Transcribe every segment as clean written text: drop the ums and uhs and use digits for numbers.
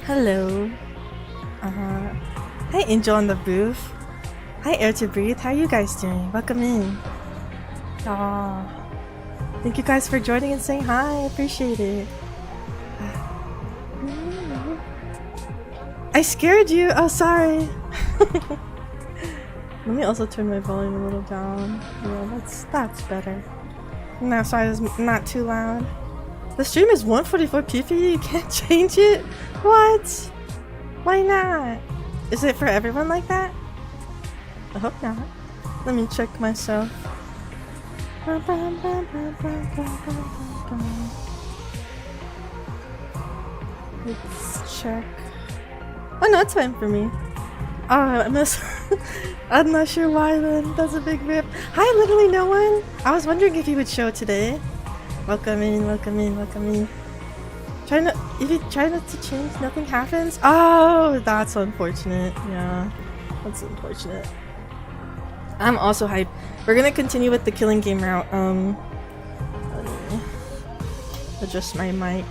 Hello. Hi Angel on the booth. Hi Air to Breathe. How are you guys doing? Welcome in. Aw. Thank you guys for joining and saying hi. I appreciate it. I scared you. Oh, sorry. Let me also turn my volume a little down. Yeah, that's better. No, sorry, it's not too loud. The stream is 144p for you? You can't change it? What? Why not? Is it for everyone like that? I hope not. Let me check myself. Let's check. Oh no, it's fine for me. Oh, I miss. I'm not sure why then. That's a big rip. Hi, literally no one. I was wondering if you would show today. Welcome in, welcome in, welcome in. If you try not to change, nothing happens. Oh, that's unfortunate. Yeah, that's unfortunate. I'm also hyped. We're gonna continue with the killing game route. Let me adjust my mic.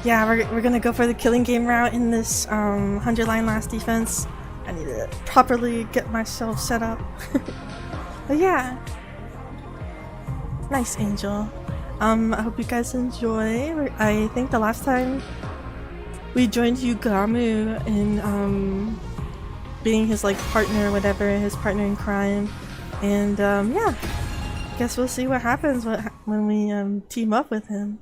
Yeah, we're gonna go for the killing game route in this 100-line last defense. I need to properly get myself set up. But yeah. Nice, Angel. I hope you guys enjoy. I think the last time we joined Yugamu in being his like partner or whatever, his partner in crime. And yeah. Guess we'll see what happens when we team up with him.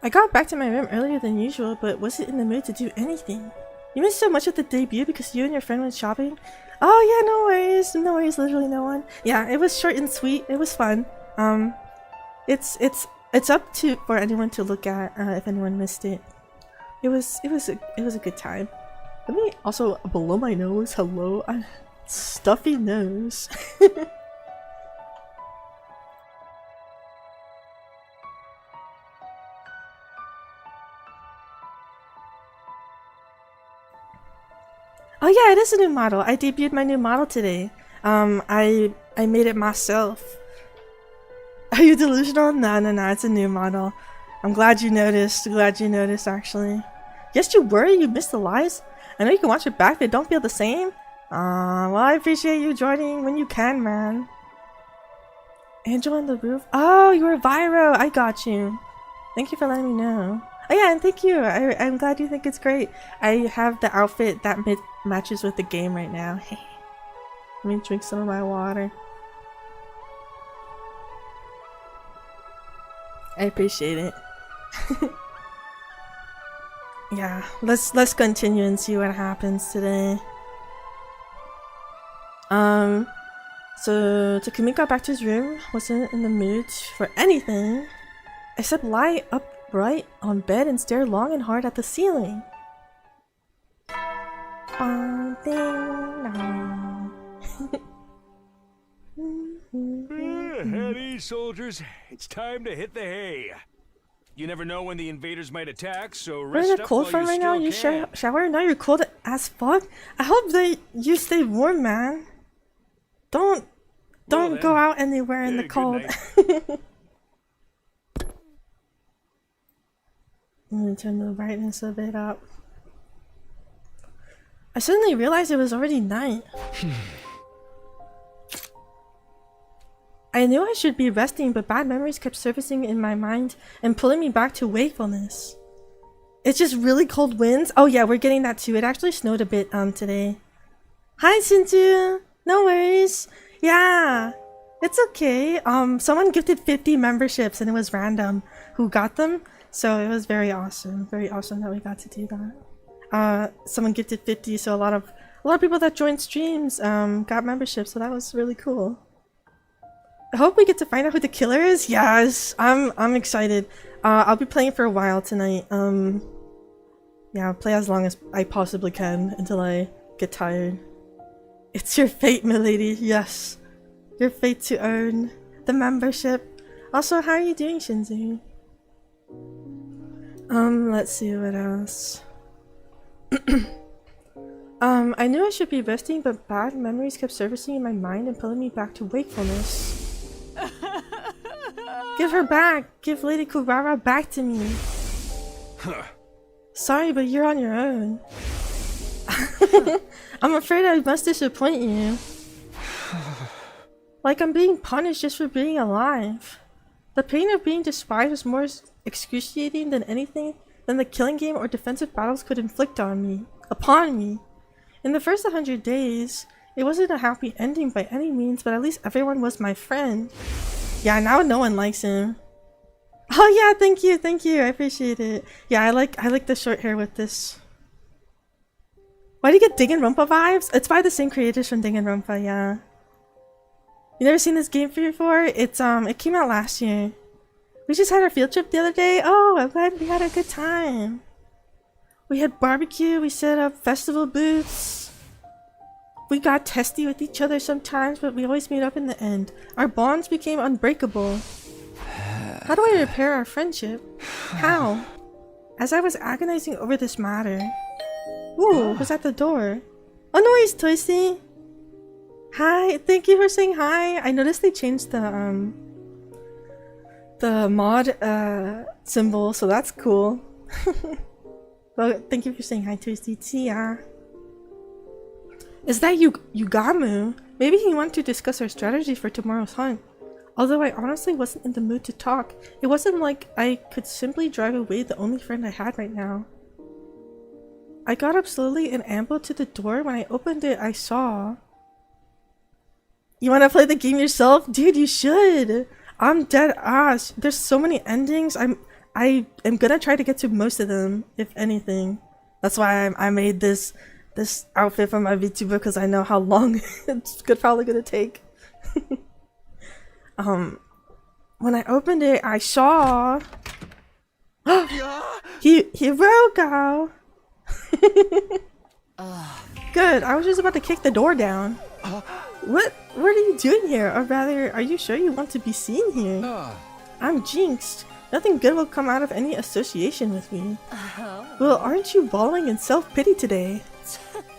I got back to my room earlier than usual, but wasn't in the mood to do anything. You missed so much of the debut because you and your friend went shopping? Oh yeah, no worries, literally no one. Yeah, it was short and sweet, it was fun. It's up for anyone to look at if anyone missed it. It was a good time. Let me also below my nose, hello, stuffy nose. Oh yeah, it is a new model. I debuted my new model today. I made it myself. Are you delusional? No, it's a new model. I'm glad you noticed. Actually. Yes, you were. You missed the lives. I know you can watch it back, but don't feel the same. Well, I appreciate you joining when you can, man. Angel on the roof. Oh, you were Viro. I got you. Thank you for letting me know. Oh yeah, and thank you. I'm glad you think it's great. I have the outfit that matches with the game right now. Let me drink some of my water. I appreciate it. Yeah, let's continue and see what happens today. So Takumi got back to his room, wasn't in the mood for anything except lie upright on bed and stare long and hard at the ceiling. Heady, soldiers. It's time to hit the hay. You never know when the invaders might attack, so rest We're in a up cold while front you right now. You shower now. You're cold as fuck. I hope that you stay warm, man. Don't go out anywhere in the cold. I'm gonna turn the brightness a bit up. I suddenly realized it was already night. I knew I should be resting, but bad memories kept surfacing in my mind and pulling me back to wakefulness. It's just really cold winds. Oh yeah, we're getting that too. It actually snowed a bit today. Hi Shinju! No worries. Yeah, it's okay. Someone gifted 50 memberships and it was random who got them. So it was very awesome. Very awesome that we got to do that. Someone gifted 50, so a lot of people that joined streams got memberships, so that was really cool. I hope we get to find out who the killer is. Yes, I'm excited. I'll be playing for a while tonight. Yeah, I'll play as long as I possibly can until I get tired. It's your fate, milady. Yes, your fate to earn the membership. Also, how are you doing, Shinzu? Let's see what else. I knew I should be resting, but bad memories kept surfacing in my mind and pulling me back to wakefulness. Give her back! Give Lady Kurara back to me! Sorry, but you're on your own. I'm afraid I must disappoint you. Like I'm being punished just for being alive. The pain of being despised was more excruciating than anything than the killing game or defensive battles could inflict on me. Upon me. In the first 100 days, it wasn't a happy ending by any means, but at least everyone was my friend. Yeah, now no one likes him. Oh yeah, thank you, I appreciate it. Yeah, I like the short hair with this. Why do you get Danganronpa vibes? It's by the same creators from Danganronpa, yeah. You never seen this game before? It came out last year. We just had our field trip the other day. Oh, I'm glad we had a good time. We had barbecue, we set up festival booths. We got testy with each other sometimes, but we always made up in the end. Our bonds became unbreakable. How do I repair our friendship? How? As I was agonizing over this matter. Ooh, who's at the door? Oh no, it's Toysy. Hi, thank you for saying hi. I noticed they changed the mod symbol, so that's cool. Well, thank you for saying hi, Toysy. Yeah. Is that Yugamu? Maybe he wanted to discuss our strategy for tomorrow's hunt. Although I honestly wasn't in the mood to talk, it wasn't like I could simply drive away the only friend I had right now. I got up slowly and ambled to the door. When I opened it, I saw... You wanna play the game yourself? Dude, you should! I'm dead ass. There's so many endings. I am gonna try to get to most of them, if anything. That's why I made this outfit for my VTuber, because I know how long it's probably gonna take. When I opened it, I saw... Hiroko! Good, I was just about to kick the door down. What are you doing here? Or rather, are you sure you want to be seen here? I'm jinxed. Nothing good will come out of any association with me. Well, aren't you bawling in self-pity today?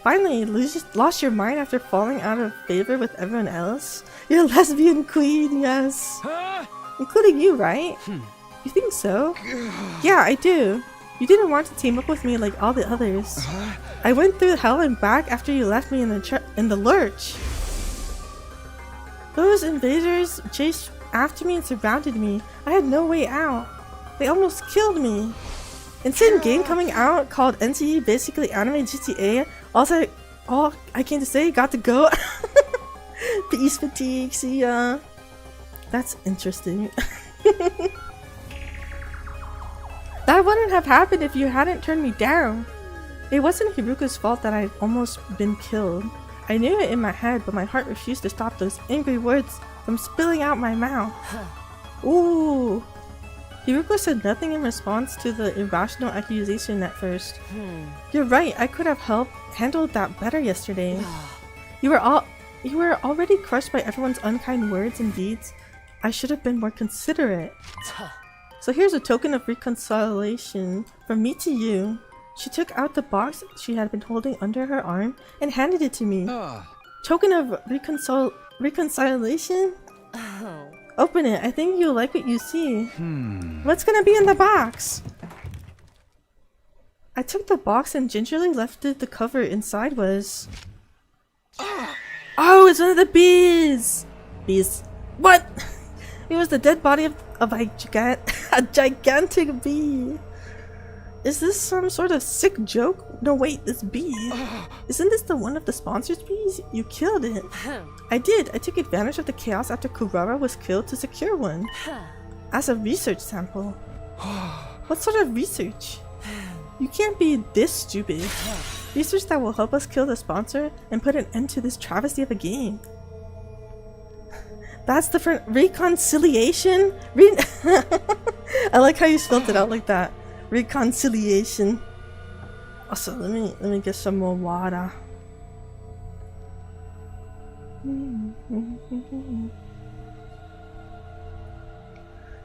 Finally, lost your mind after falling out of favor with everyone else? You're a lesbian queen, yes. Including you, right? You think so? Yeah, I do. You didn't want to team up with me like all the others. I went through hell and back after you left me in the lurch. Those invaders chased after me and surrounded me. I had no way out. They almost killed me. Insane game coming out called NCE, basically anime GTA. All I came to say, got to go. Peace fatigue, see ya. That's interesting. That wouldn't have happened if you hadn't turned me down. It wasn't Hiruka's fault that I'd almost been killed. I knew it in my head, but my heart refused to stop those angry words from spilling out my mouth. Ooh. Hiruka said nothing in response to the irrational accusation at first. You're right, I could have handled that better yesterday. You were already crushed by everyone's unkind words and deeds. I should have been more considerate. So here's a token of reconciliation from me to you. She took out the box she had been holding under her arm and handed it to me. Token of reconciliation? Open it. I think you'll like what you see. What's gonna be in the box? I took the box and gingerly lifted the cover. Inside was... Oh, it's one of the bees! Bees. What? It was the dead body of a gigantic bee. Is this some sort of sick joke? No wait, this bee. Isn't this the one of the sponsor's bees? You killed it. I did. I took advantage of the chaos after Kurara was killed to secure one. As a research sample. What sort of research? You can't be this stupid. Research that will help us kill the sponsor and put an end to this travesty of a game. That's different. Reconciliation? I like how you spelled it out like that. Reconciliation. Also, let me get some more water.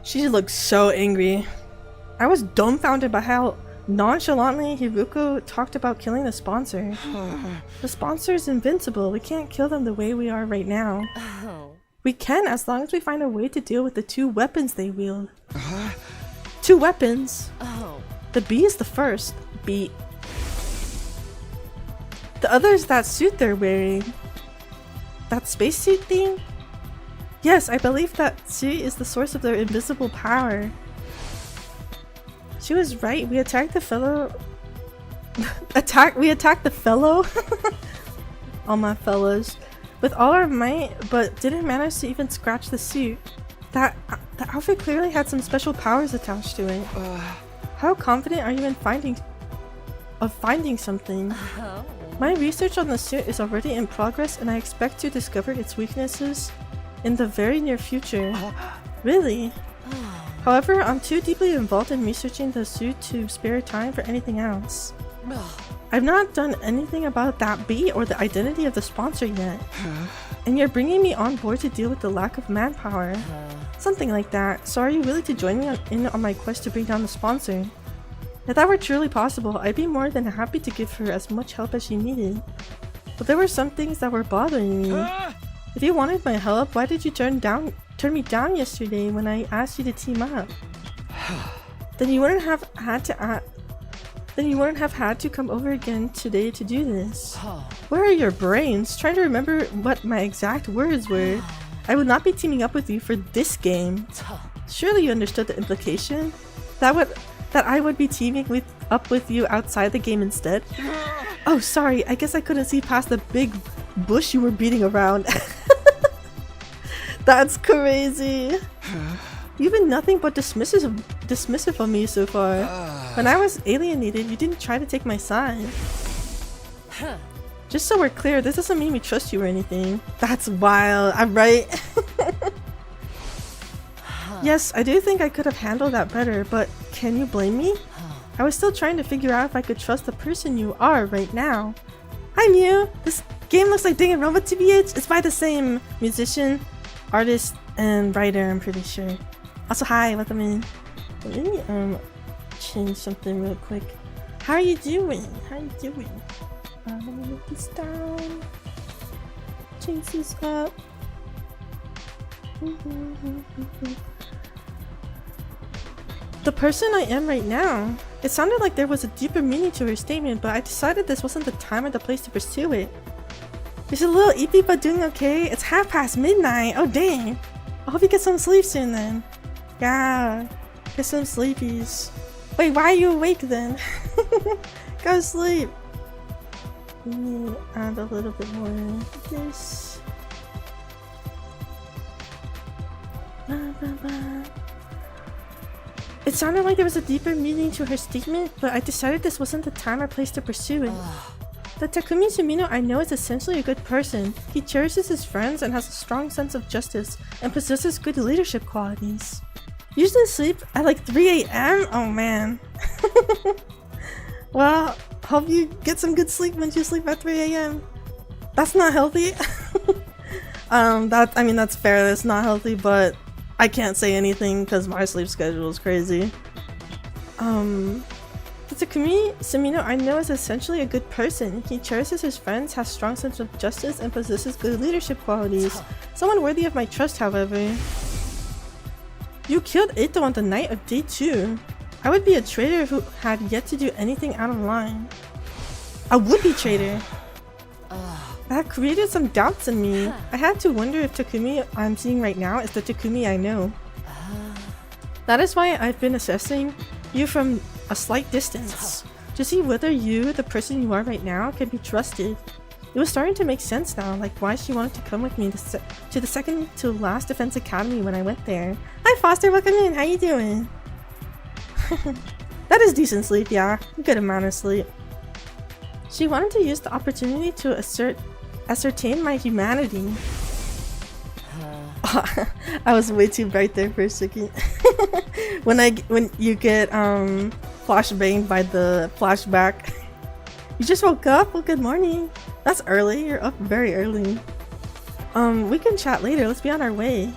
She looks so angry. I was dumbfounded by how nonchalantly Hiruko talked about killing the sponsor. The sponsor is invincible. We can't kill them the way we are right now. We can, as long as we find a way to deal with the 2 weapons they wield. 2 weapons? Oh. The B is the first. B. The other is that suit they're wearing. That spacesuit thing? Yes, I believe that suit is the source of their invisible power. She was right. We attacked the fellow. We attacked the fellow. All my fellas. With all our might, but didn't manage to even scratch the suit. The outfit clearly had some special powers attached to it. How confident are you in finding something? Oh. My research on the suit is already in progress, and I expect to discover its weaknesses in the very near future. Really? However, I'm too deeply involved in researching the suit to spare time for anything else. I've not done anything about that B or the identity of the sponsor yet. And you're bringing me on board to deal with the lack of manpower. Something like that. So are you willing to join me in on my quest to bring down the sponsor? If that were truly possible, I'd be more than happy to give her as much help as she needed. But there were some things that were bothering me. If you wanted my help, why did you turn me down yesterday when I asked you to team up? Then you wouldn't have had to come over again today to do this. Where are your brains? Trying to remember what my exact words were. I would not be teaming up with you for this game. Surely you understood the implication? That I would be teaming up with you outside the game instead? Oh, sorry. I guess I couldn't see past the big bush you were beating around. That's crazy. You've been nothing but dismissive of me so far. When I was alienated, you didn't try to take my side. Just so we're clear, this doesn't mean we trust you or anything. That's wild. I'm right. Yes, I do think I could have handled that better, but can you blame me? I was still trying to figure out if I could trust the person you are right now. Hi Mew! This game looks like Danganronpa TBH. It's by the same musician, artist, and writer, I'm pretty sure. Also, hi, welcome in. Let me change something real quick. How are you doing? How are you doing? Let me move this down. Change this up. The person I am right now. It sounded like there was a deeper meaning to her statement, but I decided this wasn't the time or the place to pursue it. You're a little eepy but doing okay. It's midnight. Oh dang. I hope you get some sleep soon then. Yeah, get some sleepies. Wait, why are you awake then? Go sleep. Let me add a little bit more of this. It sounded like there was a deeper meaning to her statement, but I decided this wasn't the time or place to pursue it. The Takumi Sumino I know is essentially a good person. He cherishes his friends and has a strong sense of justice and possesses good leadership qualities. Usually sleep at like 3 AM? Oh man. Well, hope you get some good sleep when you sleep at 3 AM. That's not healthy. That's fair, that's not healthy, but I can't say anything because my sleep schedule is crazy. The Takumi Sumino I know is essentially a good person. He cherishes his friends, has strong sense of justice, and possesses good leadership qualities. Someone worthy of my trust, however. You killed Eito on the night of day 2. I would be a traitor who had yet to do anything out of line. A would-be traitor. That created some doubts in me. I had to wonder if Takumi I'm seeing right now is the Takumi I know. That is why I've been assessing you from a slight distance, to see whether you, the person you are right now, can be trusted. It was starting to make sense now, like why she wanted to come with me to the second to last defense academy when I went there. Hi Foster, welcome in, how you doing? That is decent sleep, yeah, a good amount of sleep. She wanted to use the opportunity to ascertain my humanity. I was way too bright there for a second. when you get flashbanged by the flashback. You just woke up? Well, good morning. That's early. You're up very early. We can chat later. Let's be on our way.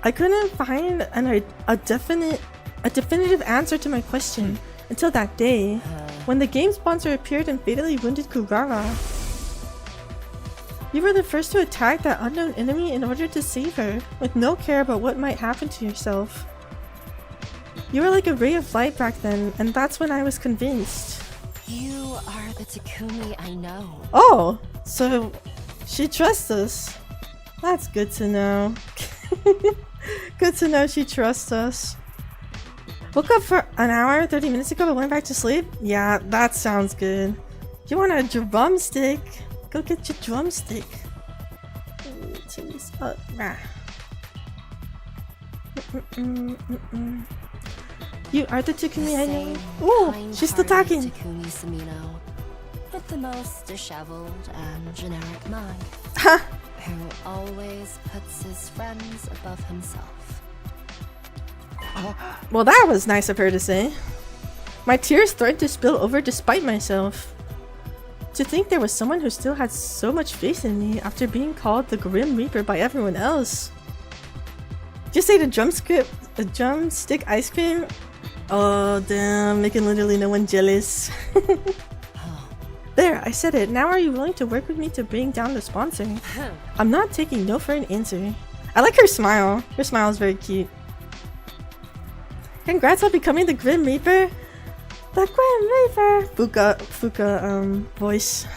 I couldn't find a definitive answer to my question until that day, when the game sponsor appeared and fatally wounded Kurara. You were the first to attack that unknown enemy in order to save her, with no care about what might happen to yourself. You were like a ray of light back then, and that's when I was convinced. You are the Takumi I know. Oh, so she trusts us. That's good to know. Good to know she trusts us. Woke up for an hour 30 minutes ago but went back to sleep? Yeah, that sounds good. You want a drumstick? Go get your drumstick. You are the Takumi I know. Ooh, she's still talking. Takumi Sumino, with the most disheveled and generic mind, who always puts his friends above himself. Well, that was nice of her to say. My tears threatened to spill over despite myself. To think there was someone who still had so much faith in me after being called the Grim Reaper by everyone else. Just say the drumstick ice cream? Oh damn, making literally no one jealous. There, I said it. Now are you willing to work with me to bring down the sponsor? I'm not taking no for an answer. I like her smile. Her smile is very cute. Congrats on becoming the Grim Reaper. The Grim Reaper! Fuka, voice.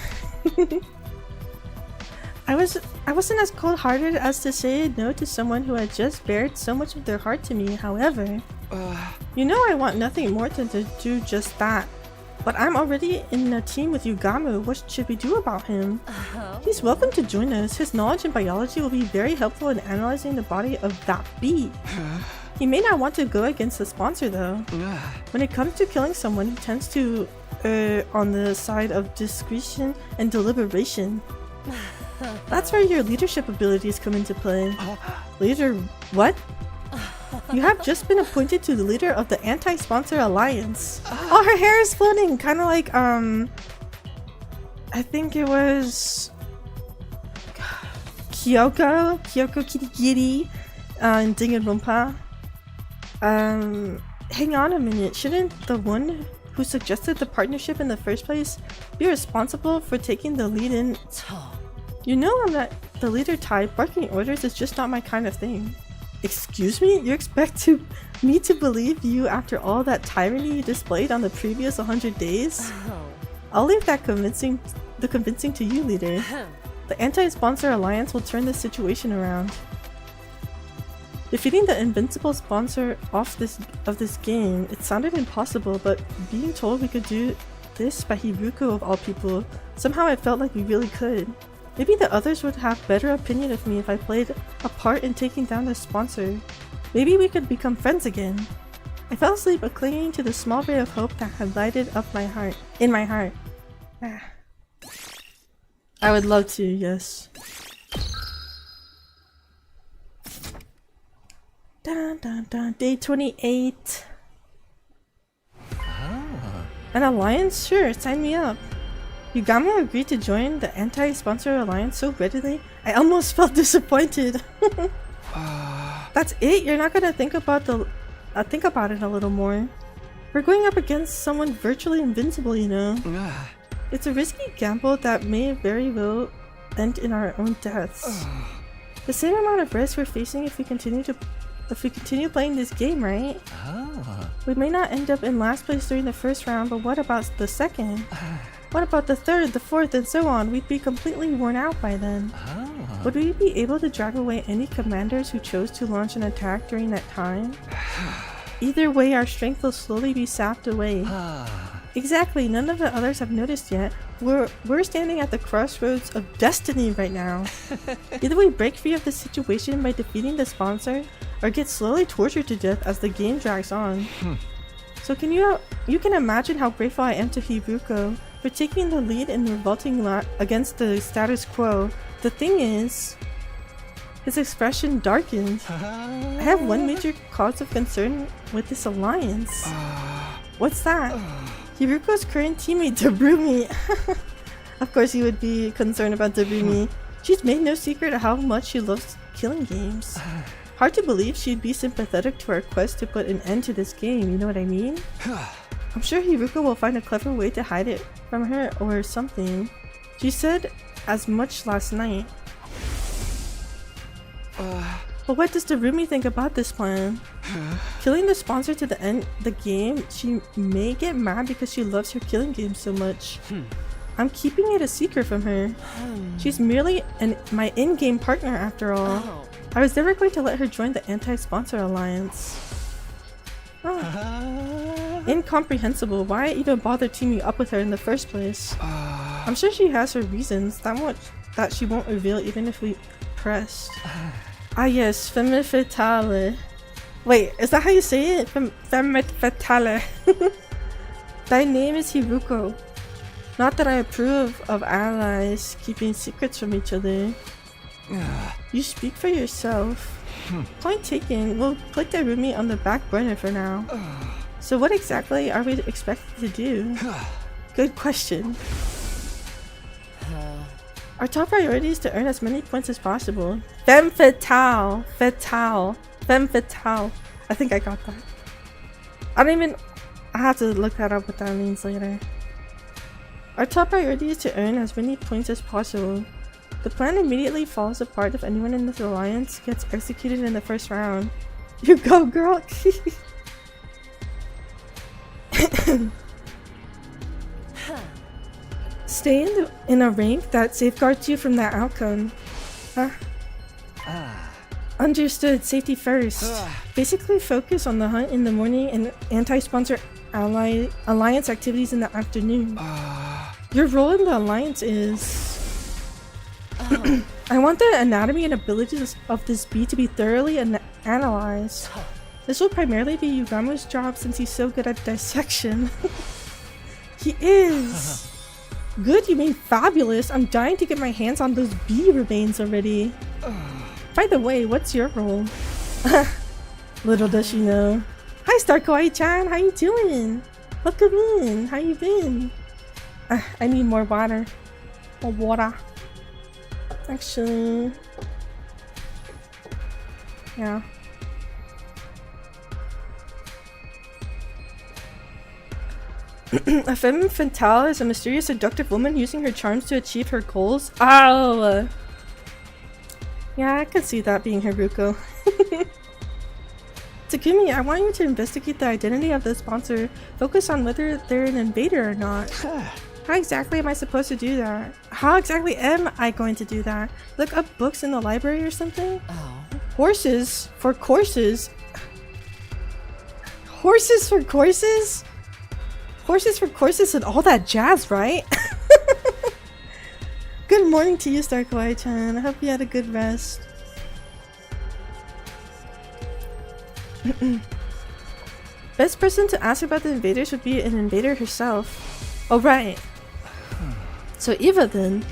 I wasn't as cold-hearted as to say no to someone who had just bared so much of their heart to me, however. You know I want nothing more than to do just that. But I'm already in a team with Yugamu. What should we do about him? He's welcome to join us. His knowledge in biology will be very helpful in analyzing the body of that bee. He may not want to go against the sponsor though. When it comes to killing someone, he tends to err on the side of discretion and deliberation. That's where your leadership abilities come into play. Leader what? You have just been appointed to the leader of the Anti-Sponsor Alliance. Oh, her hair is floating! Kinda like, I think it was... Kyoko Kirigiri in Danganronpa. Hang on a minute, shouldn't the one who suggested the partnership in the first place be responsible for taking the lead in? You know I'm not the leader type. Barking orders is just not my kind of thing. Excuse me? You expect me to believe you after all that tyranny you displayed on the previous 100 days? I'll leave that convincing to you, leader. The Anti-Sponsor Alliance will turn this situation around. Defeating the invincible sponsor of this game, it sounded impossible, but being told we could do this by Hiruko of all people, somehow I felt like we really could. Maybe the others would have better opinion of me if I played a part in taking down the sponsor. Maybe we could become friends again. I fell asleep clinging to the small ray of hope that had lighted up my heart. I would love to, yes. Dun, dun, dun. Day 28. An alliance? Sure, sign me up. Yugamu agreed to join the Anti-Sponsor Alliance so readily, I almost felt disappointed. That's it? You're not gonna think about it a little more. We're going up against someone virtually invincible, you know. It's a risky gamble that may very well end in our own deaths. The same amount of risk we're facing if we continue playing this game, right? We may not end up in last place during the first round, but what about the second? What about the third, the fourth, and so on? We'd be completely worn out by then. Would we be able to drag away any commanders who chose to launch an attack during that time? Either way, our strength will slowly be sapped away. Exactly, none of the others have noticed yet. We're standing at the crossroads of destiny right now. Either we break free of the situation by defeating the sponsor, or get slowly tortured to death as the game drags on. So you can imagine how grateful I am to Hiruko for taking the lead in revolting against the status quo. The thing is, his expression darkened. I have one major cause of concern with this alliance. What's that? Hiruko's current teammate, Dabrumi. Of course he would be concerned about Dabrumi. She's made no secret of how much she loves killing games. Hard to believe she'd be sympathetic to our quest to put an end to this game, you know what I mean? I'm sure Hiruko will find a clever way to hide it from her or something. She said as much last night. But what does the roomie think about this plan? Killing the sponsor to the end the game, she may get mad because she loves her killing game so much. I'm keeping it a secret from her. She's merely my in-game partner after all. I was never going to let her join the anti-sponsor alliance. Incomprehensible. Why even bother teaming up with her in the first place? I'm sure she has her reasons, that she won't reveal even if we pressed. Ah yes, femme fatale. Wait, is that how you say it? Femme fatale. Thy name is Hiruko. Not that I approve of allies keeping secrets from each other. You speak for yourself. Point taken, we'll put the roomie on the back burner for now. So what exactly are we expected to do? Good question. Our top priority is to earn as many points as possible. Femme fatale. Femme fatale. I think I got that. I have to look that up what that means later. Our top priority is to earn as many points as possible. The plan immediately falls apart if anyone in this alliance gets executed in the first round. You go, girl! Stay in a rank that safeguards you from that outcome. Understood. Safety first. Basically focus on the hunt in the morning and anti-sponsor alliance activities in the afternoon. Your role in the alliance is... I want the anatomy and abilities of this bee to be thoroughly analyzed. This will primarily be Yugamo's job since he's so good at dissection. He is! Good, you mean fabulous. I'm dying to get my hands on those bee remains already. By the way, what's your role? Little does she know. Hi Star Kawaii-chan, how you doing? Welcome in, how you been? I need more water. More water. Actually... yeah. A femme fatale is a mysterious seductive woman using her charms to achieve her goals. Oh! Yeah, I could see that being Haruko. Takumi, I want you to investigate the identity of the sponsor. Focus on whether they're an invader or not. How exactly am I supposed to do that? How exactly am I going to do that? Look up books in the library or something? Horses for courses? Horses for courses? Horses for courses and all that jazz, right? Good morning to you, Star Kawaii-chan. I hope you had a good rest. Best person to ask about the invaders would be an invader herself. Oh, right. So Eva then.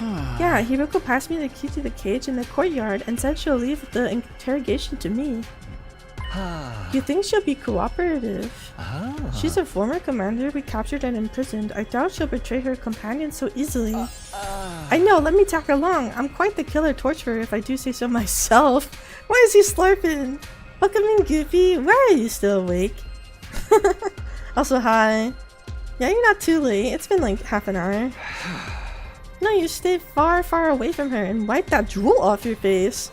Yeah, Hiroko passed me the key to the cage in the courtyard and said she'll leave the interrogation to me. You think she'll be cooperative? She's a former commander we captured and imprisoned. I doubt she'll betray her companions so easily. I know, let me tag along. I'm quite the killer torturer if I do say so myself. Why is he slurping? Welcome in, Goofy. Why are you still awake? Also, hi. Yeah, you're not too late. It's been like half an hour. No, you stay far, far away from her and wipe that drool off your face.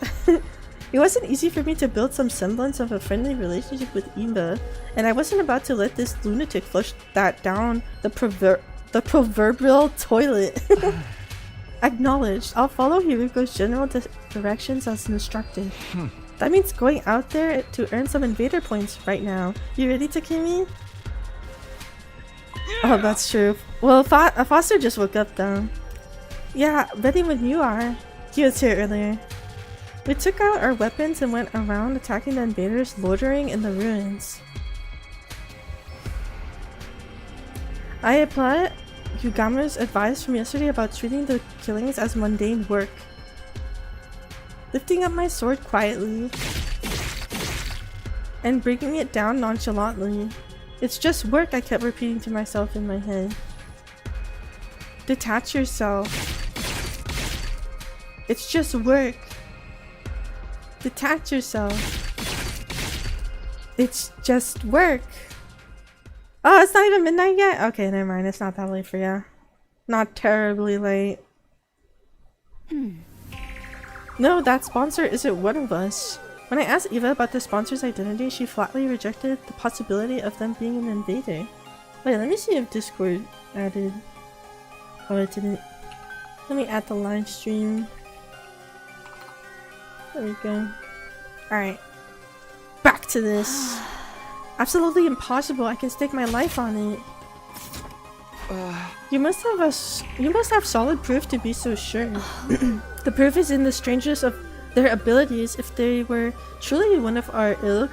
It wasn't easy for me to build some semblance of a friendly relationship with Imba, and I wasn't about to let this lunatic flush that down the proverbial toilet. Acknowledged. I'll follow Hiruko's general directions as instructed. That means going out there to earn some invader points right now. You ready, Takumi? Oh, that's true. Well, Foster just woke up though. Yeah, ready when you are. He was here earlier. We took out our weapons and went around attacking the invaders loitering in the ruins. I applied Yugamo's advice from yesterday about treating the killings as mundane work. Lifting up my sword quietly and bringing it down nonchalantly. It's just work, I kept repeating to myself in my head. Detach yourself. It's just work. Detach yourself. It's just work. Oh, it's not even midnight yet? Okay, never mind. It's not that late for you. Not terribly late. No, that sponsor isn't one of us. When I asked Eva about the sponsor's identity, she flatly rejected the possibility of them being an invader. Wait, let me see if Discord added. Oh, it didn't. Let me add the live stream. There we go. Alright. Back to this. Absolutely impossible. I can stake my life on it. You must have solid proof to be so sure. The proof is in the strangeness of their abilities. If they were truly one of our ilk,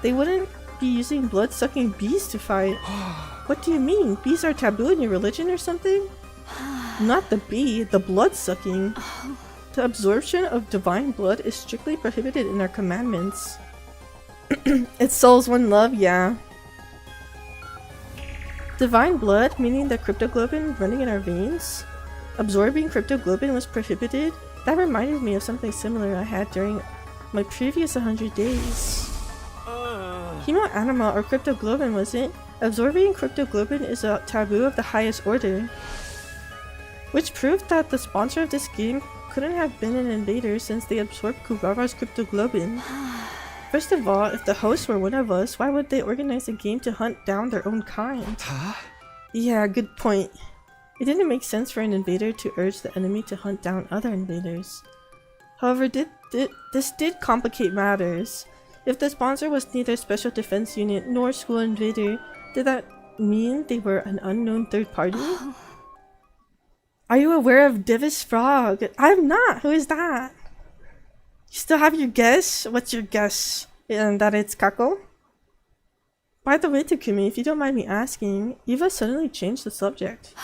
they wouldn't be using blood-sucking bees to fight. What do you mean? Bees are taboo in your religion or something? Not the bee, the blood-sucking. The absorption of divine blood is strictly prohibited in our commandments. It's souls one love, yeah. Divine blood, meaning the cryptoglobin running in our veins? Absorbing cryptoglobin was prohibited? That reminded me of something similar I had during my previous 100 days. Hemoanima or cryptoglobin, was it? Absorbing cryptoglobin is a taboo of the highest order. Which proved that the sponsor of this game couldn't have been an invader since they absorbed Kugara's cryptoglobin. First of all, if the hosts were one of us, why would they organize a game to hunt down their own kind? Yeah, good point. It didn't make sense for an invader to urge the enemy to hunt down other invaders. However, this did complicate matters. If the sponsor was neither Special Defense Unit nor School Invader, did that mean they were an unknown third party? Are you aware of Divis Frog? I'm not! Who is that? You still have your guess? What's your guess? And that it's Kako? By the way, Takumi, if you don't mind me asking, Eva suddenly changed the subject.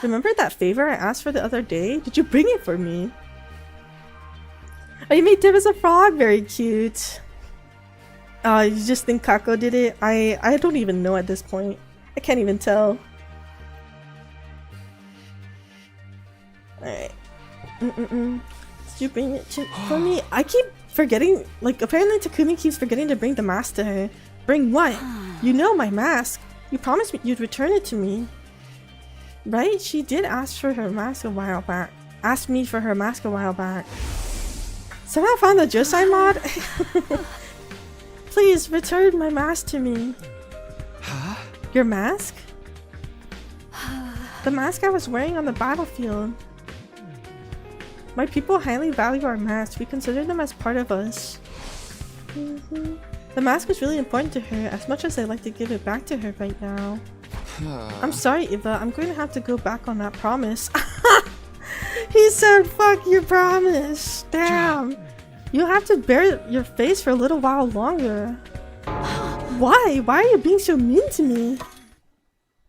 Remember that favor I asked for the other day? Did you bring it for me? Oh, you made Divis a frog? Very cute. You just think Kako did it? I don't even know at this point. I can't even tell. Alright. Did you bring it for me? I keep forgetting, like, apparently Takumi keeps forgetting to bring the mask to her. Bring what? You know my mask. You promised me you'd return it to me. Right? She did ask for her mask a while back. Asked me for her mask a while back. Somehow found the Josai mod? Please, return my mask to me. Huh? Your mask? The mask I was wearing on the battlefield. My people highly value our masks. We consider them as part of us. The mask was really important to her, as much as I'd like to give it back to her right now. I'm sorry, Eva. I'm going to have to go back on that promise. He said, fuck your promise. Damn. You'll have to bear your face for a little while longer. Why? Why are you being so mean to me?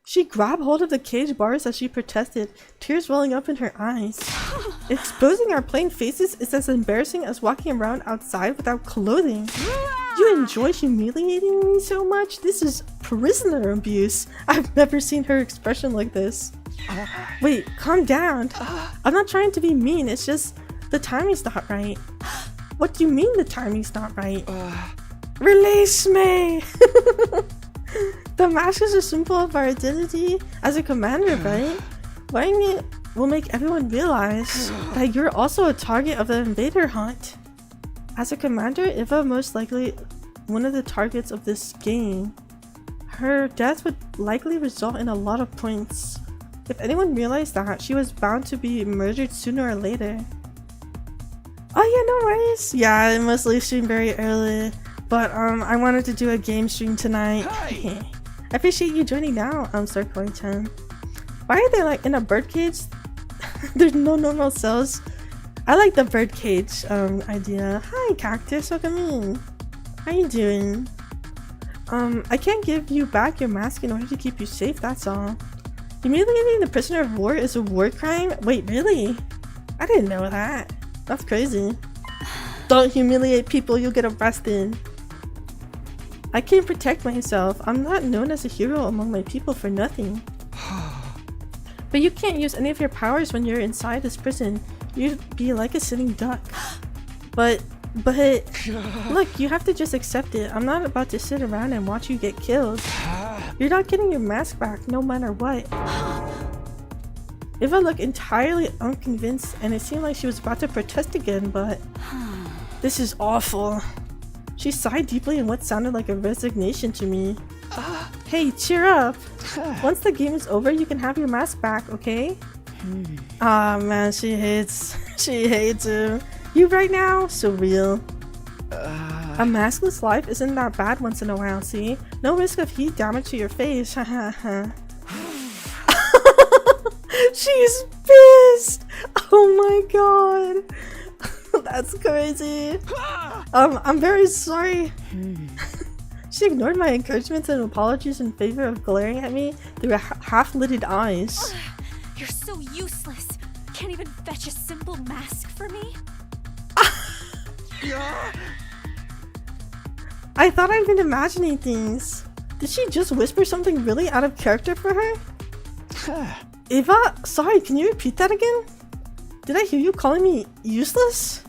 She grabbed hold of the cage bars as she protested, tears welling up in her eyes. Exposing our plain faces is as embarrassing as walking around outside without clothing. You enjoy humiliating me so much? This is prisoner abuse. I've never seen her expression like this. Wait, calm down. I'm not trying to be mean, it's just the timing's not right. What do you mean the timing's not right? Release me! The mask is a symbol of our identity as a commander, right? Wearing it will make everyone realize that you're also a target of the invader hunt. As a commander, Eva most likely one of the targets of this game. Her death would likely result in a lot of points. If anyone realized that, she was bound to be murdered sooner or later. Oh yeah, no worries. Yeah, I mostly stream very early, but I wanted to do a game stream tonight. I appreciate you joining now, Sir Koi-chan. Why are they like in a birdcage? There's no normal cells. I like the birdcage idea. Hi Cactus, welcome in. How you doing? I can't give you back your mask in order to keep you safe, that's all. Humiliating the prisoner of war is a war crime? Wait, really? I didn't know that. That's crazy. Don't humiliate people, you'll get arrested. I can't protect myself. I'm not known as a hero among my people for nothing. But you can't use any of your powers when you're inside this prison. You'd be like a sitting duck. But look, you have to just accept it. I'm not about to sit around and watch you get killed. You're not getting your mask back no matter what. Eva looked entirely unconvinced, and it seemed like she was about to protest again, but this is awful. She sighed deeply in what sounded like a resignation to me. Hey, cheer up! Once the game is over, you can have your mask back, okay? Ah man, she hates him. You right now? So real. A maskless life isn't that bad once in a while, see? No risk of heat damage to your face, hahaha. She's pissed! Oh my god! That's crazy. I'm very sorry. She ignored my encouragements and apologies in favor of glaring at me through half-lidded eyes. You're so useless. Can't even fetch a simple mask for me? I thought I'd been imagining things. Did she just whisper something really out of character for her? Eva, sorry, can you repeat that again? Did I hear you calling me useless?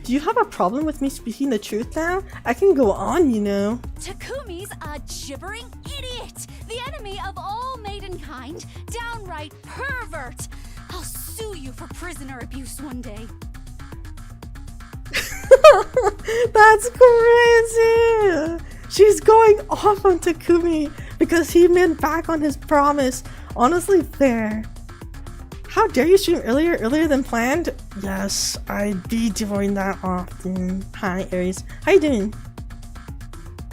Do you have a problem with me speaking the truth now? I can go on, you know. Takumi's a gibbering idiot! The enemy of all maidenkind! Downright pervert! I'll sue you for prisoner abuse one day. That's crazy! She's going off on Takumi because he meant back on his promise. Honestly, fair. How dare you stream earlier than planned? Yes, I'd be doing that often. Hi, Aries. How you doing?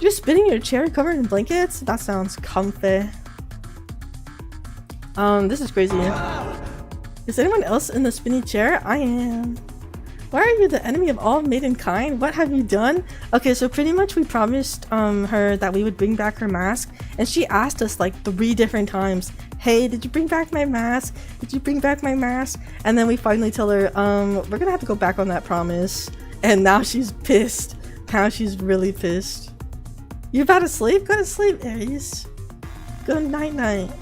You're spinning your chair covered in blankets? That sounds comfy. This is crazy. Is anyone else in the spinny chair? I am. Why are you the enemy of all maidenkind? What have you done? Okay, so pretty much we promised her that we would bring back her mask, and she asked us like 3 different times, hey, did you bring back my mask? Did you bring back my mask? And then we finally tell her, we're gonna have to go back on that promise. And now she's pissed. Now she's really pissed. You about to sleep? Go to sleep, Aries. Good night night.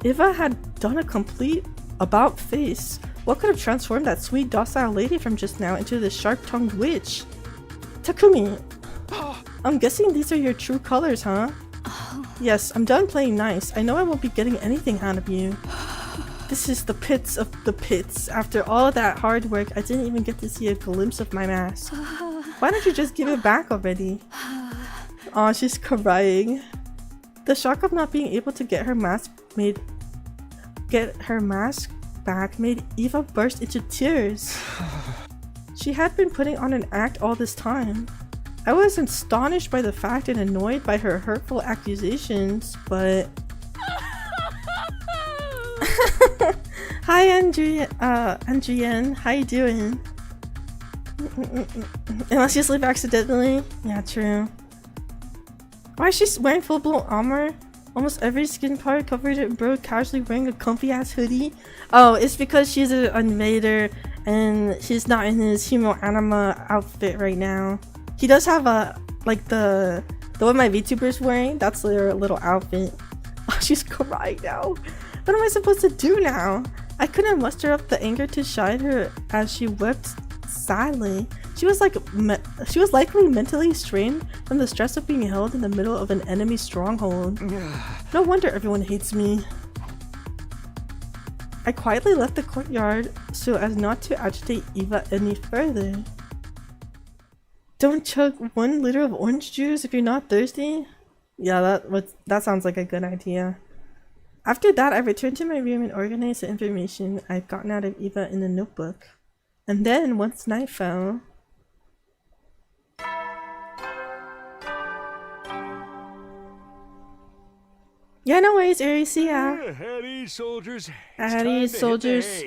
Eva had done a complete about face. What could have transformed that sweet docile lady from just now into this sharp-tongued witch? Takumi, I'm guessing these are your true colors, huh? Yes, I'm done playing nice. I know I won't be getting anything out of you. This is the pits of the pits. After all that hard work, I didn't even get to see a glimpse of my mask. Why don't you just give it back already? Aw, she's crying. The shock of not being able to get her mask back made Eva burst into tears. She had been putting on an act all this time. I was astonished by the fact and annoyed by her hurtful accusations, but... Hi Andrian, how you doing? Unless you sleep accidentally? Yeah, true. Why is she wearing full-blown armor? Almost every skin part covered in broad, casually wearing a comfy ass hoodie. Oh, it's because she's an invader and she's not in his humo anima outfit right now. He does have a, like the one my VTuber's wearing, that's their little outfit. Oh, she's crying now. What am I supposed to do now? I couldn't muster up the anger to chide her as she wept sadly. She was likely mentally strained from the stress of being held in the middle of an enemy stronghold. No wonder everyone hates me. I quietly left the courtyard so as not to agitate Eva any further. Don't chug 1 liter of orange juice if you're not thirsty? Yeah, that sounds like a good idea. After that, I returned to my room and organized the information I'd gotten out of Eva in the notebook. And then, once night fell... Yeah, no worries, Aries, see ya. At ease, soldiers. At ease, soldiers.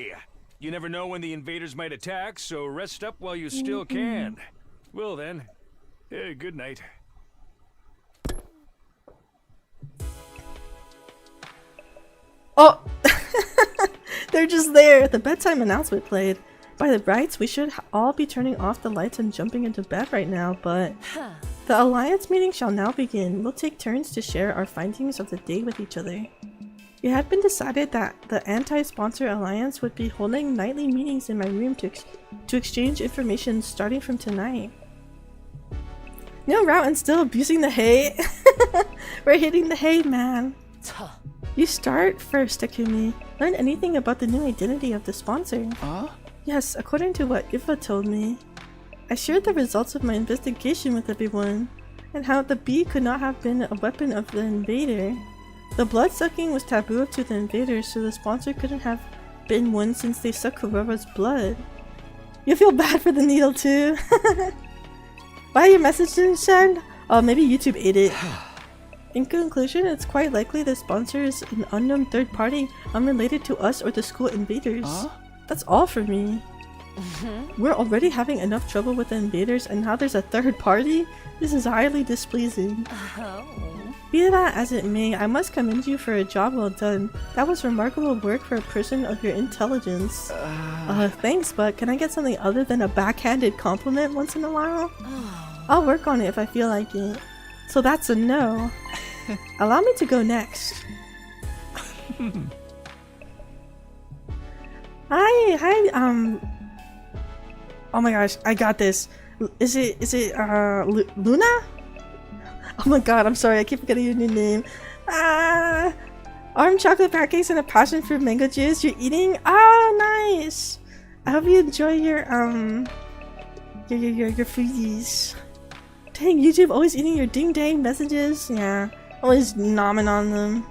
You never know when the invaders might attack, so rest up while you still can. Well then, good night. Oh! They're just there! The bedtime announcement played. By the brights, we should all be turning off the lights and jumping into bed right now, but... The Alliance meeting shall now begin. We'll take turns to share our findings of the day with each other. It had been decided that the anti-sponsor Alliance would be holding nightly meetings in my room to exchange information starting from tonight. No route and still abusing the hay? We're hitting the hay, man. You start first, Takumi. Learn anything about the new identity of the sponsor. Yes, according to what Ifa told me. I shared the results of my investigation with everyone, and how the bee could not have been a weapon of the invader. The blood-sucking was taboo to the invaders, so the sponsor couldn't have been one since they sucked Kurara's blood. You feel bad for the needle too. Why your message didn't send? Oh, maybe YouTube ate it. In conclusion, it's quite likely the sponsor is an unknown third party unrelated to us or the school invaders. That's all for me. We're already having enough trouble with the invaders, and now there's a third party? This is highly displeasing. Be that as it may, I must commend you for a job well done. That was remarkable work for a person of your intelligence. Thanks, but can I get something other than a backhanded compliment once in a while? I'll work on it if I feel like it. So that's a no. Allow me to go next. Hi, oh my gosh, I got this. Is it, Luna? Oh my god, I'm sorry, I keep forgetting your new name. Armed chocolate pancakes and a passion fruit mango juice you're eating? Oh, nice! I hope you enjoy your foodies. Dang, YouTube always eating your ding-dang messages? Yeah, always nomming on them.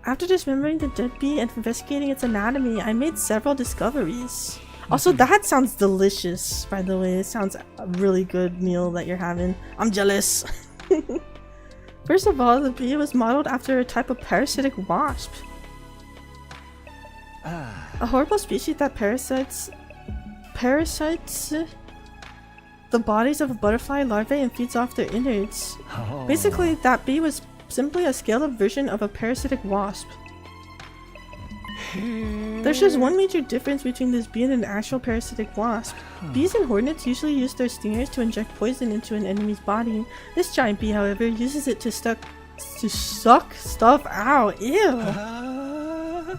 After dismembering the dead bee and investigating its anatomy, I made several discoveries. Also, that sounds delicious, by the way. It sounds a really good meal that you're having. I'm jealous. First of all, the bee was modeled after a type of parasitic wasp. A horrible species that parasites the bodies of butterfly larvae and feeds off their innards. Basically, that bee was simply a scaled-up version of a parasitic wasp. There's just one major difference between this bee and an actual parasitic wasp. Bees and hornets usually use their stingers to inject poison into an enemy's body. This giant bee, however, uses it to suck stuff out. Ew!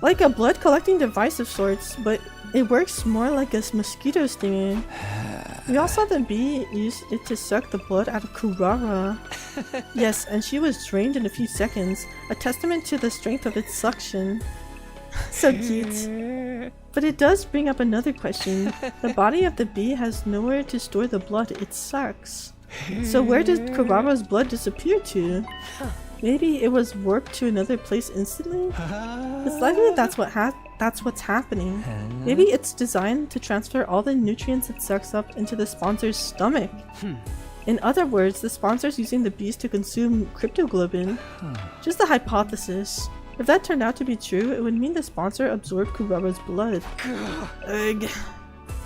Like a blood collecting device of sorts, but it works more like a mosquito stinger. We all saw the bee use it to suck the blood out of Kurara. Yes, and she was drained in a few seconds, a testament to the strength of its suction. So cute. But it does bring up another question. The body of the bee has nowhere to store the blood it sucks. So where did Kurara's blood disappear to? Maybe it was warped to another place instantly? It's likely that's what's happening. Maybe it's designed to transfer all the nutrients it sucks up into the sponsor's stomach. In other words, the sponsor's using the bees to consume cryptoglobin. Just a hypothesis. If that turned out to be true, it would mean the sponsor absorbed Kurara's blood. Ugh.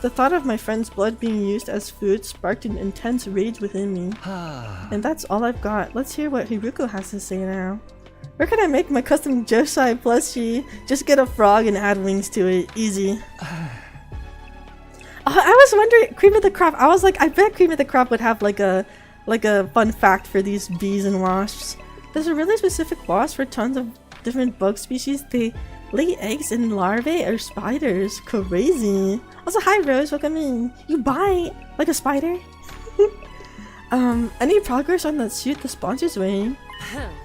The thought of my friend's blood being used as food sparked an intense rage within me. And that's all I've got. Let's hear what Hiruko has to say now. Where can I make my custom Josai plushie? Just get a frog and add wings to it. Easy. I was wondering, Cream of the Crop. I was like, I bet Cream of the Crop would have like a fun fact for these bees and wasps. There's a really specific wasp for tons of different bug species. They lay eggs in larvae or spiders. Crazy. Also, hi Rose, welcome in. You bite like a spider? Any progress on that suit the sponsor's wearing?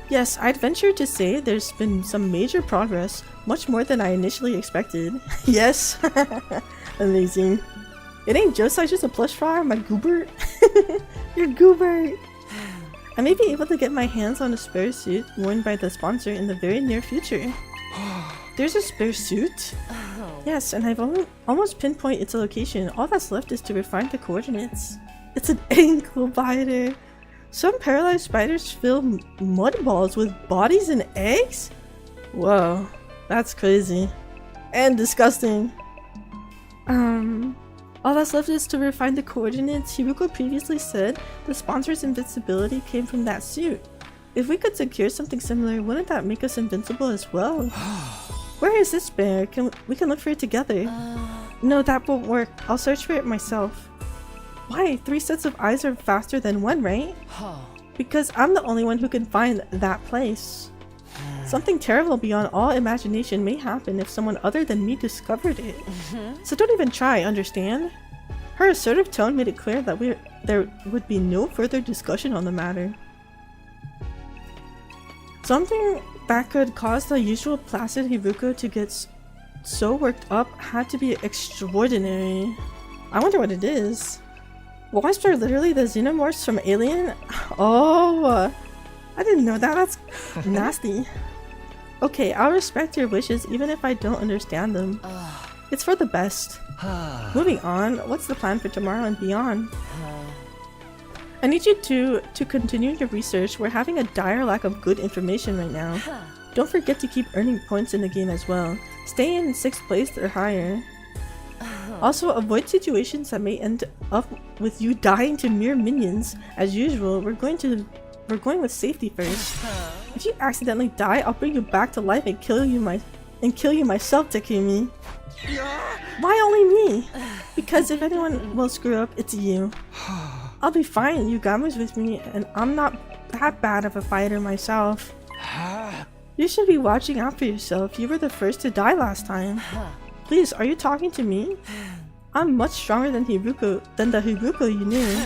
Yes, I'd venture to say there's been some major progress, much more than I initially expected. Yes. Amazing. It ain't Josai, just a plush frog, my Goobert. You're Goobert. I may be able to get my hands on a spare suit worn by the sponsor in the very near future. There's a spare suit? Yes, and I've almost pinpointed its location. All that's left is to refine the coordinates. It's an ankle biter. Some paralyzed spiders fill mud balls with bodies and eggs? Whoa, that's crazy. And disgusting. All that's left is to refine the coordinates. Hiruko previously said the sponsor's invincibility came from that suit. If we could secure something similar, wouldn't that make us invincible as well? Where is this bear? We can look for it together. No, that won't work. I'll search for it myself. Why? 3 sets of eyes are faster than 1, right? Because I'm the only one who can find that place. Something terrible beyond all imagination may happen if someone other than me discovered it. So don't even try, understand? Her assertive tone made it clear that there would be no further discussion on the matter. Something that could cause the usual placid Hiruko to get so worked up had to be extraordinary. I wonder what it is. Wasps are literally the xenomorphs from Alien? Oh, I didn't know that. That's nasty. Okay, I'll respect your wishes even if I don't understand them. It's for the best. Moving on, what's the plan for tomorrow and beyond? I need you to continue your research. We're having a dire lack of good information right now. Don't forget to keep earning points in the game as well. Stay in 6th place or higher. Also, avoid situations that may end up with you dying to mere minions. As usual, we're going with safety first. If you accidentally die, I'll bring you back to life and kill you myself, Takumi. Why only me? Because if anyone will screw up, it's you. I'll be fine. Yugamu's with me, and I'm not that bad of a fighter myself. You should be watching out for yourself. You were the first to die last time. Please, are you talking to me? I'm much stronger than the Hiruko you knew.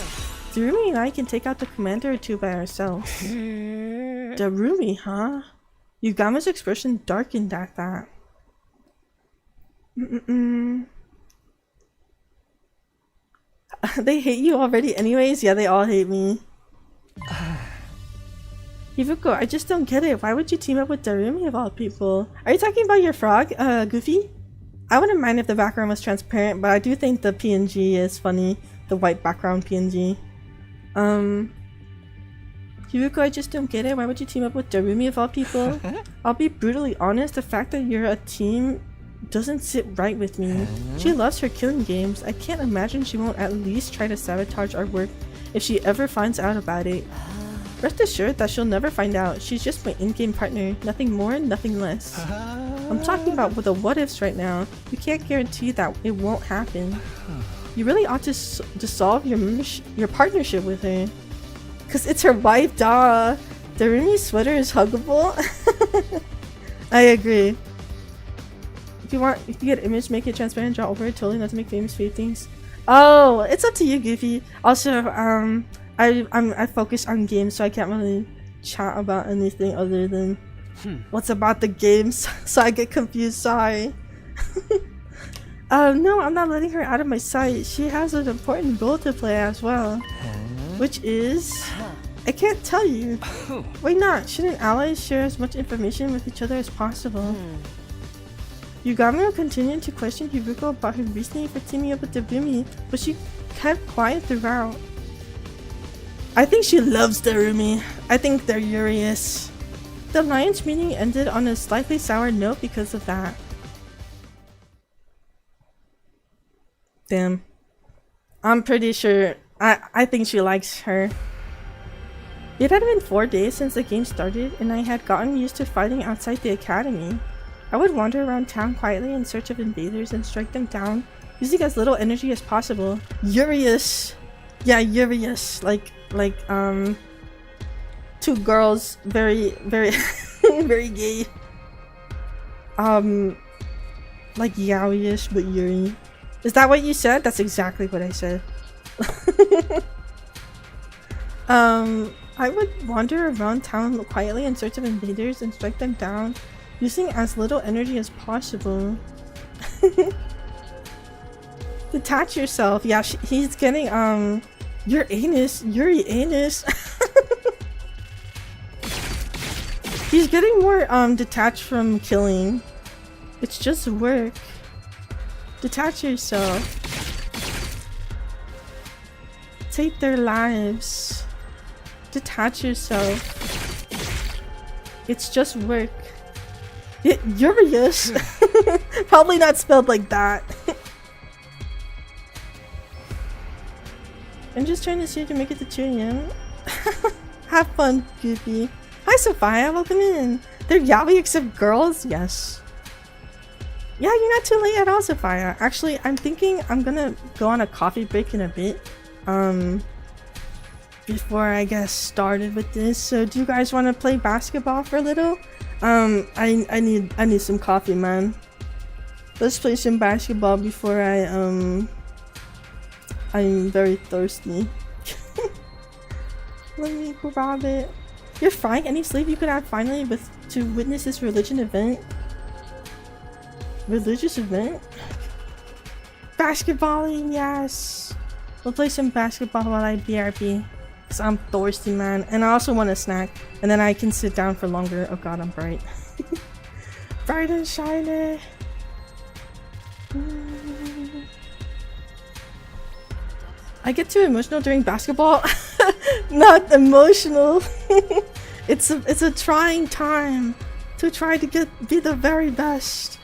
Darumi and I can take out the commander or two by ourselves. Darumi, huh? Yugamu's expression darkened at that. They hate you already anyways? Yeah, they all hate me. Hiruko, I just don't get it. Why would you team up with Darumi of all people? Are you talking about your frog, Goofy? I wouldn't mind if the background was transparent, but I do think the PNG is funny. The white background PNG. Hiruko, I just don't get it. Why would you team up with Darumi of all people? I'll be brutally honest, the fact that you're a team doesn't sit right with me. She loves her killing games. I can't imagine she won't at least try to sabotage our work if she ever finds out about it. Rest assured that she'll never find out. She's just my in-game partner. Nothing more, nothing less. I'm talking about the what-ifs right now. You can't guarantee that it won't happen. You really ought to dissolve your partnership with her. Cause it's her wife, duh. Darumi's sweater is huggable. I agree. If you get image, make it transparent, draw over it, totally not to make famous fake things. Oh, it's up to you, Goofy. Also, I focus on games, so I can't really chat about anything other than what's about the games, so I get confused, sorry. No, I'm not letting her out of my sight. She has an important role to play as well. Which is... I can't tell you. Why not? Shouldn't allies share as much information with each other as possible? Yugami will continue to question Hiruko about her reasoning for teaming up with Darumi, but she kept quiet throughout. I think she loves Darumi. I think they're furious. The Alliance meeting ended on a slightly sour note because of that. Damn. I'm pretty sure. I think she likes her. It had been 4 days since the game started, and I had gotten used to fighting outside the academy. I would wander around town quietly in search of invaders and strike them down, using as little energy as possible. Furious! Yeah, furious. Like, two girls, very, very gay. Like yaoi-ish, but yuri. Is that what you said? That's exactly what I said. I would wander around town quietly in search of invaders and strike them down, using as little energy as possible. Detach yourself. Yeah, he's getting, your anus. Yuri anus. He's getting more, detached from killing. It's just work. Detach yourself. Take their lives. Detach yourself. It's just work. Furious. Probably not spelled like that. I'm just trying to see if you can make it to 2 AM. Have fun, Goofy. Hi, Sophia. Welcome in. They're yaoi except girls? Yes. Yeah, you're not too late at all, Sophia. Actually, I'm thinking I'm gonna go on a coffee break in a bit. Before I get started with this. So do you guys want to play basketball for a little? I need some coffee, man. Let's play some basketball before I'm very thirsty. Let me grab it. You're fine. Any sleep you could have finally to witness this religious event. Basketballing, yes. We'll play some basketball while I BRB. Cause I'm thirsty, man. And I also want a snack. And then I can sit down for longer. Oh god, I'm bright. Bright and shiny. I get too emotional during basketball. Not emotional. It's a trying time to try to be the very best.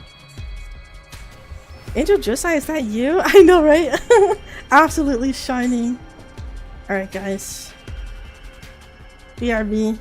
Angel Josiah, is that you? I know, right? Absolutely shining. Alright, guys. BRB.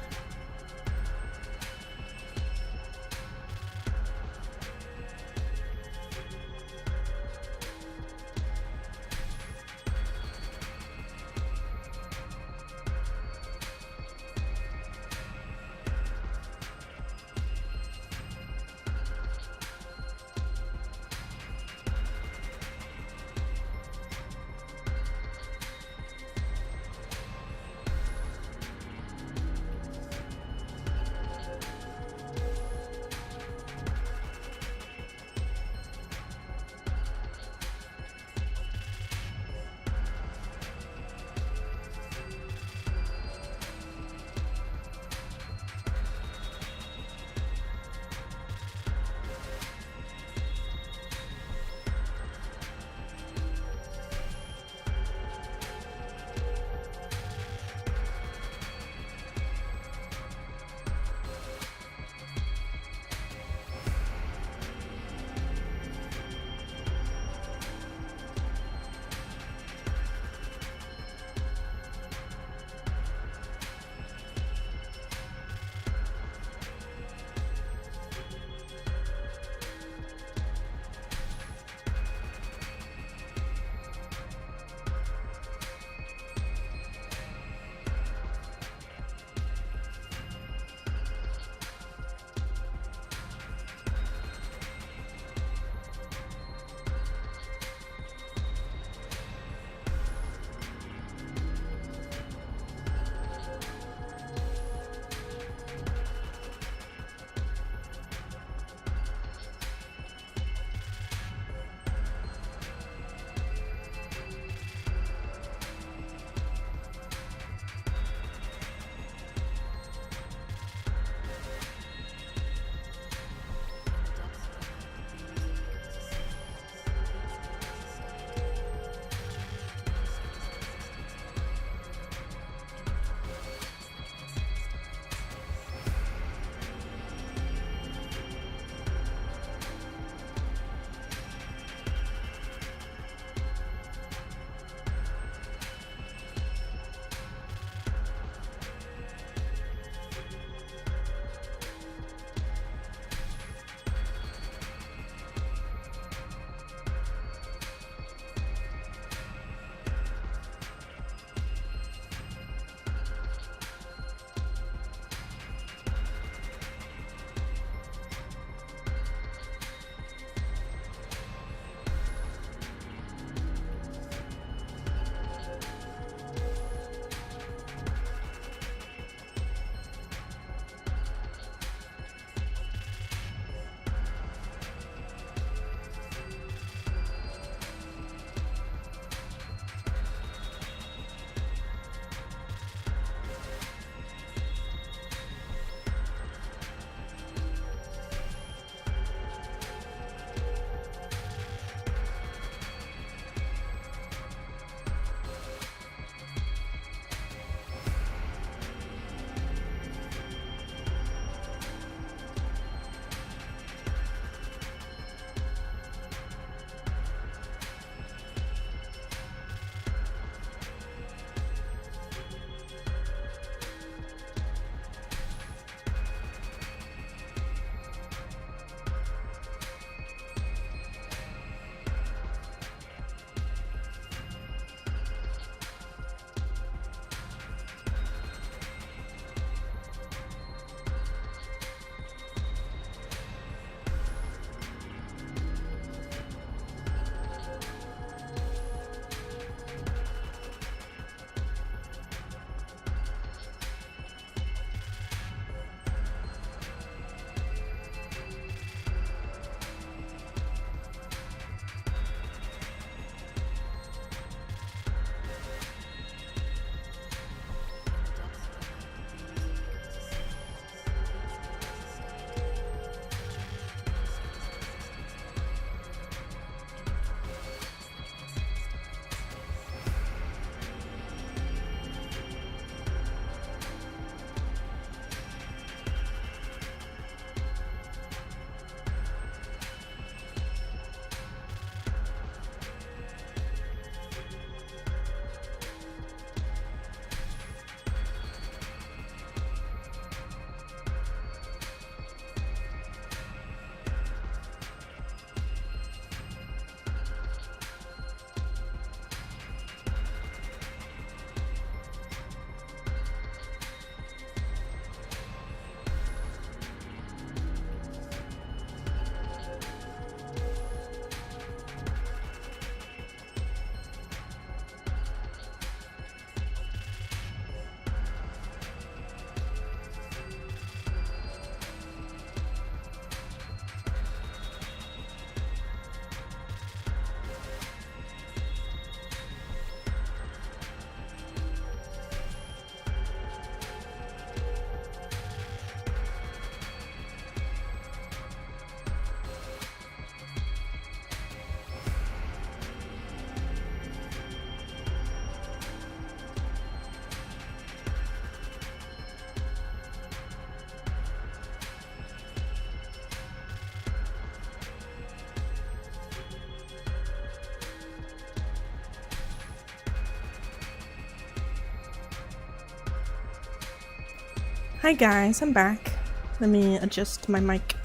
Hi guys, I'm back. Let me adjust my mic.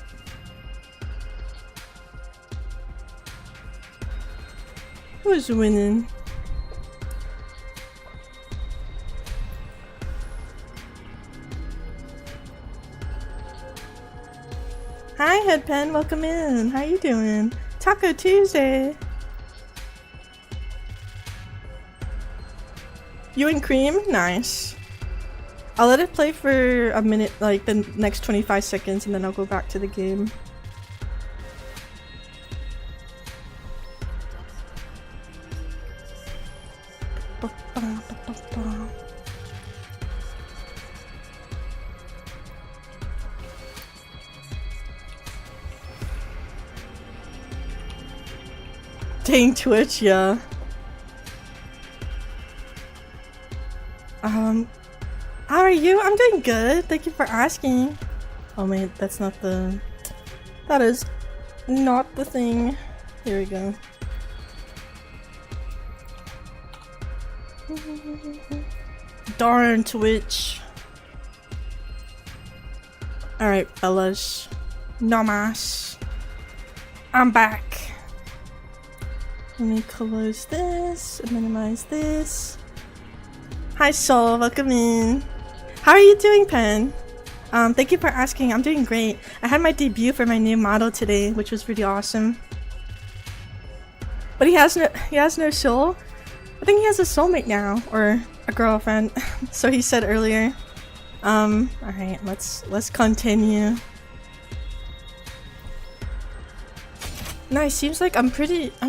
Who's winning? Hi Headpen, welcome in. How you doing? Taco Tuesday. You and Cream? Nice. I'll let it play for a minute, like the next 25 seconds, and then I'll go back to the game. Dang Twitch, yeah. How are you? I'm doing good. Thank you for asking. Oh wait, that's not the... That is not the thing. Here we go. Darn Twitch. Alright, fellas. Namas. I'm back. Let me close this and minimize this. Hi Soul, welcome in. How are you doing, Pen? Thank you for asking. I'm doing great. I had my debut for my new model today, which was pretty awesome. But he has no soul. I think he has a soulmate now, or a girlfriend. So he said earlier. Alright, let's continue. Nice, seems like I'm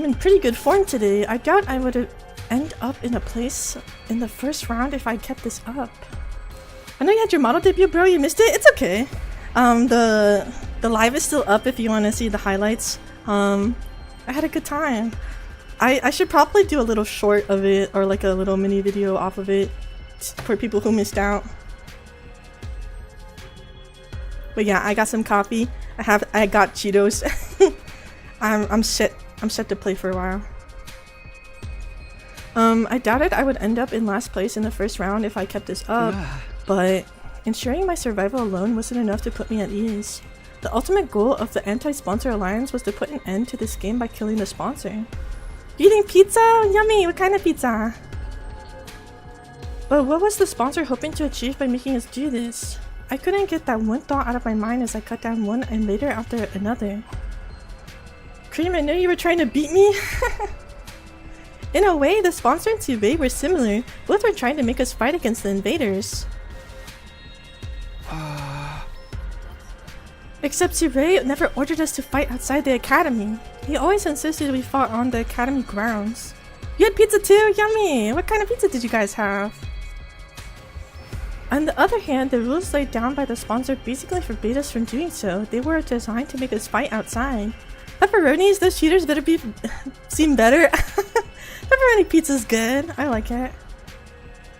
in pretty good form today. I doubt I would end up in a place in the first round if I kept this up. I know you had your model debut, bro. You missed it. It's okay. The live is still up if you want to see the highlights. I had a good time. I should probably do a little short of it, or like a little mini video off of it for people who missed out. But yeah, I got some coffee. I got Cheetos. I'm set to play for a while. I doubted I would end up in last place in the first round if I kept this up, but ensuring my survival alone wasn't enough to put me at ease. The ultimate goal of the anti-sponsor alliance was to put an end to this game by killing the sponsor. You eating pizza? Yummy! What kind of pizza? But what was the sponsor hoping to achieve by making us do this? I couldn't get that one thought out of my mind as I cut down one and later after another. Cream, I knew you were trying to beat me? In a way, the sponsor and Tsubei were similar. Both were trying to make us fight against the invaders. Except Tsubei never ordered us to fight outside the academy. He always insisted we fought on the academy grounds. You had pizza too? Yummy! What kind of pizza did you guys have? On the other hand, the rules laid down by the sponsor basically forbade us from doing so. They were designed to make us fight outside. Pepperonis? Those cheaters better seem better. Pepperoni pizza's good. I like it.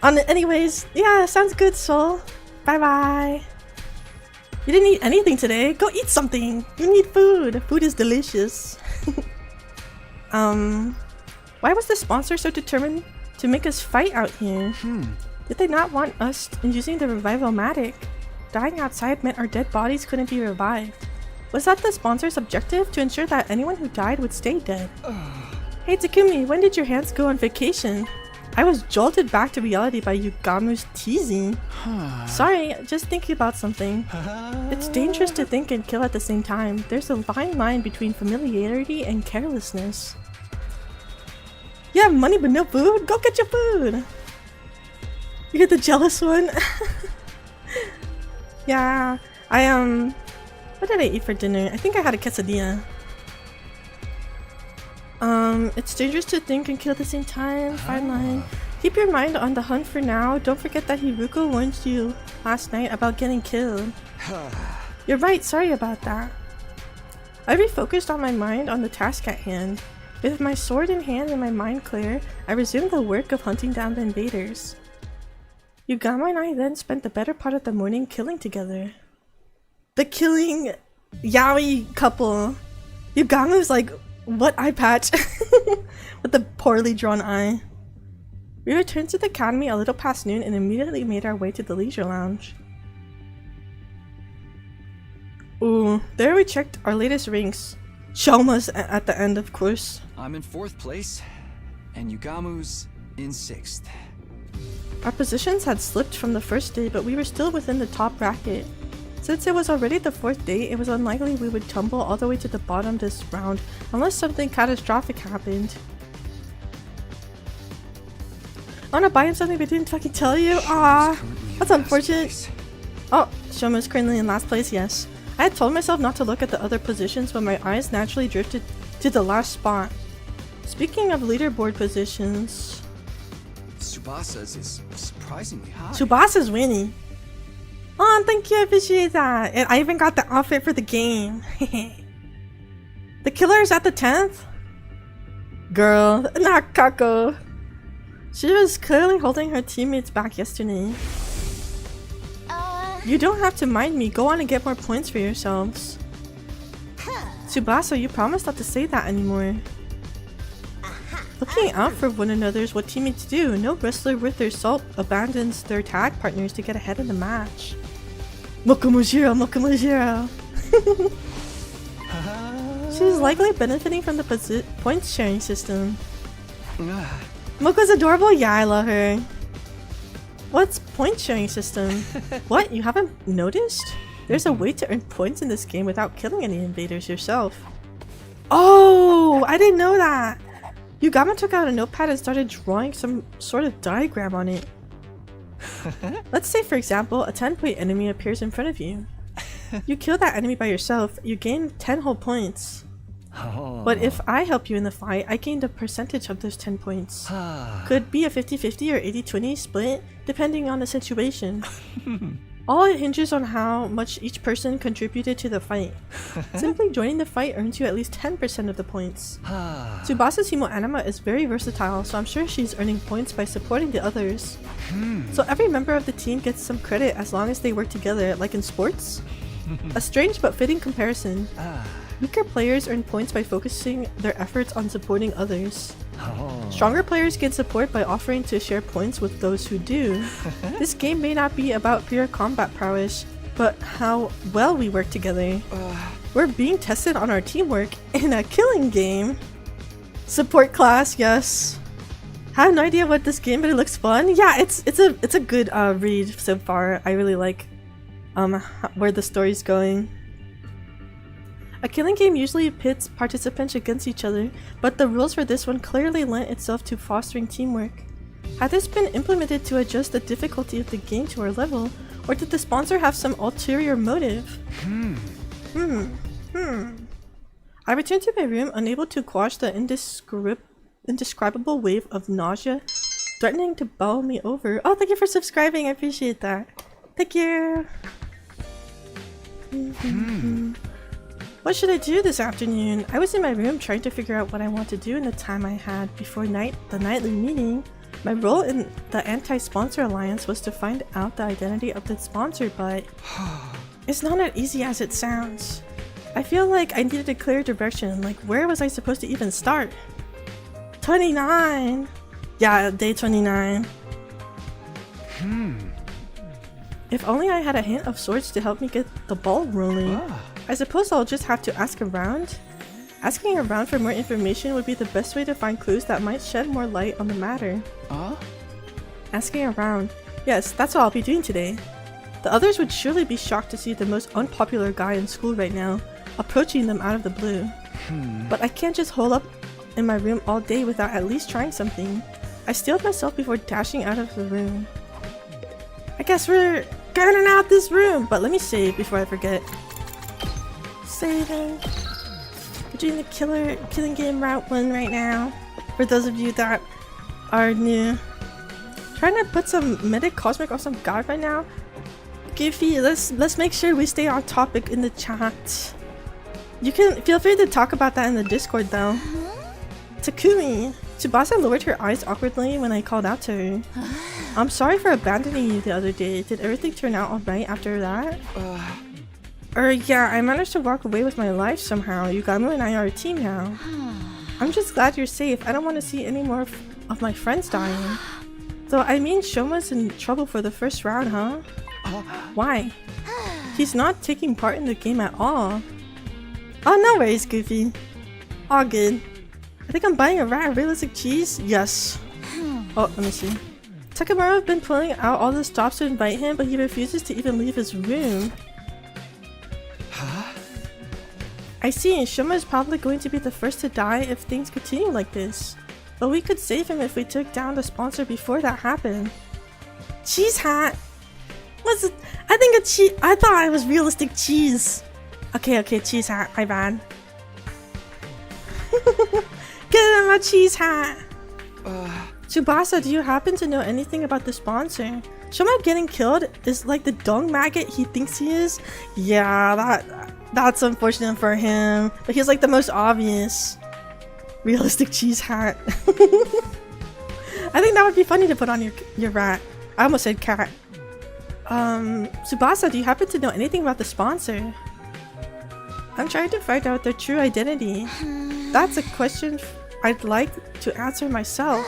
Anyways, yeah, sounds good, Soul. Bye bye. You didn't eat anything today. Go eat something. You need food. Food is delicious. Why was the sponsor so determined to make us fight out here? Did they not want us using the revival-matic? Dying outside meant our dead bodies couldn't be revived. Was that the sponsor's objective? To ensure that anyone who died would stay dead? Hey Takumi, when did your hands go on vacation? I was jolted back to reality by Yugamu's teasing. Sorry, just thinking about something. It's dangerous to think and kill at the same time. There's a fine line between familiarity and carelessness. You have money but no food? Go get your food! You're the jealous one? Yeah, what did I eat for dinner? I think I had a quesadilla. It's dangerous to think and kill at the same time. Fine line. Keep your mind on the hunt for now. Don't forget that Hiruko warned you last night about getting killed. You're right, sorry about that. I refocused on my mind on the task at hand. With my sword in hand and my mind clear, I resumed the work of hunting down the invaders. Yugama and I then spent the better part of the morning killing together. The killing yaoi couple. Yugamu's like, what eye patch? With the poorly drawn eye. We returned to the academy a little past noon and immediately made our way to the leisure lounge. Ooh, there we checked our latest ranks. Shoma's at the end, of course. I'm in 4th place, and Yugamu's in 6th. Our positions had slipped from the first day, but we were still within the top bracket. Since it was already the 4th day, it was unlikely we would tumble all the way to the bottom this round, unless something catastrophic happened. I wanna buy him something but didn't fucking tell you? Ah, that's unfortunate. Oh, Shoma's currently in last place, yes. I had told myself not to look at the other positions, but my eyes naturally drifted to the last spot. Speaking of leaderboard positions... Tsubasa's is surprisingly high. Tsubasa's winning. Oh, thank you, I appreciate that. And I even got the outfit for the game. The killer is at the 10th? Girl, not Kako. She was clearly holding her teammates back yesterday. You don't have to mind me. Go on and get more points for yourselves. Tsubasa, you promised not to say that anymore. Looking out for one another is what teammates do. No wrestler worth their salt abandons their tag partners to get ahead in the match. Mokumujiro, Mokumujiro. She's likely benefiting from the points sharing system. Moko's adorable? Yeah, I love her. What's point sharing system? What? You haven't noticed? There's a way to earn points in this game without killing any invaders yourself. Oh, I didn't know that. Yugama took out a notepad and started drawing some sort of diagram on it. Let's say, for example, a 10-point enemy appears in front of you. You kill that enemy by yourself, you gain 10 whole points. But if I help you in the fight, I gained a percentage of those 10 points. Could be a 50-50 or 80-20 split, depending on the situation. All it hinges on how much each person contributed to the fight. Simply joining the fight earns you at least 10% of the points. Tsubasa's Himo Anima is very versatile, so I'm sure she's earning points by supporting the others. So every member of the team gets some credit as long as they work together, like in sports? A strange but fitting comparison. Weaker players earn points by focusing their efforts on supporting others. Stronger players get support by offering to share points with those who do. This game may not be about pure combat prowess, but how well we work together. We're being tested on our teamwork in a killing game. Support class, yes. I have no idea what this game, but it looks fun. Yeah, it's a good read so far. I really like where the story's going. A killing game usually pits participants against each other, but the rules for this one clearly lent itself to fostering teamwork. Had this been implemented to adjust the difficulty of the game to our level, or did the sponsor have some ulterior motive? I returned to my room, unable to quash the indescribable wave of nausea threatening to bowl me over. Oh, thank you for subscribing, I appreciate that. Thank you! What should I do this afternoon? I was in my room trying to figure out what I want to do in the time I had before the nightly meeting. My role in the anti-sponsor alliance was to find out the identity of the sponsor, but it's not as easy as it sounds. I feel like I needed a clear direction, like where was I supposed to even start? 29! Yeah, day 29. If only I had a hint of sorts to help me get the ball rolling. I suppose I'll just have to ask around? Asking around for more information would be the best way to find clues that might shed more light on the matter. Asking around. Yes, that's what I'll be doing today. The others would surely be shocked to see the most unpopular guy in school right now, approaching them out of the blue. But I can't just hole up in my room all day without at least trying something. I steeled myself before dashing out of the room. I guess we're getting out this room, but let me save before I forget. Saving. We're doing the killing game route 1 right now. For those of you that are new. Trying to put some medic cosmic or some god right now. Goofy, let's make sure we stay on topic in the chat. You can feel free to talk about that in the Discord though. Takumi. Tsubasa lowered her eyes awkwardly when I called out to her. I'm sorry for abandoning you the other day. Did everything turn out alright after that? Yeah, I managed to walk away with my life somehow. Yugamu and I are a team now. I'm just glad you're safe. I don't want to see any more of my friends dying. So I mean Shoma's in trouble for the first round, huh? Why? He's not taking part in the game at all. Oh, no worries, Goofy. All good. I think I'm buying a rat of realistic cheese. Yes. Oh, let me see. Takamaru have been pulling out all the stops to invite him, but he refuses to even leave his room. Huh? I see. Shoma is probably going to be the first to die if things continue like this. But we could save him if we took down the sponsor before that happened. Cheese hat? What's it? I think it's cheese. I thought it was realistic cheese. Okay, cheese hat. My bad. Get him a cheese hat. Tsubasa, do you happen to know anything about the sponsor? Shoma getting killed is like the dung maggot he thinks he is? Yeah, that's unfortunate for him. But he's like the most obvious. Realistic cheese hat. I think that would be funny to put on your rat. I almost said cat. Tsubasa, do you happen to know anything about the sponsor? I'm trying to find out their true identity. That's a question I'd like to answer myself.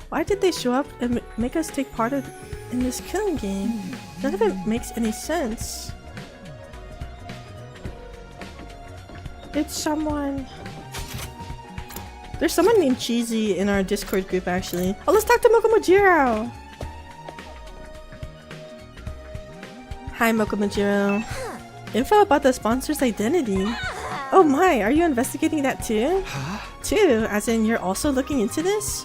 Why did they show up and make us take part in this killing game? None of it makes any sense. It's someone... There's someone named Cheesy in our Discord group actually. Oh, let's talk to Mokomojiro! Hi Mokomojiro. Info about the sponsor's identity. Oh my, are you investigating that too? Too? As in you're also looking into this?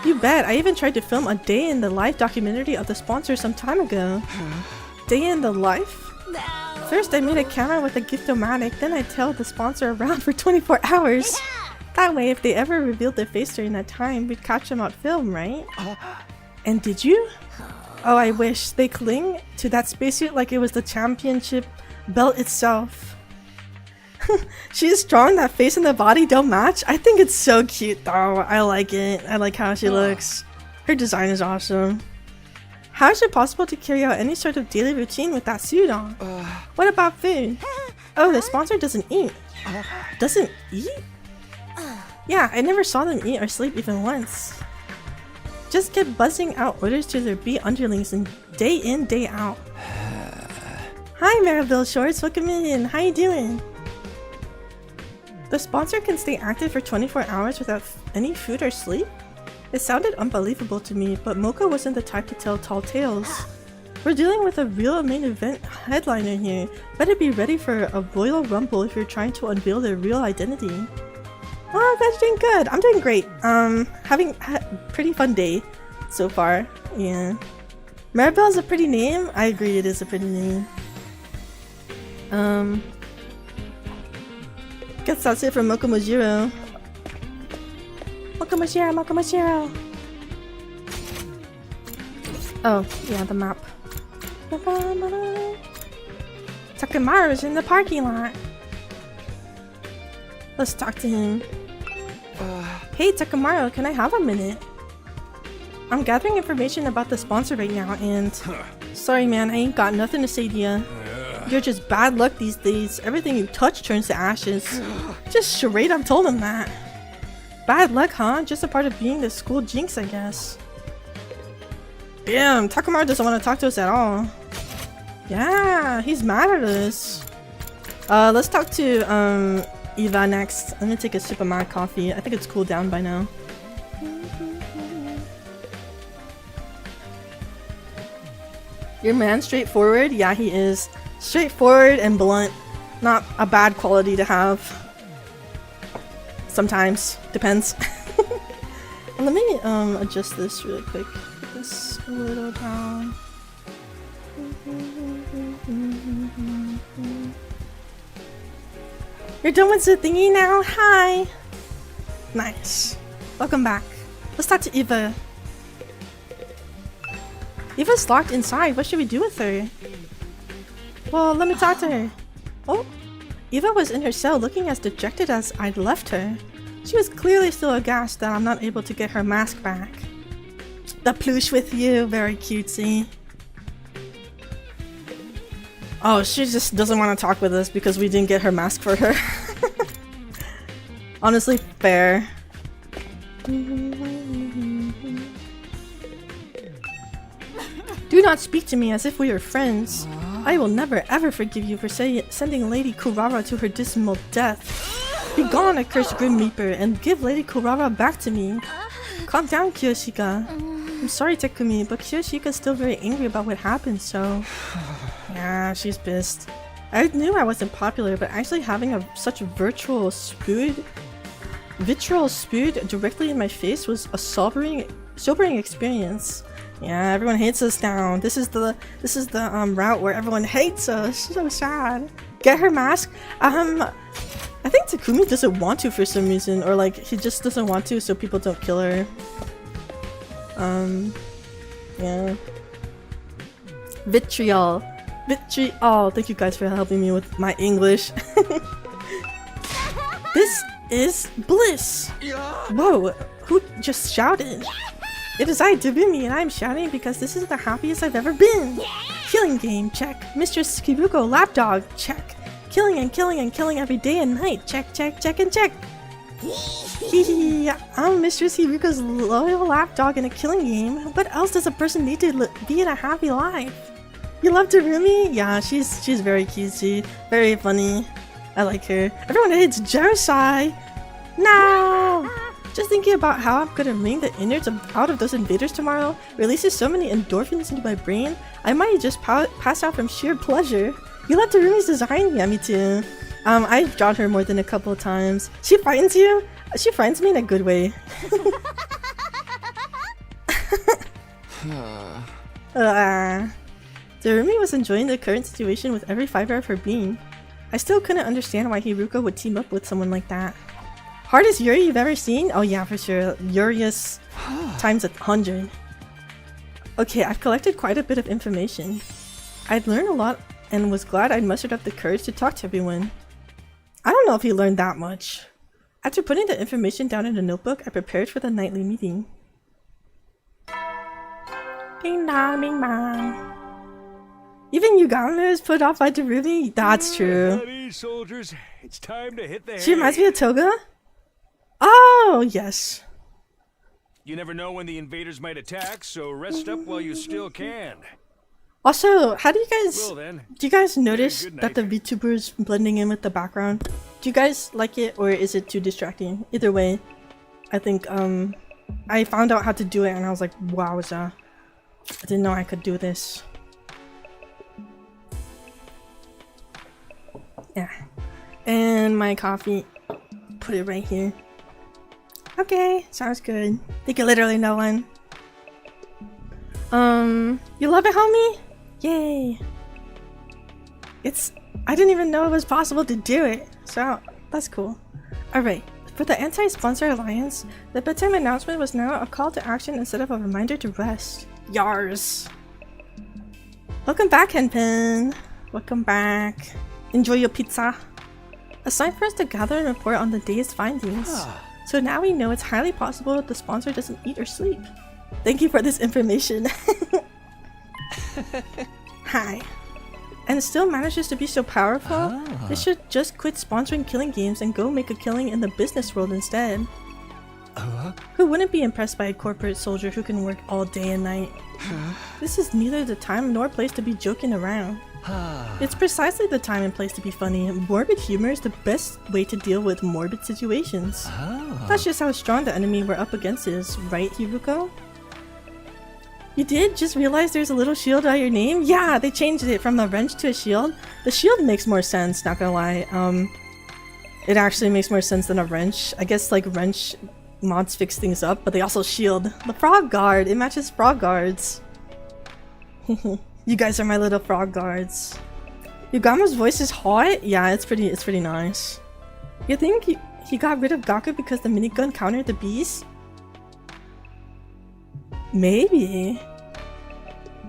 You bet, I even tried to film a day in the life documentary of the sponsor some time ago. Day in the life? First I made a camera with a gift-o-matic, then I tailed the sponsor around for 24 hours. That way, if they ever revealed their face during that time, we'd catch them on film, right? And did you? Oh, I wish. They cling to that spacesuit like it was the championship belt itself. She is strong, that face and the body don't match. I think it's so cute though. I like it. I like how she looks. Her design is awesome. How is it possible to carry out any sort of daily routine with that suit on? What about food? Oh, the sponsor doesn't eat. Doesn't eat? Yeah, I never saw them eat or sleep even once. Just kept buzzing out orders to their B underlings and day in, day out. Hi Maribel Shorts, welcome in. How you doing? The sponsor can stay active for 24 hours without any food or sleep? It sounded unbelievable to me, but Mocha wasn't the type to tell tall tales. We're dealing with a real main event headliner here. Better be ready for a royal rumble if you're trying to unveil their real identity. Oh, that's doing good. I'm doing great. Having a pretty fun day so far. Yeah. Maribel is a pretty name. I agree, it is a pretty name. Guess that's it from Mokomojiro. Mokomojiro. Oh, yeah, the map. Takamaru's in the parking lot. Let's talk to him. Hey Takamaru, can I have a minute? I'm gathering information about the sponsor right now and... Sorry man, I ain't got nothing to say to you. You're just bad luck these days. Everything you touch turns to ashes. Just straight up told him that. Bad luck, huh? Just a part of being the school jinx, I guess. Damn, Takamaru doesn't want to talk to us at all. Yeah, he's mad at us. Let's talk to Eva next. I'm gonna take a sip of my coffee. I think it's cooled down by now. Your man straightforward? Yeah, he is. Straightforward and blunt. Not a bad quality to have. Sometimes. Depends. Let me adjust this really quick. Put this a little down. You're done with the thingy now? Hi! Nice. Welcome back. Let's talk to Eva. Eva's locked inside. What should we do with her? Well, let me talk to her. Oh, Eva was in her cell looking as dejected as I'd left her. She was clearly still aghast that I'm not able to get her mask back. The plush with you, very cutesy. Oh, she just doesn't want to talk with us because we didn't get her mask for her. Honestly, fair. Do not speak to me as if we were friends. I will never ever forgive you for sending Lady Kurara to her dismal death. Be gone, accursed Grim Reaper, and give Lady Kurara back to me. Calm down, Kiyoshika. I'm sorry, Takumi, but Kiyoshika's still very angry about what happened, so... Yeah, she's pissed. I knew I wasn't popular, but actually having such vitriol spewed directly in my face was a sobering experience. Yeah, everyone hates us now. This is the route where everyone hates us. So sad. Get her mask. I think Takumi doesn't want to for some reason, or like he just doesn't want to so people don't kill her. Yeah. Vitriol. Thank you guys for helping me with my English. This is bliss. Whoa, who just shouted? It is I, Dabumi, and I'm shouting because this is the happiest I've ever been. Killing game, check. Mistress Kibuko, lapdog, check. Killing and killing and killing every day and night, check, check, check, and check. Hehe, I'm Mistress Kibuko's loyal lapdog in a killing game. What else does a person need to be in a happy life? You love Darumi? Yeah, she's very cutesy, very funny. I like her. Everyone hates Jerusai. No! Just thinking about how I'm gonna wring the innards out of those invaders tomorrow releases so many endorphins into my brain, I might just pass out from sheer pleasure. You love Darumi's design? Yeah, me too. I've drawn her more than a couple of times. She frightens you? She frightens me in a good way. Darumi was enjoying the current situation with every fiber of her being. I still couldn't understand why Hiruko would team up with someone like that. Hardest Yuri you've ever seen? Oh yeah, for sure. Yurius times 100. Okay, I've collected quite a bit of information. I'd learned a lot and was glad I'd mustered up the courage to talk to everyone. I don't know if he learned that much. After putting the information down in a notebook, I prepared for the nightly meeting. Ding dong, ding dong. Even Yugame is put off by Darumi? That's true. Ready, soldiers. It's time to hit the hay. She reminds me of Toga? Oh, yes. You never know when the invaders might attack, so rest up while you still can. Also, how do you guys... Well then, do you guys notice good that the night. VTubers blending in with the background? Do you guys like it, or is it too distracting? Either way, I think, I found out how to do it and I was like, wowza. I didn't know I could do this. Yeah. And my coffee. Put it right here. Okay, sounds good. Think of literally no one. You love it, homie? Yay. I didn't even know it was possible to do it. So, that's cool. Alright, for the Anti-Sponsor Alliance, the bedtime announcement was now a call to action instead of a reminder to rest. Yars. Welcome back, Henpin. Welcome back. Enjoy your pizza. It's time for us to gather and report on the day's findings. So now we know it's highly possible that the sponsor doesn't eat or sleep. Thank you for this information. Hi. And still manages to be so powerful? They should just quit sponsoring killing games and go make a killing in the business world instead. Who wouldn't be impressed by a corporate soldier who can work all day and night? This is neither the time nor place to be joking around. It's precisely the time and place to be funny. Morbid humor is the best way to deal with morbid situations. That's just how strong the enemy we're up against is, right, Hiruko? You did just realize there's a little shield by your name? Yeah, they changed it from a wrench to a shield. The shield makes more sense, not gonna lie. It actually makes more sense than a wrench. I guess like wrench mods fix things up, but they also shield. The frog guard, it matches frog guards. You guys are my little frog guards. Yugama's voice is hot? Yeah, it's pretty nice. You think he got rid of Gaku because the minigun countered the bees? Maybe.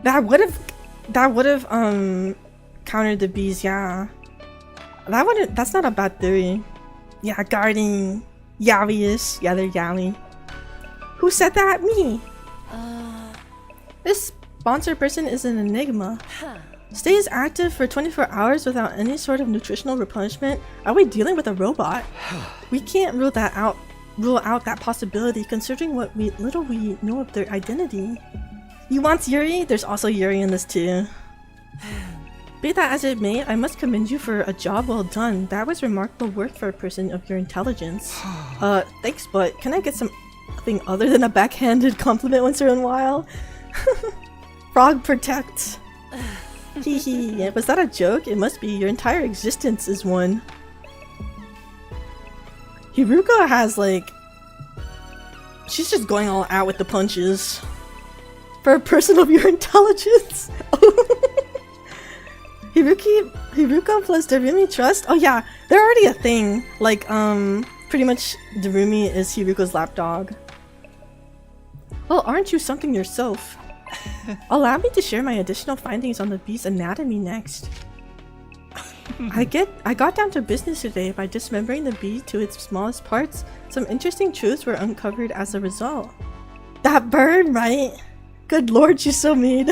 That would've countered the bees, yeah. That's not a bad theory. Yeah, guarding Yavius. Yeah, they're Yavi. Who said that? Me. This sponsor person is an enigma. Stays active for 24 hours without any sort of nutritional replenishment. Are we dealing with a robot? We can't rule out that possibility considering what little we know of their identity. You want Yuri? There's also Yuri in this too. Be that as it may, I must commend you for a job well done. That was remarkable work for a person of your intelligence. Thanks, but can I get something other than a backhanded compliment once in a while? Frog protect. Hehe, was that a joke? It must be. Your entire existence is one. Hiruko has like... she's just going all out with the punches. For a person of your intelligence. Hiruko plus Darumi trust? Oh yeah, they're already a thing. Like, pretty much Darumi is Hiruko's lapdog. Well, aren't you something yourself? Allow me to share my additional findings on the bee's anatomy next. I got down to business today by dismembering the bee to its smallest parts. Some interesting truths were uncovered as a result. That bird, right? Good lord, she's so mean.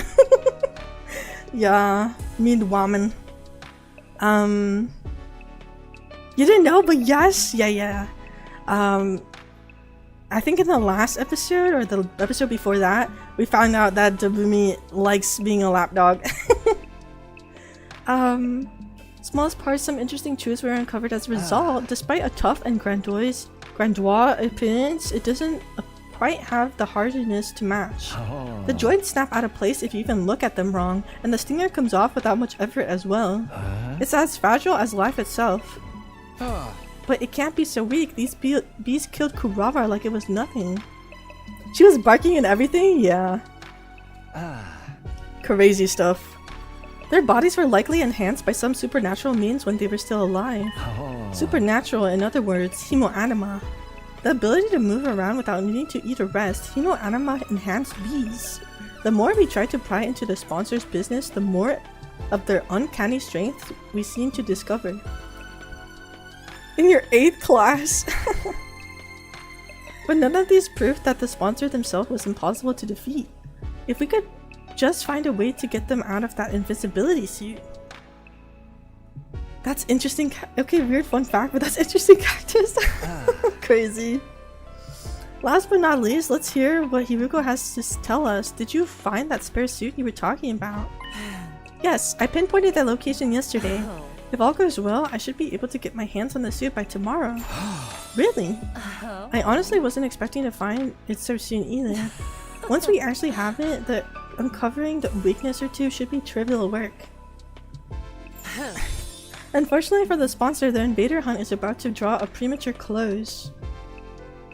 Yeah, mean woman. You didn't know, but yes, yeah. I think in the last episode, or the episode before that, we found out that Darumi likes being a lapdog. Smallest parts, some interesting truths were uncovered as a result. Despite a tough and grandiose appearance, it doesn't quite have the hardiness to match. The joints snap out of place if you even look at them wrong, and the stinger comes off without much effort as well. It's as fragile as life itself. But it can't be so weak. These bees killed Kurava like it was nothing. She was barking and everything? Yeah. Crazy stuff. Their bodies were likely enhanced by some supernatural means when they were still alive. Supernatural, in other words, hemoanima. The ability to move around without needing to eat or rest. Hemoanima enhanced bees. The more we try to pry into the sponsor's business, the more of their uncanny strength we seem to discover. In your 8th class! But none of these proved that the sponsor themselves was impossible to defeat. If we could just find a way to get them out of that invisibility suit. That's interesting. Okay, weird fun fact, but that's interesting characters. Crazy. Last but not least, let's hear what Hiruko has to tell us. Did you find that spare suit you were talking about? Yes, I pinpointed that location yesterday. If all goes well, I should be able to get my hands on the suit by tomorrow. Really? I honestly wasn't expecting to find it so soon either. Once we actually have it, uncovering the weakness or two should be trivial work. Unfortunately for the sponsor, the invader hunt is about to draw a premature close.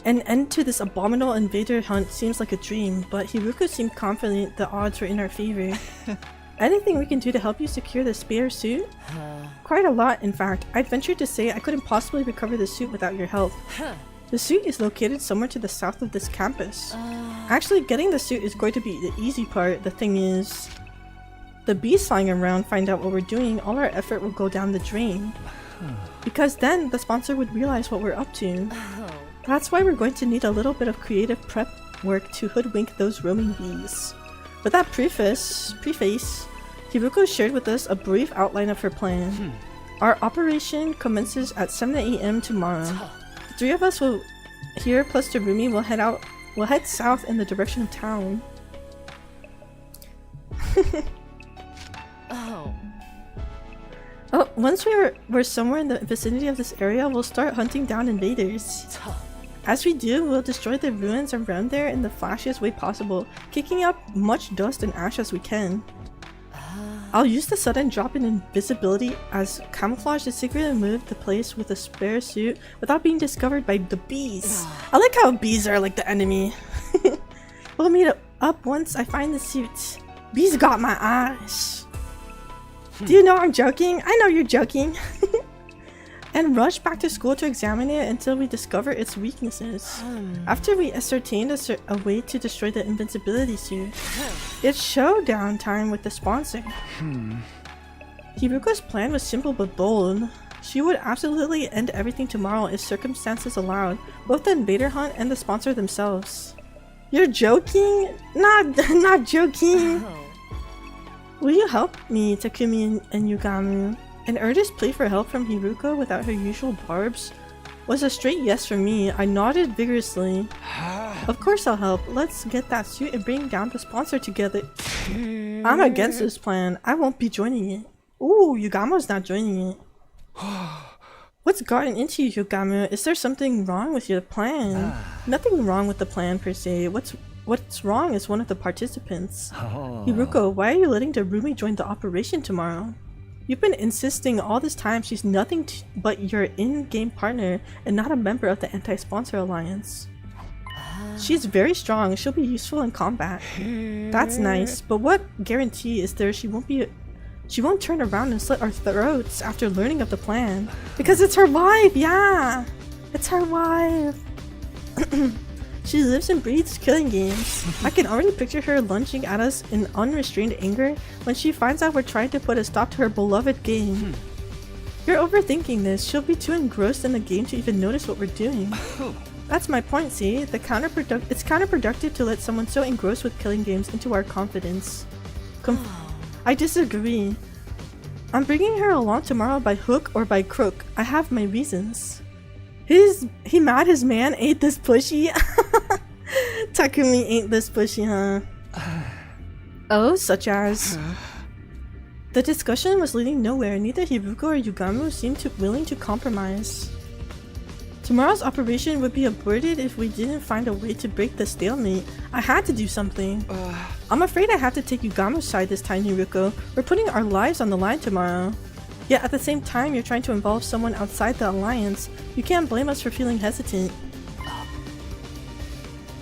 An end to this abominable invader hunt seems like a dream, but Hiruko seemed confident the odds were in our favor. Anything we can do to help you secure the spare suit? Quite a lot, in fact. I'd venture to say I couldn't possibly recover the suit without your help. The suit is located somewhere to the south of this campus. Actually, getting the suit is going to be the easy part. The thing is, the bees flying around find out what we're doing, all our effort will go down the drain. Because then the sponsor would realize what we're up to. That's why we're going to need a little bit of creative prep work to hoodwink those roaming bees. With that preface, Hiruko shared with us a brief outline of her plan. Our operation commences at 7 AM tomorrow. The three of us will here plus Darumi will head south in the direction of town. Oh, once we're somewhere in the vicinity of this area, we'll start hunting down invaders. As we do, we'll destroy the ruins around there in the flashiest way possible, kicking up much dust and ash as we can. I'll use the sudden drop in invisibility as camouflage to secretly move the place with a spare suit without being discovered by the bees. I like how bees are like the enemy. We'll meet up once I find the suit. Bees got my eyes. Do you know I'm joking? I know you're joking. And rush back to school to examine it until we discover its weaknesses. After we ascertained a way to destroy the invincibility suit, it's showdown time with the sponsor. Hiruko's plan was simple but bold. She would absolutely end everything tomorrow if circumstances allowed, both the invader hunt and the sponsor themselves. You're joking? Not joking! Will you help me, Takumi and Yugamu? An earnest plea for help from Hiruko without her usual barbs was a straight yes for me. I nodded vigorously. Of course I'll help. Let's get that suit and bring down the sponsor together. I'm against this plan. I won't be joining it. Ooh, Yugamo's not joining it. What's gotten into you, Yugamo? Is there something wrong with your plan? Nothing wrong with the plan per se. What's wrong is one of the participants. Hiruko, why are you letting the roomie join the operation tomorrow? You've been insisting all this time she's nothing but your in-game partner and not a member of the Anti-Sponsor Alliance. She's very strong. She'll be useful in combat. That's nice, but what guarantee is there she won't turn around and slit our throats after learning of the plan? Because it's her wife, yeah! It's her wife! She lives and breathes killing games. I can already picture her lunging at us in unrestrained anger when she finds out we're trying to put a stop to her beloved game. You're overthinking this. She'll be too engrossed in the game to even notice what we're doing. That's my point, see? It's counterproductive to let someone so engrossed with killing games into our confidence. I disagree. I'm bringing her along tomorrow by hook or by crook. I have my reasons. He mad his man ain't this pushy? Takumi ain't this pushy, huh? Oh, such as... The discussion was leading nowhere. Neither Hiruko or Yugamo seemed willing to compromise. Tomorrow's operation would be aborted if we didn't find a way to break the stalemate. I had to do something. I'm afraid I have to take Yugamo's side this time, Hiruko. We're putting our lives on the line tomorrow. Yet at the same time, you're trying to involve someone outside the alliance. You can't blame us for feeling hesitant.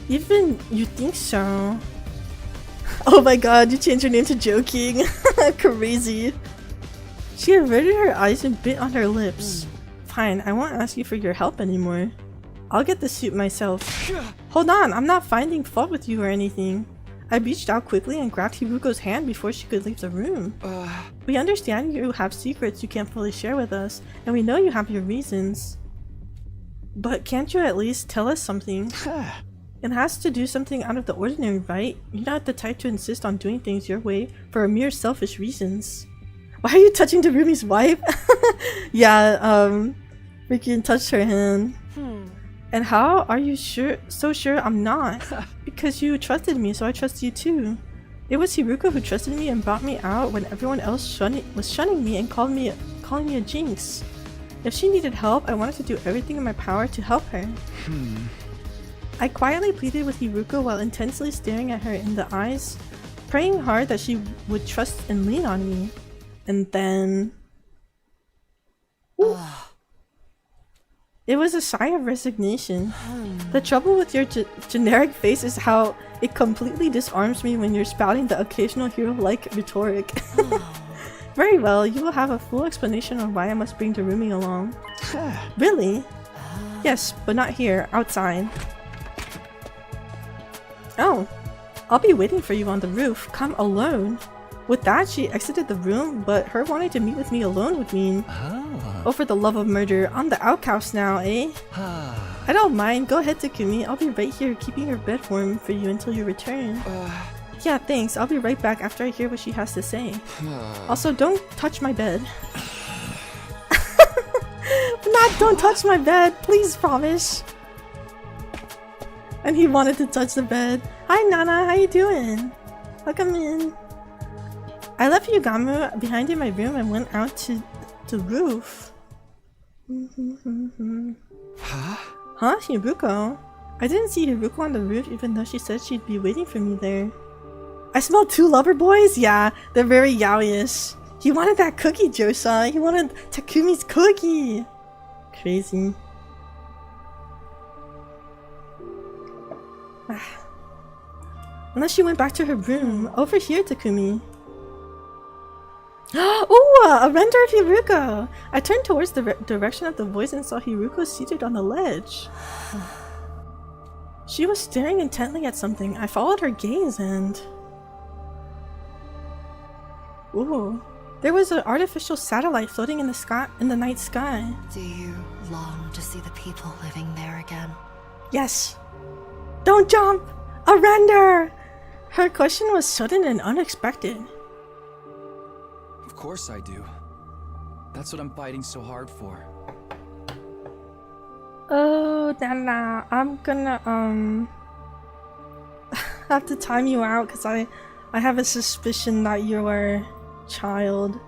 Even you think so? Oh my god, you changed your name to Joking. Crazy. She averted her eyes and bit on her lips. Fine, I won't ask you for your help anymore. I'll get the suit myself. Hold on, I'm not finding fault with you or anything. I reached out quickly and grabbed Hiruko's hand before she could leave the room. We understand you have secrets you can't fully share with us, and we know you have your reasons. But can't you at least tell us something? It has to do something out of the ordinary, right? You're not the type to insist on doing things your way for mere selfish reasons. Why are you touching the roomie's wife? Yeah, freaking touched her hand. And how are you so sure I'm not? Because you trusted me, so I trust you too. It was Hiruko who trusted me and brought me out when everyone else was shunning me and calling me a jinx. If she needed help, I wanted to do everything in my power to help her. I quietly pleaded with Hiruko while intensely staring at her in the eyes, praying hard that she would trust and lean on me. And then... It was a sigh of resignation. The trouble with your generic face is how it completely disarms me when you're spouting the occasional hero-like rhetoric. Very well, you will have a full explanation on why I must bring Darumi along. Really? Yes, but not here, outside. Oh, I'll be waiting for you on the roof. Come alone. With that, she exited the room, but her wanting to meet with me alone would mean... Oh, for the love of murder, I'm the outcast now, eh? I don't mind, go ahead Takumi, I'll be right here keeping your bed warm for you until you return. Yeah, thanks, I'll be right back after I hear what she has to say. Also, don't touch my bed. Don't touch my bed, please promise. And he wanted to touch the bed. Hi Nana, how you doing? Welcome in. I left Yugamo behind in my room and went out to the roof. Huh? Hiruko? I didn't see Hiruko on the roof even though she said she'd be waiting for me there. I smell two lover boys? Yeah, they're very yaoi-ish. He wanted that cookie, Josa. He wanted Takumi's cookie. Crazy. Unless she went back to her room. Over here, Takumi. Ooh, a render of Hiruko! I turned towards the direction of the voice and saw Hiruko seated on the ledge. She was staring intently at something. I followed her gaze and... Ooh. There was an artificial satellite floating in the sky, in the night sky. Do you long to see the people living there again? Yes. Don't jump! A render! Her question was sudden and unexpected. Of course I do. That's what I'm fighting so hard for. Oh, Nana, I'm gonna, have to time you out because I have a suspicion that you're a child.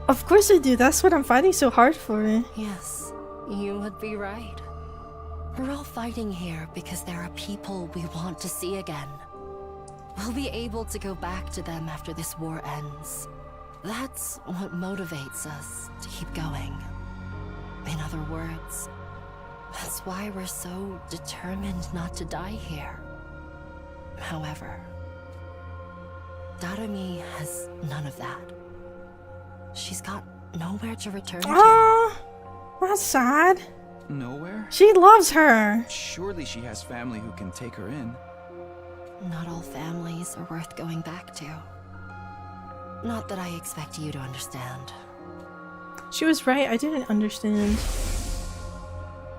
Of course I do. That's what I'm fighting so hard for. Yes, you would be right. We're all fighting here because there are people we want to see again. We'll be able to go back to them after this war ends. That's what motivates us to keep going. In other words, that's why we're so determined not to die here. However, Darumi has none of that. She's got nowhere to return to. Oh, that's sad. Nowhere? She loves her. Surely she has family who can take her in. Not all families are worth going back to. Not that I expect you to understand. She was right. I didn't understand.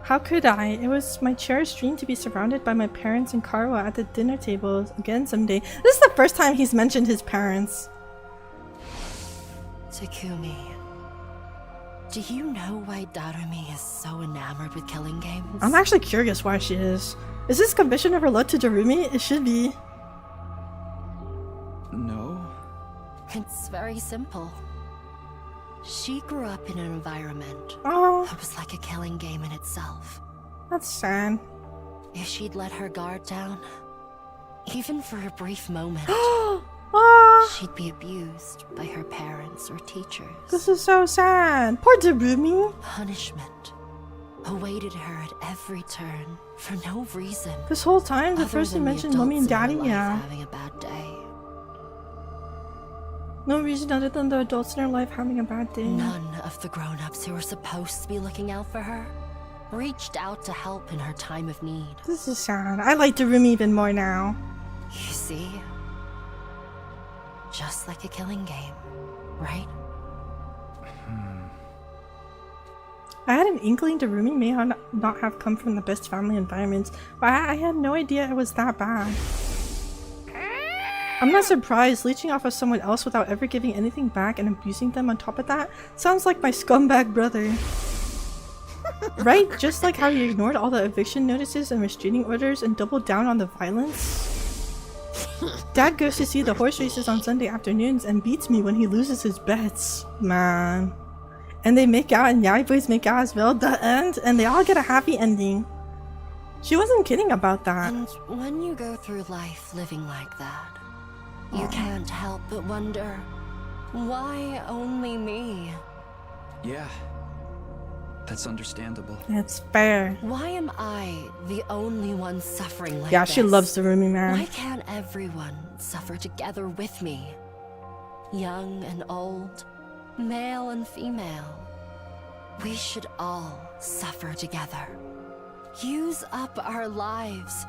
How could I? It was my cherished dream to be surrounded by my parents and Karwa at the dinner table again someday. This is the first time he's mentioned his parents. Takumi, do you know why Darumi is so enamored with killing games? I'm actually curious why she is. Is this confession of her love to Darumi? It should be. No. It's very simple. She grew up in an environment Oh, that was like a killing game in itself. that's sad. If she'd let her guard down, even for a brief moment, Ah, she'd be abused by her parents or teachers. this is so sad. Poor Darumi. Punishment awaited her at every turn for no reason. This whole time, the other first you than the mentioned mommy and adults in daddy, her life yeah. having a bad day. No reason other than the adults in her life having a bad day. None of the grown-ups who were supposed to be looking out for her reached out to help in her time of need. This is sad. I like Darumi even more now. You see? Just like a killing game, right? I had an inkling Darumi may not have come from the best family environments, but I had no idea it was that bad. I'm not surprised. Leeching off of someone else without ever giving anything back and abusing them on top of that sounds like my scumbag brother. Right? Just like how he ignored all the eviction notices and restraining orders and doubled down on the violence. Dad goes to see the horse races on Sunday afternoons and beats me when he loses his bets. Man. And they make out and Yai boys make out as well. The end. And they all get a happy ending. She wasn't kidding about that. And when you go through life living like that, you can't help but wonder, why only me? Yeah. That's understandable. It's fair. Why am I the only one suffering like Yeah, this? she loves Darumi, man. Why can't everyone suffer together with me? Young and old, male and female. We should all suffer together. Use up our lives,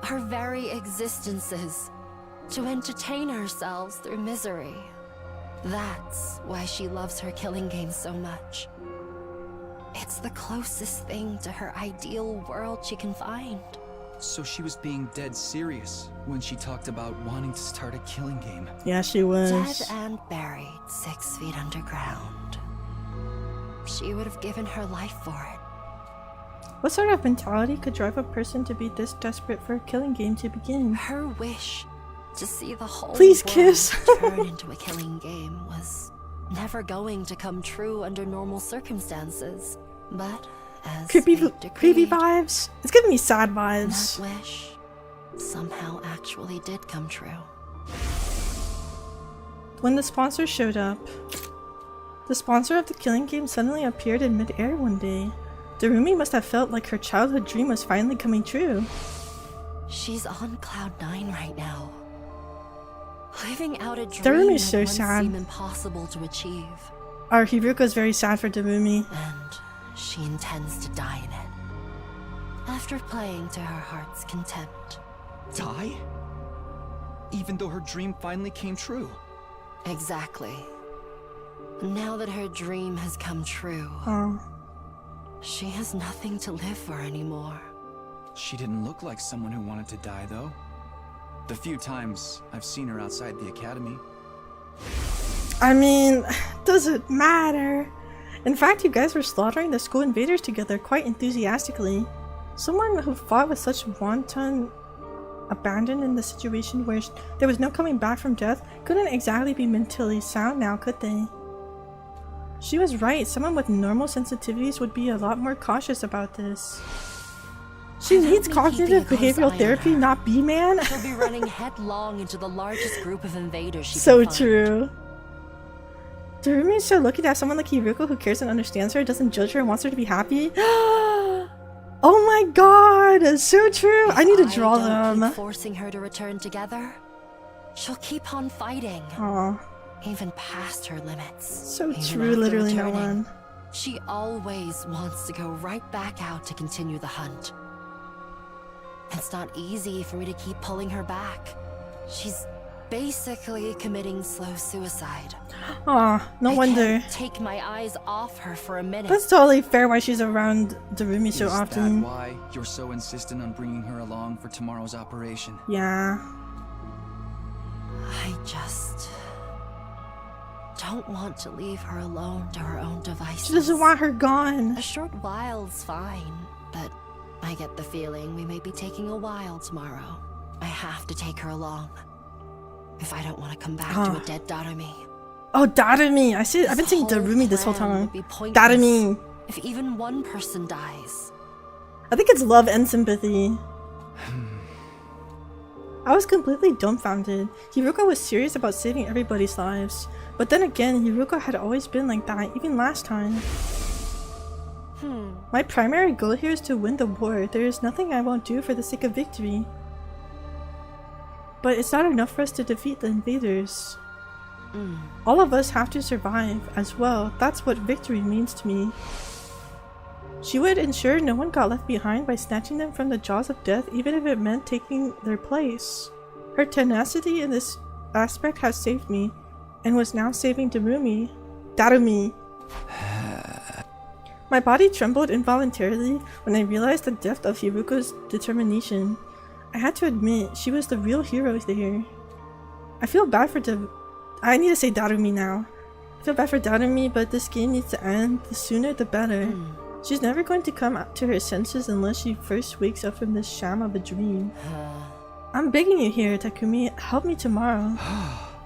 our very existences, to entertain ourselves through misery. That's why she loves her killing game so much. It's the closest thing to her ideal world she can find. So she was being dead serious when she talked about wanting to start a killing game. Yeah, she was. Dead and buried 6 feet underground. She would have given her life for it. What sort of mentality could drive a person to be this desperate for a killing game to begin? Her wish to see the whole Please world kiss. turn into a killing game was never going to come true under normal circumstances. But as Creepy fate creepy decreed, vibes. It's giving me sad that vibes. wish somehow actually did come true. When the sponsor showed up, the sponsor of the killing game suddenly appeared in mid-air one day. Darumi must have felt like her childhood dream was finally coming true. She's on cloud 9 right now. Living out a dream Darumi's that so once sad. seemed impossible to achieve. Our Hiruko's very sad for Darumi. And she intends to die in it. After playing to her heart's contempt. Die? Even though her dream finally came true. Exactly. Now that her dream has come true, Oh. she has nothing to live for anymore. She didn't look like someone who wanted to die, though. The few times I've seen her outside the academy. I mean, does it matter? In fact, you guys were slaughtering the school invaders together quite enthusiastically. Someone who fought with such wanton abandoned in the situation where there was no coming back from death couldn't exactly be mentally sound now, could they? She was right. Someone with normal sensitivities would be a lot more cautious about this. She needs cognitive behavioral therapy, not B-man? She'll be running headlong into the largest group of invaders she So can find. true. Darumi is so lucky to have someone like Hiruko who cares and understands her, doesn't judge her, and wants her to be happy. Oh my god, so true. I need to draw don't them. keep forcing her to return together, she'll keep on fighting. Aw, Even past her limits. so Even true, after literally no returning, one. She always wants to go right back out to continue the hunt. It's not easy for me to keep pulling her back. She's basically committing slow suicide. Aw, no wonder. I can't take my eyes off her for a minute. That's totally fair why she's around Darumi so Is often. that why you're so insistent on bringing her along for tomorrow's operation? Yeah. I just don't want to leave her alone to her own devices. She doesn't want her gone. A short while's fine, but I get the feeling we may be taking a while tomorrow. I have to take her along. If I don't want to come back to a dead Darumi. Oh, Darumi! I've been saying This whole Darumi this whole plan time. would be pointless Darumi! If even one person dies. I think it's love and sympathy. I was completely dumbfounded. Hiruko was serious about saving everybody's lives. But then again, Hiruko had always been like that, even last time. My primary goal here is to win the war. There is nothing I won't do for the sake of victory. But it's not enough for us to defeat the invaders. All of us have to survive as well. That's what victory means to me. She would ensure no one got left behind by snatching them from the jaws of death, even if it meant taking their place. Her tenacity in this aspect has saved me, and was now saving Darumi. My body trembled involuntarily when I realized the depth of Hiruko's determination. I had to admit, she was the real hero there. I feel bad for I need to say Darumi now. I feel bad for Darumi, but this game needs to end. The sooner the better. She's never going to come to her senses unless she first wakes up from this sham of a dream. I'm begging you here, Takumi. Help me tomorrow.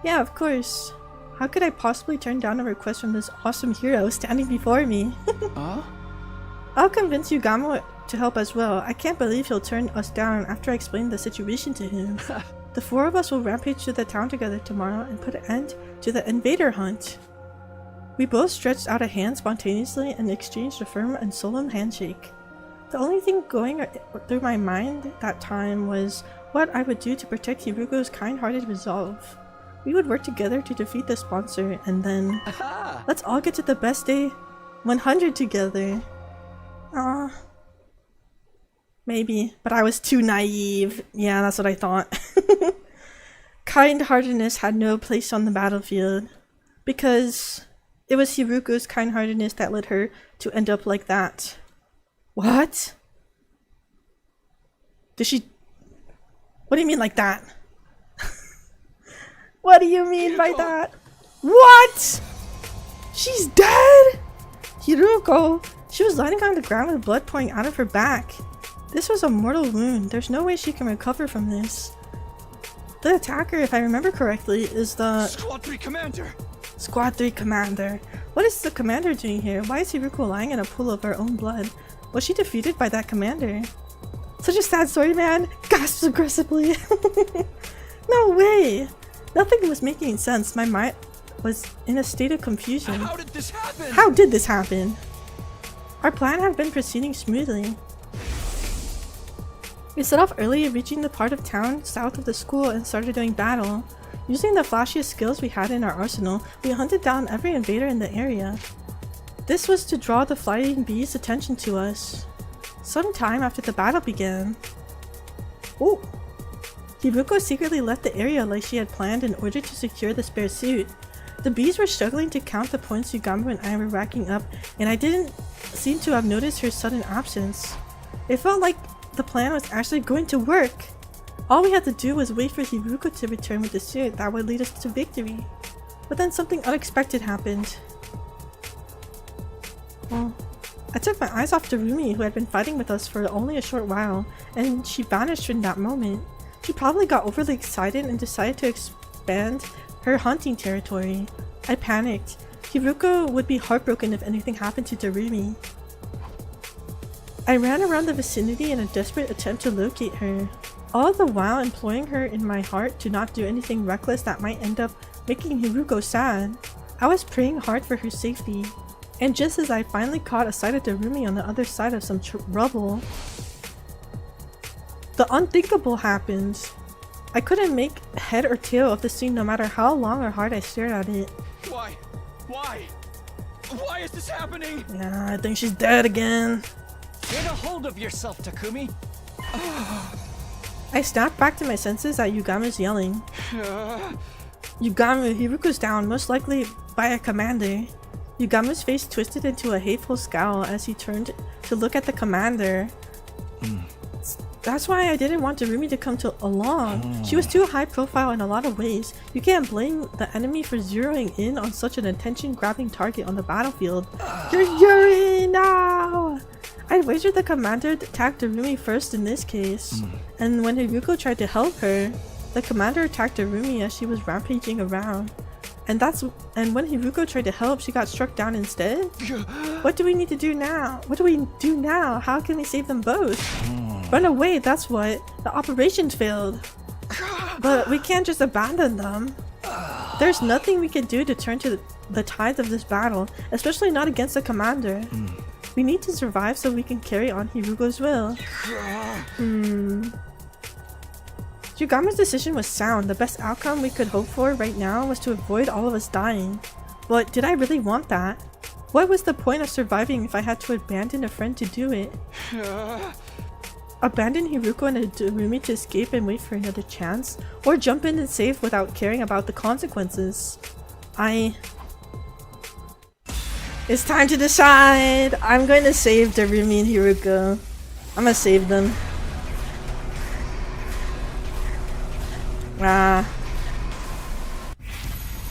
Yeah, of course. How could I possibly turn down a request from this awesome hero standing before me? Huh? I'll convince Yugamo to help as well. I can't believe he'll turn us down after I explain the situation to him. The four of us will rampage to the town together tomorrow and put an end to the invader hunt. We both stretched out a hand spontaneously and exchanged a firm and solemn handshake. The only thing going through my mind that time was what I would do to protect Hiruko's kind-hearted resolve. We would work together to defeat the sponsor, and then let's all get to the best day 100 together. Maybe, but I was too naive. Yeah, that's what I thought. Kind-heartedness had no place on the battlefield, because it was Hiruko's kind-heartedness that led her to end up like that. What? What do you mean like that? What do you mean by that? What? She's dead? Hiruko? She was lying on the ground with blood pouring out of her back. This was a mortal wound. There's no way she can recover from this. The attacker, if I remember correctly, is the Squad 3 Commander! Squad 3 Commander. What is the commander doing here? Why is Hiruko lying in a pool of her own blood? Was she defeated by that commander? Such a sad story, man. Gasps aggressively. No way. Nothing was making sense. My mind was in a state of confusion. How did this happen? How did this happen? Our plan had been proceeding smoothly. We set off early, reaching the part of town south of the school, and started doing battle. Using the flashiest skills we had in our arsenal, we hunted down every invader in the area. This was to draw the flying bees' attention to us. Some time after the battle began. Oh! Hiruko secretly left the area like she had planned in order to secure the spare suit. The bees were struggling to count the points Yugamo and I were racking up, and I didn't seem to have noticed her sudden absence. It felt like the plan was actually going to work. All we had to do was wait for Hiruko to return with the suit that would lead us to victory. But then something unexpected happened. Well, I took my eyes off Darumi, who had been fighting with us for only a short while, and she vanished in that moment. She probably got overly excited and decided to expand her hunting territory. I panicked. Hiruko would be heartbroken if anything happened to Darumi. I ran around the vicinity in a desperate attempt to locate her, all the while imploring her in my heart to not do anything reckless that might end up making Hiruko sad. I was praying hard for her safety, and just as I finally caught a sight of Darumi on the other side of some rubble, the unthinkable happened. I couldn't make head or tail of the scene no matter how long or hard I stared at it. Why? Why? Why is this happening? Yeah, I think she's dead again. Get a hold of yourself, Takumi. I snapped back to my senses at Yugama's yelling. Yugama, Hiruko's down, most likely by a commander. Yugama's face twisted into a hateful scowl as he turned to look at the commander. That's why I didn't want Darumi to come along. She was too high profile in a lot of ways. You can't blame the enemy for zeroing in on such an attention-grabbing target on the battlefield. You're Yuri now! I'd wagered the commander attacked Darumi first in this case. And when Hiruko tried to help her, the commander attacked Darumi as she was rampaging around. And when Hiruko tried to help, she got struck down instead? What do we need to do now? What do we do now? How can we save them both? Run away, that's what. The operations failed. But we can't just abandon them. There's nothing we can do to turn to the tides of this battle, especially not against the commander. We need to survive so we can carry on Hiruko's will. Yugama's decision was sound. The best outcome we could hope for right now was to avoid all of us dying. But did I really want that? What was the point of surviving if I had to abandon a friend to do it? Abandon Hiruko and Darumi to escape and wait for another chance? Or jump in and save without caring about the consequences? It's time to decide! I'm going to save Darumi and Hiruko. I'm gonna save them.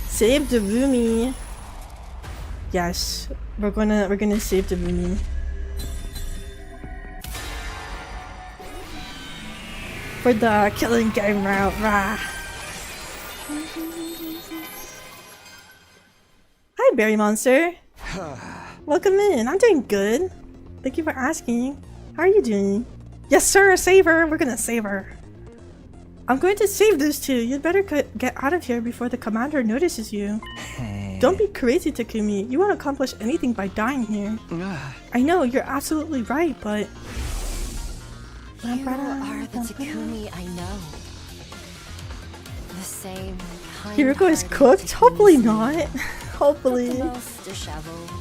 Save Darumi. Yes, we're gonna save Darumi. For the killing game route, rah. Hi, Berry Monster. Welcome in. I'm doing good. Thank you for asking. How are you doing? Yes, sir. Save her. We're gonna save her. I'm going to save those two. You'd better get out of here before the commander notices you. Don't be crazy, Takumi. You won't accomplish anything by dying here. I know, you're absolutely right, but... You are the Takumi I know. The same Hiruko is cooked? Hopefully not. Hopefully.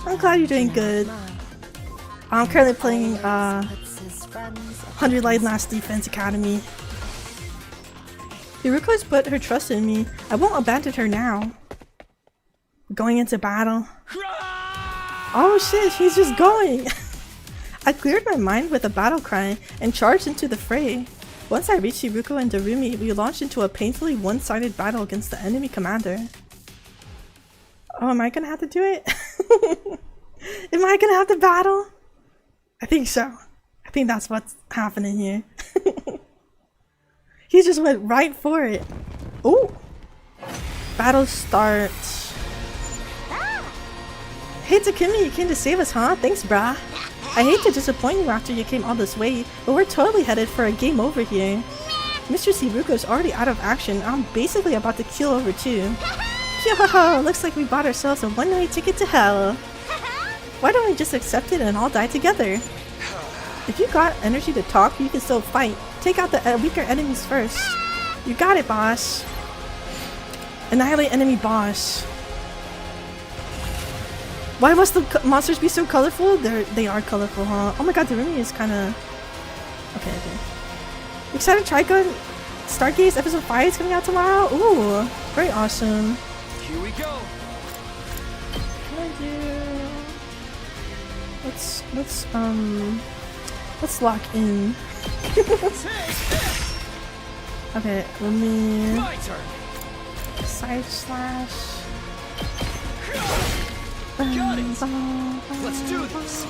I'm glad you're doing good. I'm currently playing 100 Light Last Defense Academy. Hiruko's put her trust in me. I won't abandon her now. Going into battle. Oh shit, she's just going! I cleared my mind with a battle cry and charged into the fray. Once I reached Hiruko and Darumi, we launched into a painfully one-sided battle against the enemy commander. Oh, am I gonna have to do it? Am I gonna have to battle? I think so. I think that's what's happening here. He just went right for it. Oh! Battle starts. Hey Takumi, you came to save us, huh? Thanks, brah. I hate to disappoint you after you came all this way, but we're totally headed for a game over here. Mr. Hiruko's already out of action. I'm basically about to keel over too. Yo, looks like we bought ourselves a one-way ticket to hell. Why don't we just accept it and all die together? If you got energy to talk, you can still fight. Take out the weaker enemies first. You got it, boss. Annihilate enemy boss. Why must the monsters be so colorful? They are colorful, huh? Oh my god, the Darumi is kinda... Okay. Excited Trigun Stargaze episode 5 is coming out tomorrow? Ooh, very awesome. Here we go. Can I do... Let's lock in. Okay, let me... My turn. Side slash... Got it. Let's do this.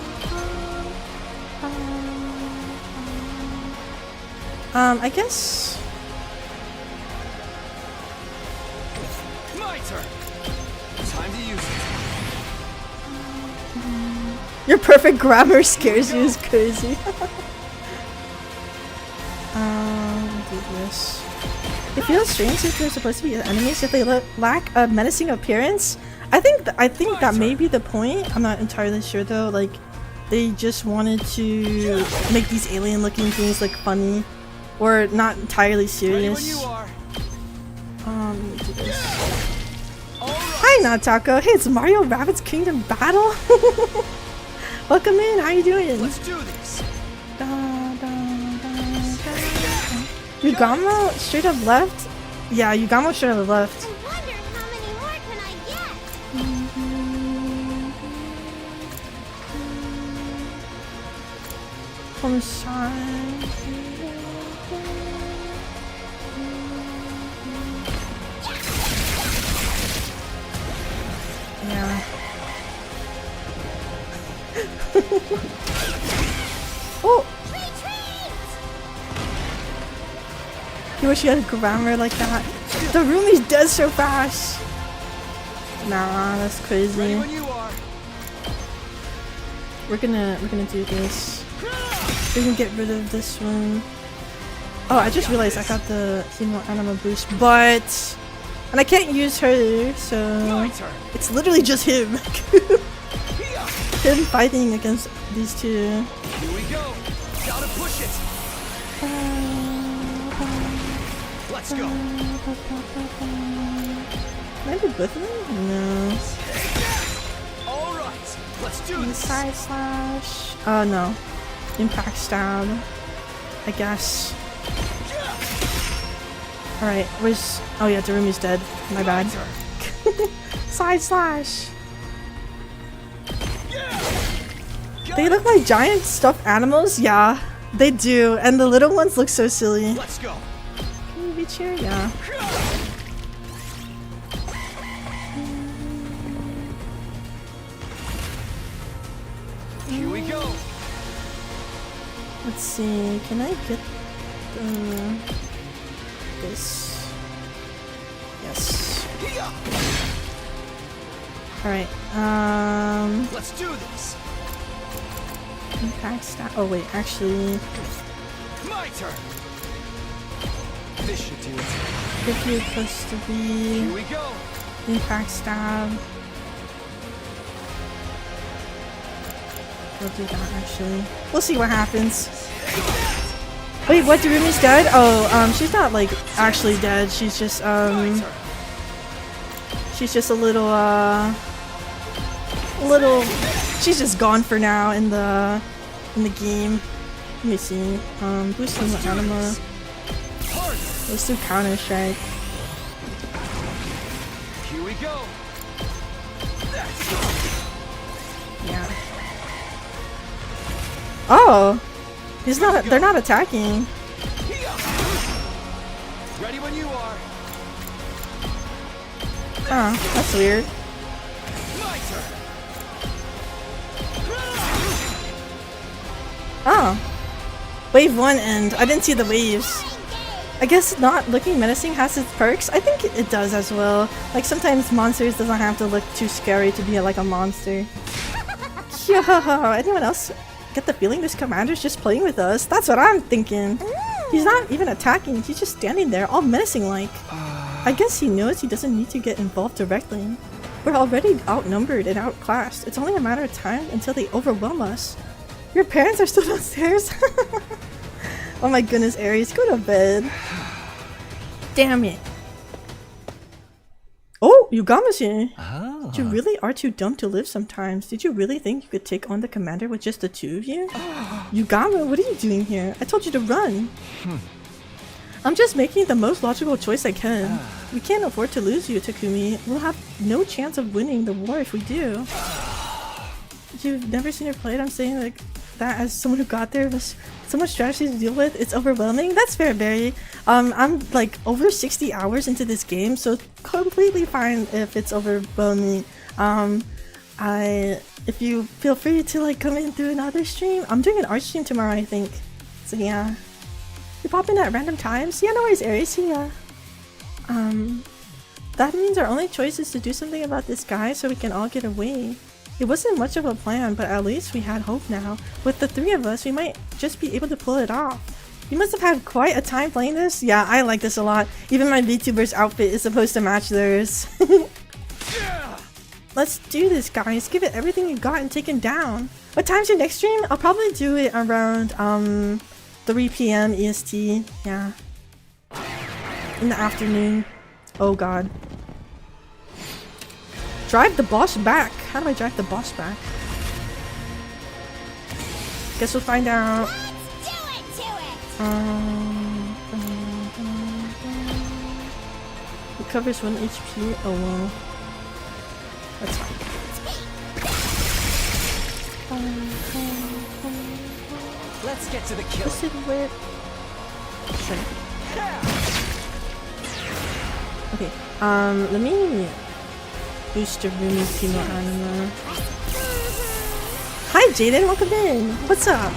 I guess My turn. Time to use it. Your perfect grammar scares you is crazy. Do this. It feels strange if they're supposed to be enemies if they lack a menacing appearance. I think that may be the point. I'm not entirely sure though. Like, they just wanted to make these alien-looking things look funny, or not entirely serious. Let me do this. Hi, Natako. Hey, it's Mario Rabbids Kingdom Battle. Welcome in. How you doing? Let's do this. Yugamo straight up left? Yeah, Yugamo straight up left. I wonder how many more can I get? From side. Yeah. Oh! You wish you had grammar like that. The roomie's dead so fast. Nah, that's crazy. We're gonna do this. We can get rid of this one. Oh, I just realized I got the Hemo Anima boost, but and I can't use her, so it's literally just him. Him fighting against these two. Here we go. Gotta push it. Let's go. Can I do both of them? No. All right. Let's do this. Side slash. Oh no. Impact stab. I guess. Alright, where's. Oh yeah, Darumi's dead. My bad. Side slash. They look like giant stuffed animals? Yeah, they do. And the little ones look so silly. Let's go. Can you reach here? Yeah. Here we go. Let's see. Can I get this? Yes. Alright. Let's do this. Impact stab. Oh wait, actually. My turn. This should do it. If you're supposed to be Here we go. impact stab. We'll do that actually. We'll see what happens. Wait, what? Darumi's dead? Oh, she's not like actually dead. She's just a little. She's just gone for now in the game. Let me see. Boosting the anima. Let's do Counter Strike. Here we go. Yeah. Oh, he's not. They're not attacking. Ready when you are. Oh, that's weird. My turn. Oh, wave 1 end. I didn't see the waves. I guess not looking menacing has its perks. I think it does as well. Like sometimes monsters doesn't have to look too scary to be like a monster. Yeah. Anyone else get the feeling this commander's just playing with us? That's what I'm thinking. He's not even attacking. He's just standing there, all menacing like. I guess he knows he doesn't need to get involved directly. We're already outnumbered and outclassed. It's only a matter of time until they overwhelm us. Your parents are still downstairs? Oh my goodness, Aries, go to bed. Damn it. Oh, Yugama's here. Oh. You really are too dumb to live sometimes. Did you really think you could take on the commander with just the two of you? Yugama, what are you doing here? I told you to run. I'm just making the most logical choice I can. We can't afford to lose you, Takumi. We'll have no chance of winning the war if we do. You've never seen her play it? I'm saying like that as someone who got there with so much strategy to deal with. It's overwhelming. That's fair, Barry. I'm like over 60 hours into this game, so it's completely fine if it's overwhelming. If you feel free to like come in through another stream. I'm doing an art stream tomorrow, I think. So yeah. You pop in at random times? Yeah, no worries, Aries. See ya. that means our only choice is to do something about this guy so we can all get away. It wasn't much of a plan, but at least we had hope now. With the 3 of us, we might just be able to pull it off. You must have had quite a time playing this. Yeah, I like this a lot. Even my VTuber's outfit is supposed to match theirs. Let's do this, guys. Give it everything you got and take him down. What time's your next stream? I'll probably do it around 3 p.m. EST. Yeah. In the afternoon. Oh god. Drive the boss back. How do I drive the boss back? Guess we'll find out. It covers 1 HP. Oh well. That's fine. Let's get to the killing. Twisted whip. Sure. Okay. Let me boost your Rumi Kimo Anima. Hi Jaden, welcome in. What's up?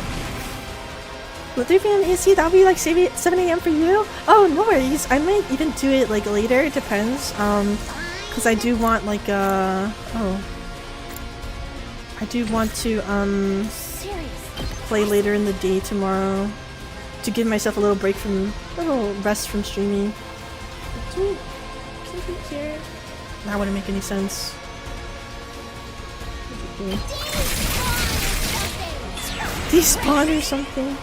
Will 3 p.m. EST, that'll be like 7 a.m. for you? Oh, no worries. I might even do it like later. It depends. Because I do want like I do want to play later in the day tomorrow to give myself a little break from a little rest from streaming. Can you be here? That wouldn't make any sense. Okay. Despawn or something.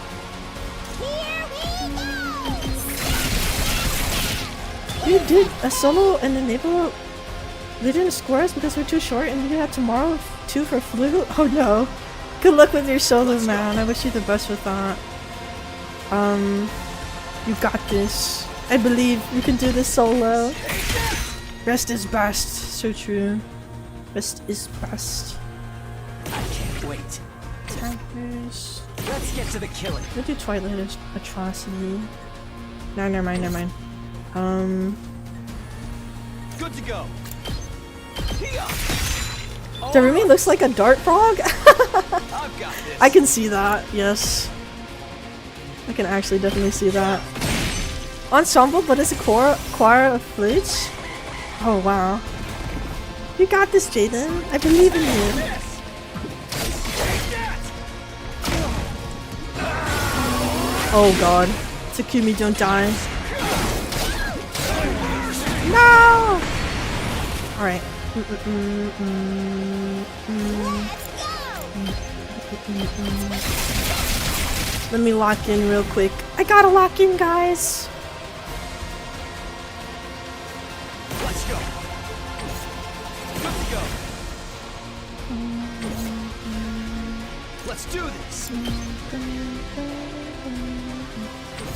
We did a solo and enable. They didn't score us because we're too short, and we have tomorrow 2 for flu. Oh no! Good luck with your solo, man. I wish you the best with that. You got this. I believe you can do this solo. Rest is best. So true. Rest is best. I can't wait. Tankers. Let's get to the killing. We'll do Twilight Atrocity. No, never mind, never mind. Good to go. Darumi looks like a dart frog. I've got this. I can see that, yes. I can actually definitely see that. Ensemble, but it's a choir of flutes? Oh wow. You got this, Jaden. I believe in you. Oh god. Takumi, don't die. No! Alright. Let me lock in real quick. I gotta lock in, guys! Let's go. Good to go. Let's do this.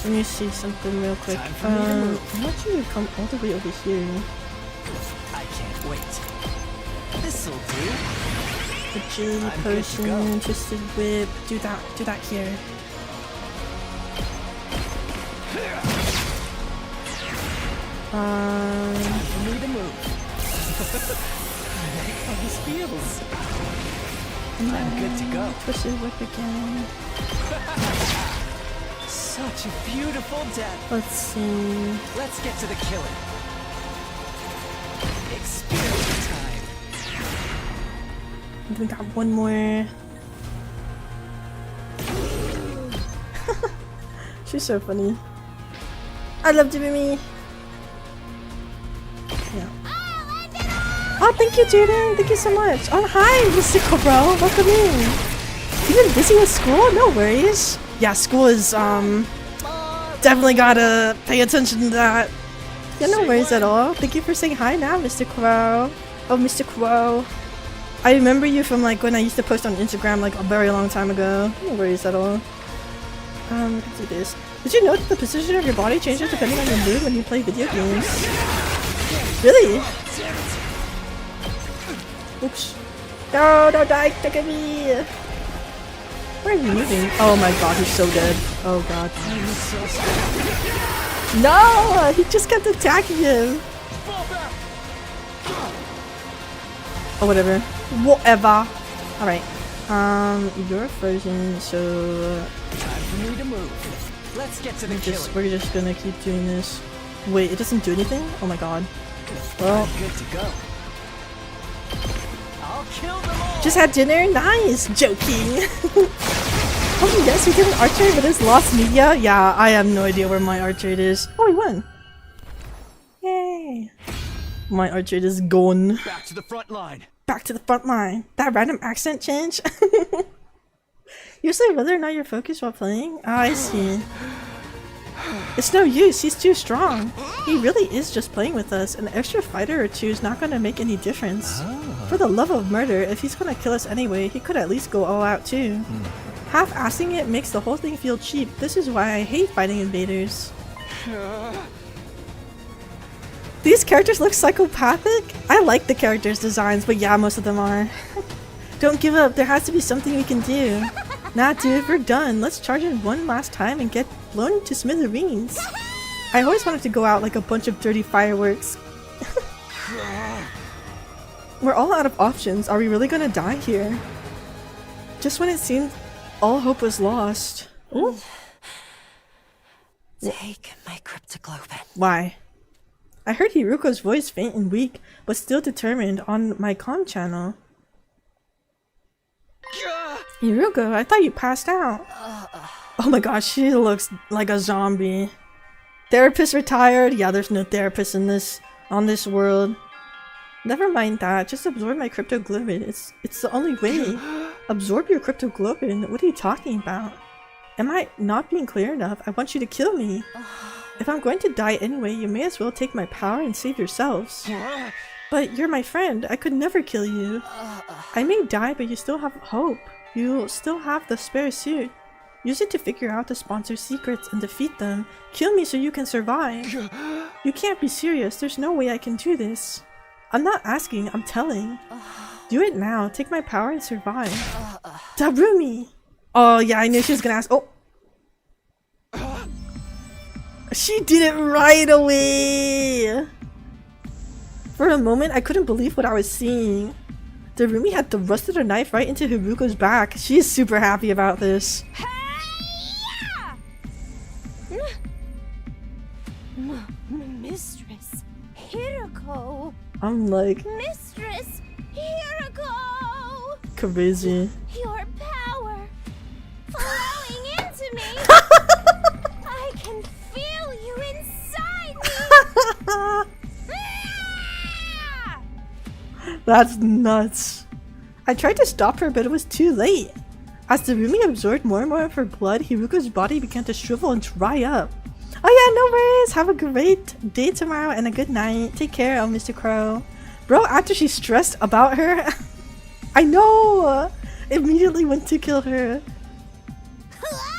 Let me see something real quick. Time for me to move. I want you to come all the way over here. I can't wait. This'll do. Agility I'm good to go. potion, twisted whip. Do that here. For me to move. How this feels. I'm good to go. Twisted whip again. Such a beautiful death. Let's see. Let's get to the killing. Experience time. We got one more. She's so funny. I love Jimmy. Yeah. Oh, thank you, Jaden. Thank you so much. Oh, hi, Mr. Cobro. Welcome in. You been busy with school? No worries. Yeah, school is definitely gotta pay attention to that. Yeah, no worries at all. Thank you for saying hi now, Mr. Crow. Oh, Mr. Crow. I remember you from like when I used to post on Instagram like a very long time ago. No worries at all. Let's do this. Did you know that the position of your body changes depending on your mood when you play video games? Really? Oops. No, don't die, look at me! Where are you moving? Oh my god, he's so dead. Oh god. No! He just kept attacking him! Oh, whatever. Whatever. Alright. You're frozen, so... Time for me to move. Let's get to the killing. We're just gonna keep doing this. Wait, it doesn't do anything? Oh my god. Well, Good to go. I'll kill them all. just had dinner. Nice. Joking. Oh yes, we did an art trade, but it's lost media. Yeah, I have no idea where my art trade is. Oh, we won. Yay. My art trade is gone. Back to the front line. Back to the front line. That random accent change. You say whether or not you're focused while playing? Oh, I see. It's no use, he's too strong. He really is just playing with us. An extra fighter or two is not going to make any difference. For the love of murder, if he's going to kill us anyway, he could at least go all out too. Half-assing it makes the whole thing feel cheap. This is why I hate fighting invaders. These characters look psychopathic? I like the characters' designs, but yeah, most of them are. Don't give up, there has to be something we can do. Nah dude, we're done. Let's charge in one last time and get blown to smithereens. I always wanted to go out like a bunch of dirty fireworks. We're all out of options. Are we really gonna die here? Just when it seemed all hope was lost. Ooh. Take my cryptoglobin. Why? I heard Hiruko's voice faint and weak, but still determined on my comm channel. Hiruko, I thought you passed out. Oh my gosh, she looks like a zombie. Therapist retired? Yeah, there's no therapist on this world. Never mind that, just absorb my cryptoglobin. It's the only way. Absorb your cryptoglobin? What are you talking about? Am I not being clear enough? I want you to kill me. If I'm going to die anyway, you may as well take my power and save yourselves. But you're my friend. I could never kill you. I may die, but you still have hope. You still have the spare suit. Use it to figure out the sponsor's secrets and defeat them. Kill me so you can survive. You can't be serious. There's no way I can do this. I'm not asking, I'm telling. Do it now. Take my power and survive. Darumi! Oh yeah, I knew she was gonna ask. Oh! She did it right away! For a moment, I couldn't believe what I was seeing. Darumi had thrusted her knife right into Hiruko's back. She is super happy about this. Mistress Hiruko. I'm like, Mistress Hiruko. crazy. Your power flowing into me. I can feel you inside me. That's nuts. I tried to stop her, but it was too late. As Darumi absorbed more and more of her blood, Hiruko's body began to shrivel and dry up. Oh yeah, no worries. Have a great day tomorrow and a good night. Take care, oh Mr. Crow. Bro, after she stressed about her, I know! Immediately went to kill her.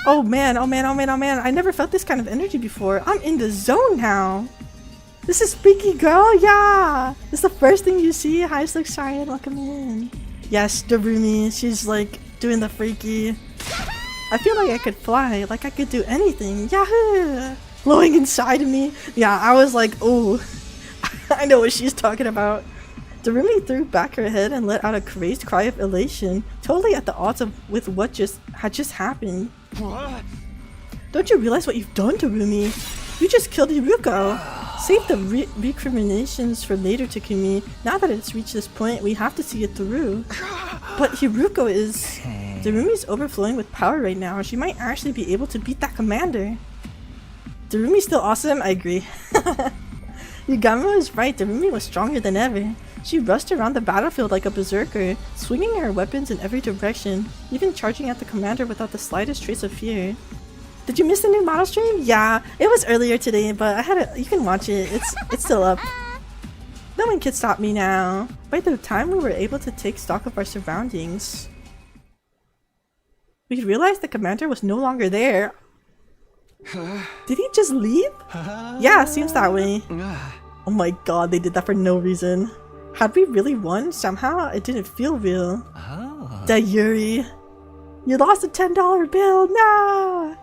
Oh man, oh man, oh man, oh man. I never felt this kind of energy before. I'm in the zone now. This is Freaky Girl, yeah! It's the first thing you see. Hi, Slick Cheyenne, welcome in. Yes, Darumi, she's like doing the freaky. I feel like I could fly, like I could do anything. Yahoo! Blowing inside of me. Yeah, I was like, oh, I know what she's talking about. Darumi threw back her head and let out a crazed cry of elation, totally at the odds with what had just happened. Don't you realize what you've done, Darumi? You just killed Hiruko. Save the recriminations for later, Takumi. Now that it's reached this point, we have to see it through. But Hiruko is... Darumi's overflowing with power right now. She might actually be able to beat that commander. Darumi's still awesome? I agree. Yugamo is right. Darumi was stronger than ever. She rushed around the battlefield like a berserker, swinging her weapons in every direction, even charging at the commander without the slightest trace of fear. Did you miss the new model stream? Yeah, it was earlier today, but I had you can watch it. It's still up. No one can stop me now. By the time we were able to take stock of our surroundings, we realized the commander was no longer there. Did he just leave? Yeah, seems that way. Oh my god, they did that for no reason. Had we really won? Somehow it didn't feel real. Dayuri. You lost a $10 bill, no!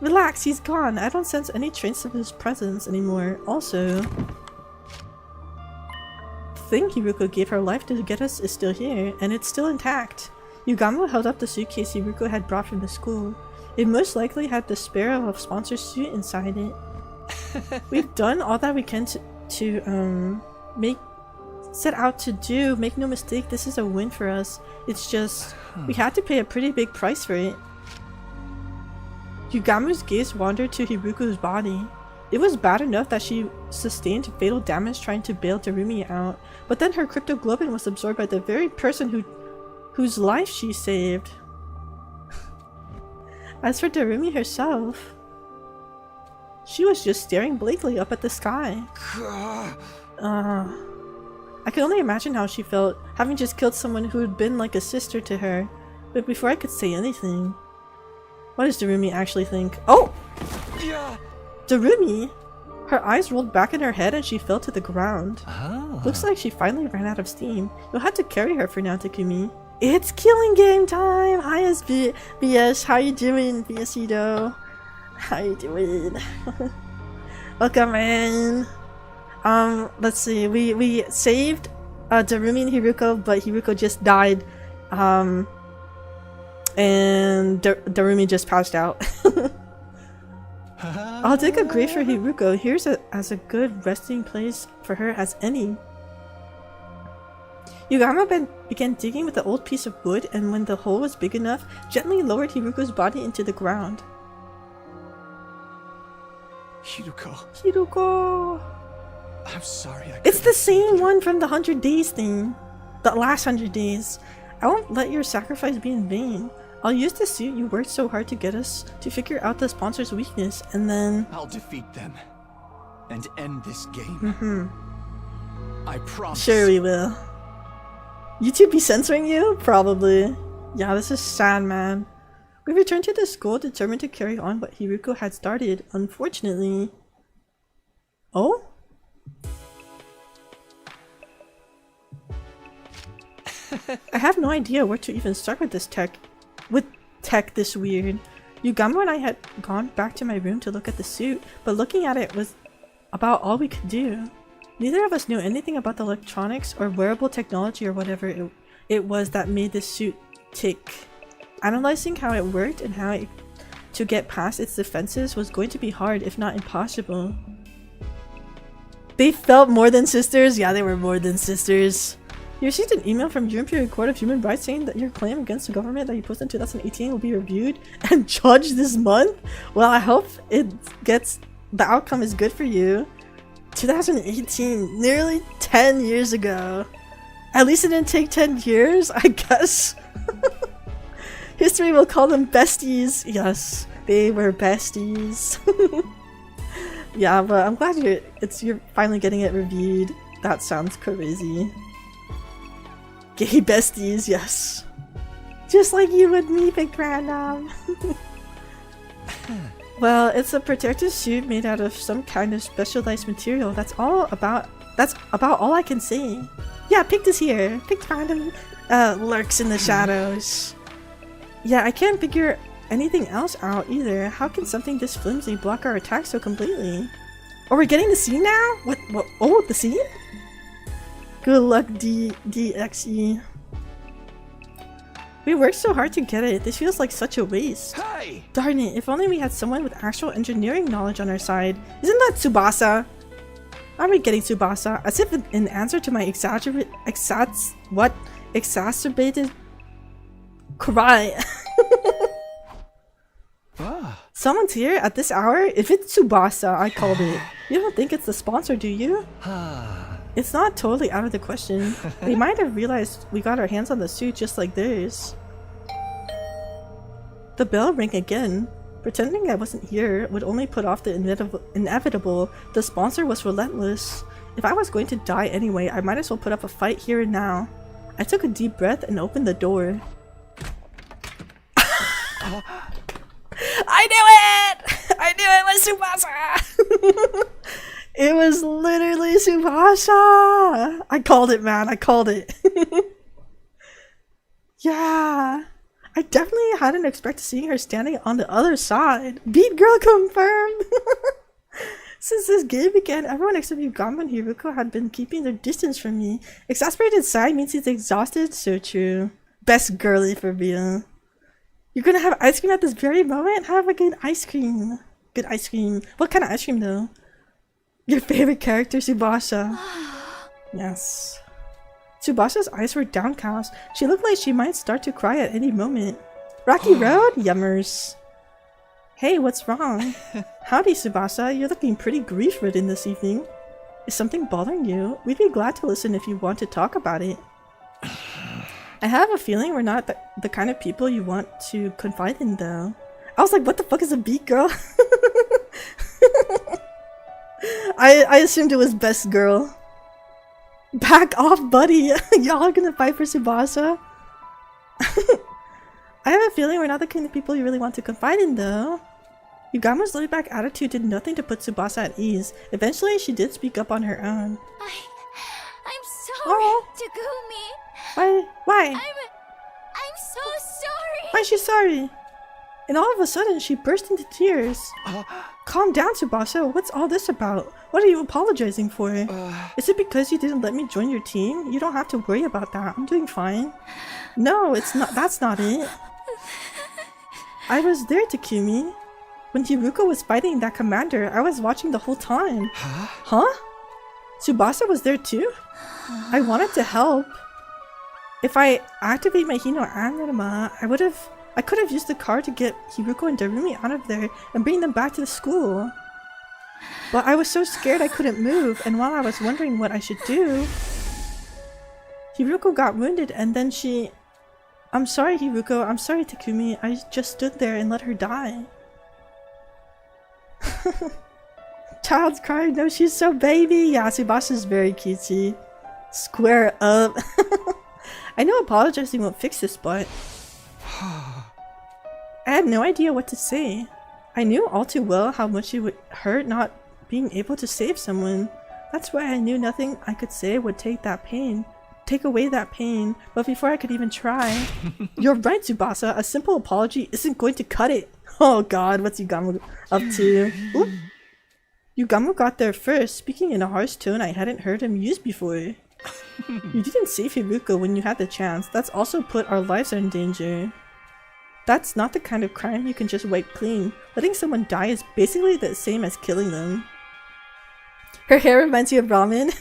Relax, he's gone. I don't sense any trace of his presence anymore. Also, the thing Hiruko gave her life to get us is still here, and it's still intact. Yugamo held up the suitcase Hiruko had brought from the school. It most likely had the spare of a sponsor's suit inside it. We've done all that we can to set out to do. Make no mistake, this is a win for us. It's just we had to pay a pretty big price for it. Yugamu's gaze wandered to Hiruko's body. It was bad enough that she sustained fatal damage trying to bail Darumi out, but then her cryptoglobin was absorbed by the very person whose life she saved. As for Darumi herself, she was just staring blankly up at the sky. I can only imagine how she felt, having just killed someone who had been like a sister to her. But before I could say anything, what does Darumi actually think? Oh! Darumi! Her eyes rolled back in her head and she fell to the ground. Looks like she finally ran out of steam. You'll have to carry her for now, Takumi. It's killing game time! Hi, BS. How you doing, BSito? How you doing? Welcome in. Let's see. We saved Darumi and Hiruko, but Hiruko just died. And Darumi just passed out. I'll dig a grave for Hiruko. Here's as a good resting place for her as any. Yugama began digging with an old piece of wood, and when the hole was big enough, gently lowered Hiruko's body into the ground. Hiruko! I'm sorry, It's the same one from the 100 days thing. The last 100 days. I won't let your sacrifice be in vain. I'll use the suit you worked so hard to get us to figure out the sponsor's weakness, and then... I'll defeat them and end this game. I promise. Sure we will. YouTube be censoring you? Probably. Yeah, this is sad, man. We returned to the school determined to carry on what Hiruko had started. Unfortunately... Oh? I have no idea where to even start with this tech this weird. Yugamo and I had gone back to my room to look at the suit, but looking at it was about all we could do. Neither of us knew anything about the electronics or wearable technology or whatever it was that made this suit tick. Analyzing how it worked and how to get past its defenses was going to be hard, if not impossible. They felt more than sisters? Yeah, they were more than sisters. You received an email from European Court of Human Rights saying that your claim against the government that you posted in 2018 will be reviewed and judged this month? Well, I hope the outcome is good for you. 2018, nearly 10 years ago. At least it didn't take 10 years, I guess. History will call them besties. Yes, they were besties. Yeah, but I'm glad you're finally getting it reviewed. That sounds crazy. Gay besties, yes. Just like you and me, Big Random. Well, it's a protective suit made out of some kind of specialized material. That's about all I can say. Yeah, Pict is here. Pict Random lurks in the shadows. Yeah, I can't figure anything else out either. How can something this flimsy block our attack so completely? Oh, we're getting the scene now? What? Oh, the scene? Good luck, DXE. We worked so hard to get it. This feels like such a waste. Hey! Darn it, if only we had someone with actual engineering knowledge on our side. Isn't that Tsubasa? Are we getting Tsubasa? As if in answer to my exacerbated cry. Someone's here at this hour? If it's Tsubasa, I called it. You don't think it's the sponsor, do you? It's not totally out of the question. They might have realized we got our hands on the suit just like theirs. The bell rang again. Pretending I wasn't here would only put off the inevitable. The sponsor was relentless. If I was going to die anyway, I might as well put up a fight here and now. I took a deep breath and opened the door. I knew it! I knew it was Tsubasa! It was literally Tsubasa! I called it, man. I called it. Yeah. I definitely hadn't expected seeing her standing on the other side. Beat girl confirmed! Since this game began, everyone except Yugama and Hiruko had been keeping their distance from me. Exasperated sigh means he's exhausted. So true. Best girly for real. You're gonna have ice cream at this very moment? Have a good ice cream. Good ice cream. What kind of ice cream though? Your favorite character, Tsubasa. Yes. Tsubasa's eyes were downcast. She looked like she might start to cry at any moment. Rocky Road? Yummers. Hey, what's wrong? Howdy, Tsubasa. You're looking pretty grief-ridden this evening. Is something bothering you? We'd be glad to listen if you want to talk about it. I have a feeling we're not the kind of people you want to confide in, though. I was like, what the fuck is a beat girl? I assumed it was best girl. Back off, buddy. Y'all gonna fight for Tsubasa? I have a feeling we're not the kind of people you really want to confide in, though. Yugama's laid-back attitude did nothing to put Tsubasa at ease. Eventually, she did speak up on her own. I'm sorry, Takumi. Why? I'm so sorry. Why is she sorry? And all of a sudden, she burst into tears. Calm down, Tsubasa. What's all this about? What are you apologizing for? Is it because you didn't let me join your team? You don't have to worry about that. I'm doing fine. No, it's not. That's not it. I was there, Takumi. When Hiruko was fighting that commander, I was watching the whole time. Huh? Tsubasa was there too? I wanted to help. If I activate my Hino Anima, I could have used the car to get Hiruko and Darumi out of there and bring them back to the school. But I was so scared I couldn't move, and while I was wondering what I should do, Hiruko got wounded and then she... I'm sorry, Hiruko. I'm sorry, Takumi. I just stood there and let her die. Child's crying. No, she's so baby. Yeah, Tsubasa's very cutesy. Square up. I know apologizing won't fix this, but... I had no idea what to say. I knew all too well how much it would hurt not being able to save someone. That's why I knew nothing I could say would take away that pain. But before I could even try... You're right, Tsubasa. A simple apology isn't going to cut it. Oh god, what's Yugamo up to? Oop. Yugamo got there first, speaking in a harsh tone I hadn't heard him use before. You didn't save Hiruko when you had the chance. That's also put our lives in danger. That's not the kind of crime you can just wipe clean. Letting someone die is basically the same as killing them. Her hair reminds you of ramen.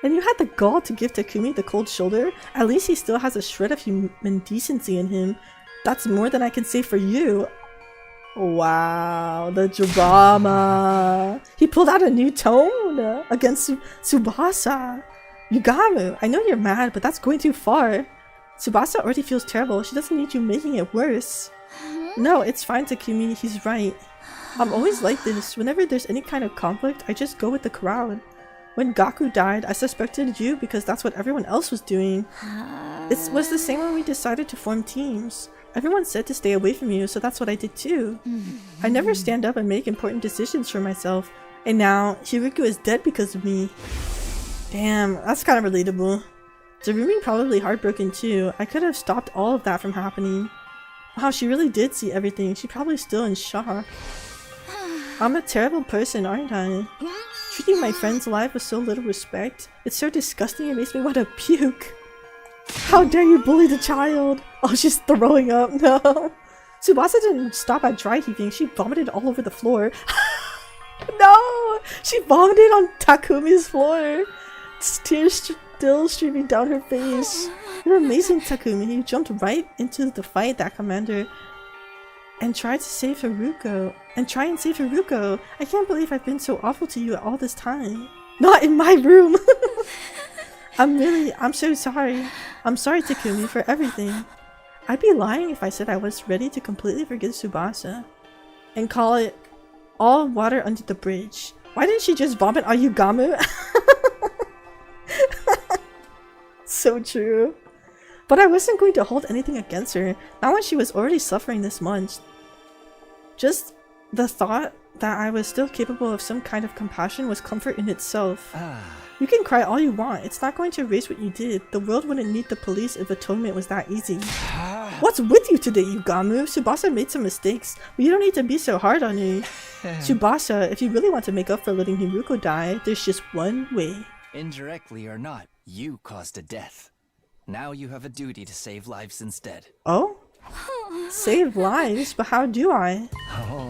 And you had the gall to give Takumi the cold shoulder. At least he still has a shred of human decency in him. That's more than I can say for you. Wow, the drama. He pulled out a new tone against Tsubasa. Yugamo, I know you're mad, but that's going too far. Tsubasa already feels terrible. She doesn't need you making it worse. No, it's fine, Takumi. He's right. I'm always like this. Whenever there's any kind of conflict, I just go with the crowd. When Gaku died, I suspected you because that's what everyone else was doing. It was the same when we decided to form teams. Everyone said to stay away from you, so that's what I did too. I never stand up and make important decisions for myself. And now, Hiruko is dead because of me. Damn, that's kind of relatable. Darumi probably heartbroken too. I could have stopped all of that from happening. Wow, she really did see everything. She's probably still in shock. I'm a terrible person, aren't I? Treating my friend's life with so little respect. It's so disgusting it makes me want to puke. How dare you bully the child? Oh, she's throwing up. No. Tsubasa didn't stop at dry heaving. She vomited all over the floor. No! She vomited on Takumi's floor. Tears still streaming down her face. You're amazing, Takumi. You jumped right into the fight, that commander. And tried to save Hiruko. I can't believe I've been so awful to you all this time. Not in my room! I'm so sorry. I'm sorry, Takumi, for everything. I'd be lying if I said I was ready to completely forget Tsubasa. And call it all water under the bridge. Why didn't she just vomit on Yugamo? So true. But I wasn't going to hold anything against her, not when she was already suffering this much. Just the thought that I was still capable of some kind of compassion was comfort in itself. You can cry all you want, it's not going to erase what you did. The world wouldn't need the police if atonement was that easy. What's with you today, Yugamo? Tsubasa made some mistakes, but you don't need to be so hard on her. Tsubasa, if you really want to make up for letting Hiruko die, there's just one way. Indirectly or not, you caused a death. Now you have a duty to save lives instead. Oh? Save lives? But how do I?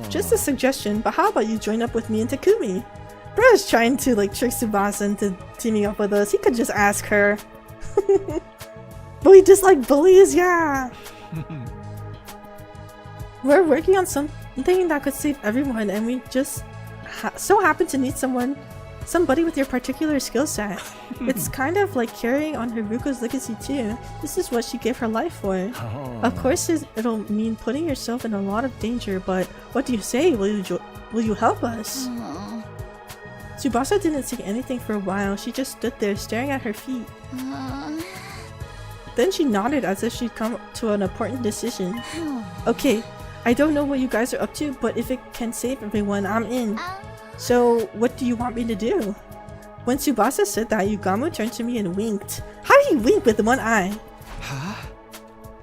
Just a suggestion, but how about you join up with me and Takumi? Bro is trying to like trick Tsubasa into teaming up with us. He could just ask her. But we just like bullies, yeah. We're working on something that could save everyone, and we just so happen to need somebody with your particular skill set. It's kind of like carrying on Haruko's legacy too. This is what she gave her life for. Of course it'll mean putting yourself in a lot of danger, but what do you say? Will you help us? Tsubasa didn't say anything for a while. She just stood there staring at her feet. Then she nodded as if she'd come to an important decision. Okay, I don't know what you guys are up to, but if it can save everyone, I'm in. So, what do you want me to do? When Tsubasa said that, Yugamu turned to me and winked. How do you wink with one eye? Huh?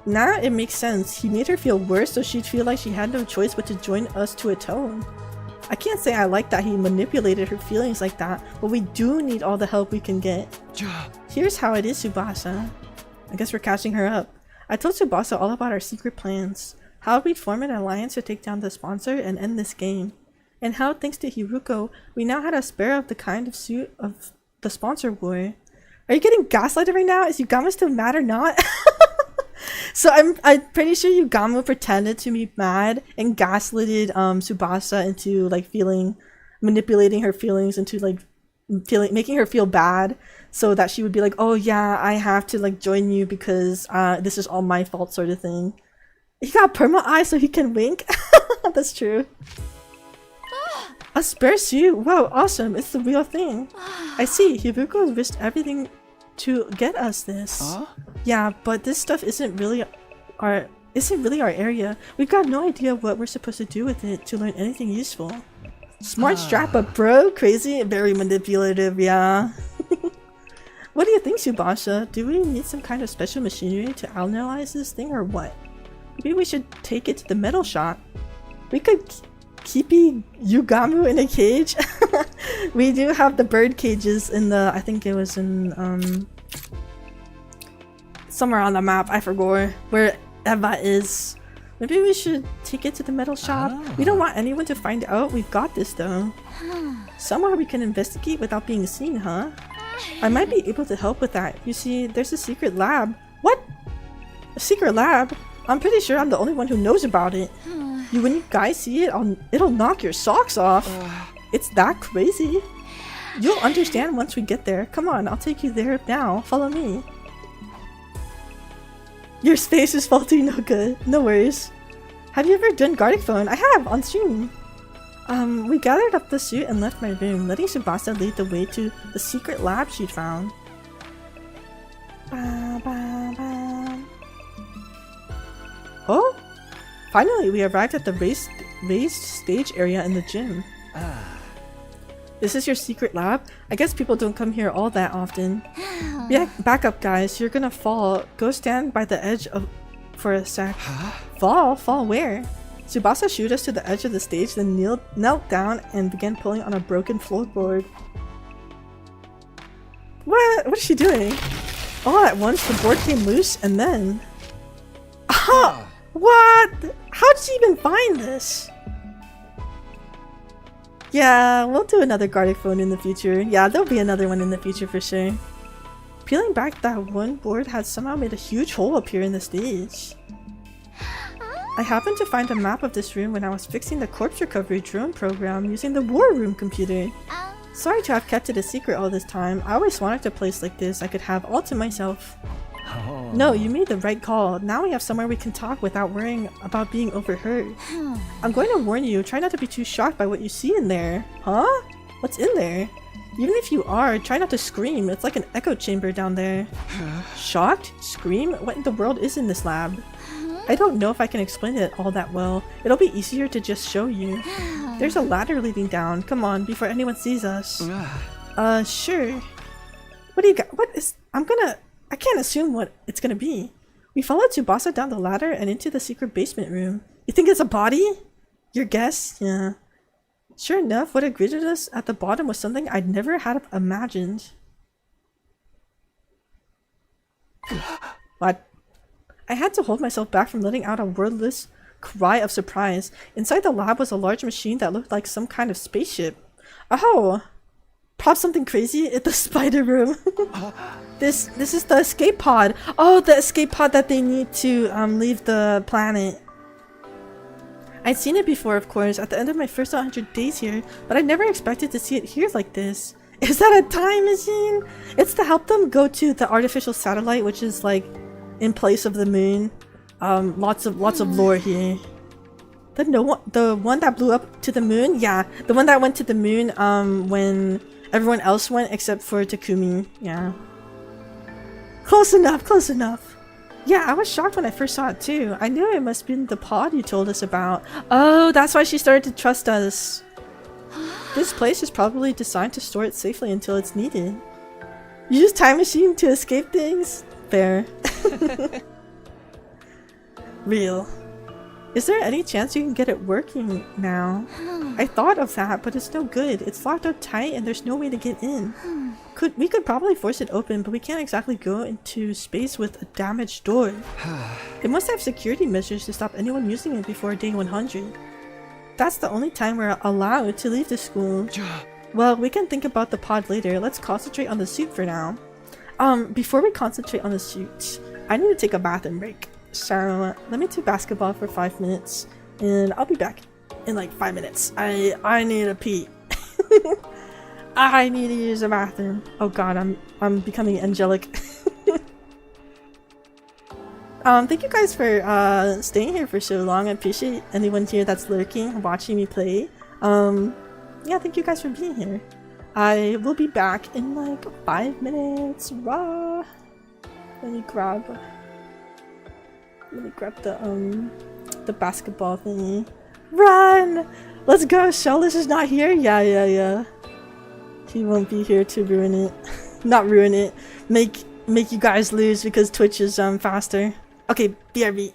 Now it makes sense. He made her feel worse so she'd feel like she had no choice but to join us to atone. I can't say I like that he manipulated her feelings like that, but we do need all the help we can get. Here's how it is, Tsubasa. I guess we're catching her up. I told Tsubasa all about our secret plans. How we'd form an alliance to take down the sponsor and end this game. And how, thanks to Hiruko, we now had a spare of the kind of suit of the sponsor wore. Are you getting gaslighted right now? Is Yugamu still mad or not? So I'm pretty sure Yugamu pretended to be mad and gaslighted Tsubasa into like manipulating her feelings into like making her feel bad, so that she would be like, oh yeah, I have to like join you because this is all my fault, sort of thing. He got perma eye so he can wink. That's true. A spare suit? Wow, awesome. It's the real thing. I see. Hiruko risked everything to get us this. Huh? Yeah, but this stuff isn't really our area. We've got no idea what we're supposed to do with it to learn anything useful. Smart strap up, bro. Crazy, very manipulative, yeah. What do you think, Tsubasa? Do we need some kind of special machinery to analyze this thing or what? Maybe we should take it to the metal shop. We could keep Yugamu in a cage. We do have the bird cages in the, I think it was in somewhere on the map, I forgot where Eva is. Maybe we should take it to the metal shop. We don't want anyone to find out. We've got this though. Somewhere we can investigate without being seen, huh? I might be able to help with that. You see, there's a secret lab. What? A secret lab? I'm pretty sure I'm the only one who knows about it. When you guys see it, it'll knock your socks off. It's that crazy. You'll understand once we get there. Come on, I'll take you there now. Follow me. Your space is faulty, no good. No worries. Have you ever done Gartic Phone? I have, on stream. We gathered up the suit and left my room, letting Tsubasa lead the way to the secret lab she'd found. Oh? Finally, we arrived at the raised stage area in the gym. This is your secret lab? I guess people don't come here all that often. Yeah, back up guys, you're gonna fall. Go stand by the edge for a sec. Fall? Fall where? Tsubasa shooed us to the edge of the stage, then knelt down and began pulling on a broken floorboard. What is she doing? All at once, the board came loose and then... Ah! What? How did she even find this? Yeah, we'll do another Gartic Phone in the future. Yeah, there'll be another one in the future for sure. Peeling back that one board had somehow made a huge hole appear in the stage. I happened to find a map of this room when I was fixing the corpse recovery drone program using the war room computer. Sorry to have kept it a secret all this time. I always wanted a place like this I could have all to myself. No, you made the right call. Now we have somewhere we can talk without worrying about being overheard. I'm going to warn you, try not to be too shocked by what you see in there. Huh? What's in there? Even if you are, try not to scream. It's like an echo chamber down there. Shocked? Scream? What in the world is in this lab? I don't know if I can explain it all that well. It'll be easier to just show you. There's a ladder leading down. Come on, before anyone sees us. Sure. What do you got? I can't assume what it's gonna be. We followed Tsubasa down the ladder and into the secret basement room. You think it's a body? Your guess? Yeah. Sure enough, what had greeted us at the bottom was something I'd never had imagined. What? I had to hold myself back from letting out a wordless cry of surprise. Inside the lab was a large machine that looked like some kind of spaceship. Oh! prop something crazy in the spider room. This is the escape pod. Oh, the escape pod that they need to leave the planet. I'd seen it before, of course, at the end of my first 100 days here, but I never expected to see it here like this. Is that a time machine? It's to help them go to the artificial satellite, which is like in place of the moon. Lots of lore here. The one that blew up to the moon? Yeah, the one that went to the moon when everyone else went except for Takumi. Yeah. Close enough, close enough. Yeah, I was shocked when I first saw it too. I knew it must have been the pod you told us about. Oh, that's why she started to trust us. This place is probably designed to store it safely until it's needed. You use time machine to escape things? Fair. Real. Is there any chance you can get it working now? I thought of that, but it's no good. It's locked up tight and there's no way to get in. We could probably force it open, but we can't exactly go into space with a damaged door. It must have security measures to stop anyone using it before day 100. That's the only time we're allowed to leave the school. Well, we can think about the pod later. Let's concentrate on the suit for now. Before we concentrate on the suit, I need to take a bathroom break. So let me do basketball for 5 minutes and I'll be back in like 5 minutes. I need a pee. I need to use the bathroom. Oh god, I'm becoming angelic. Thank you guys for staying here for so long. I appreciate anyone here that's lurking, watching me play. Yeah, thank you guys for being here. I will be back in like 5 minutes. Rah! Let me grab the basketball thingy. Run! Let's go! Shellis is not here? Yeah. He won't be here to ruin it. Not ruin it. Make you guys lose because Twitch is faster. Okay, BRB.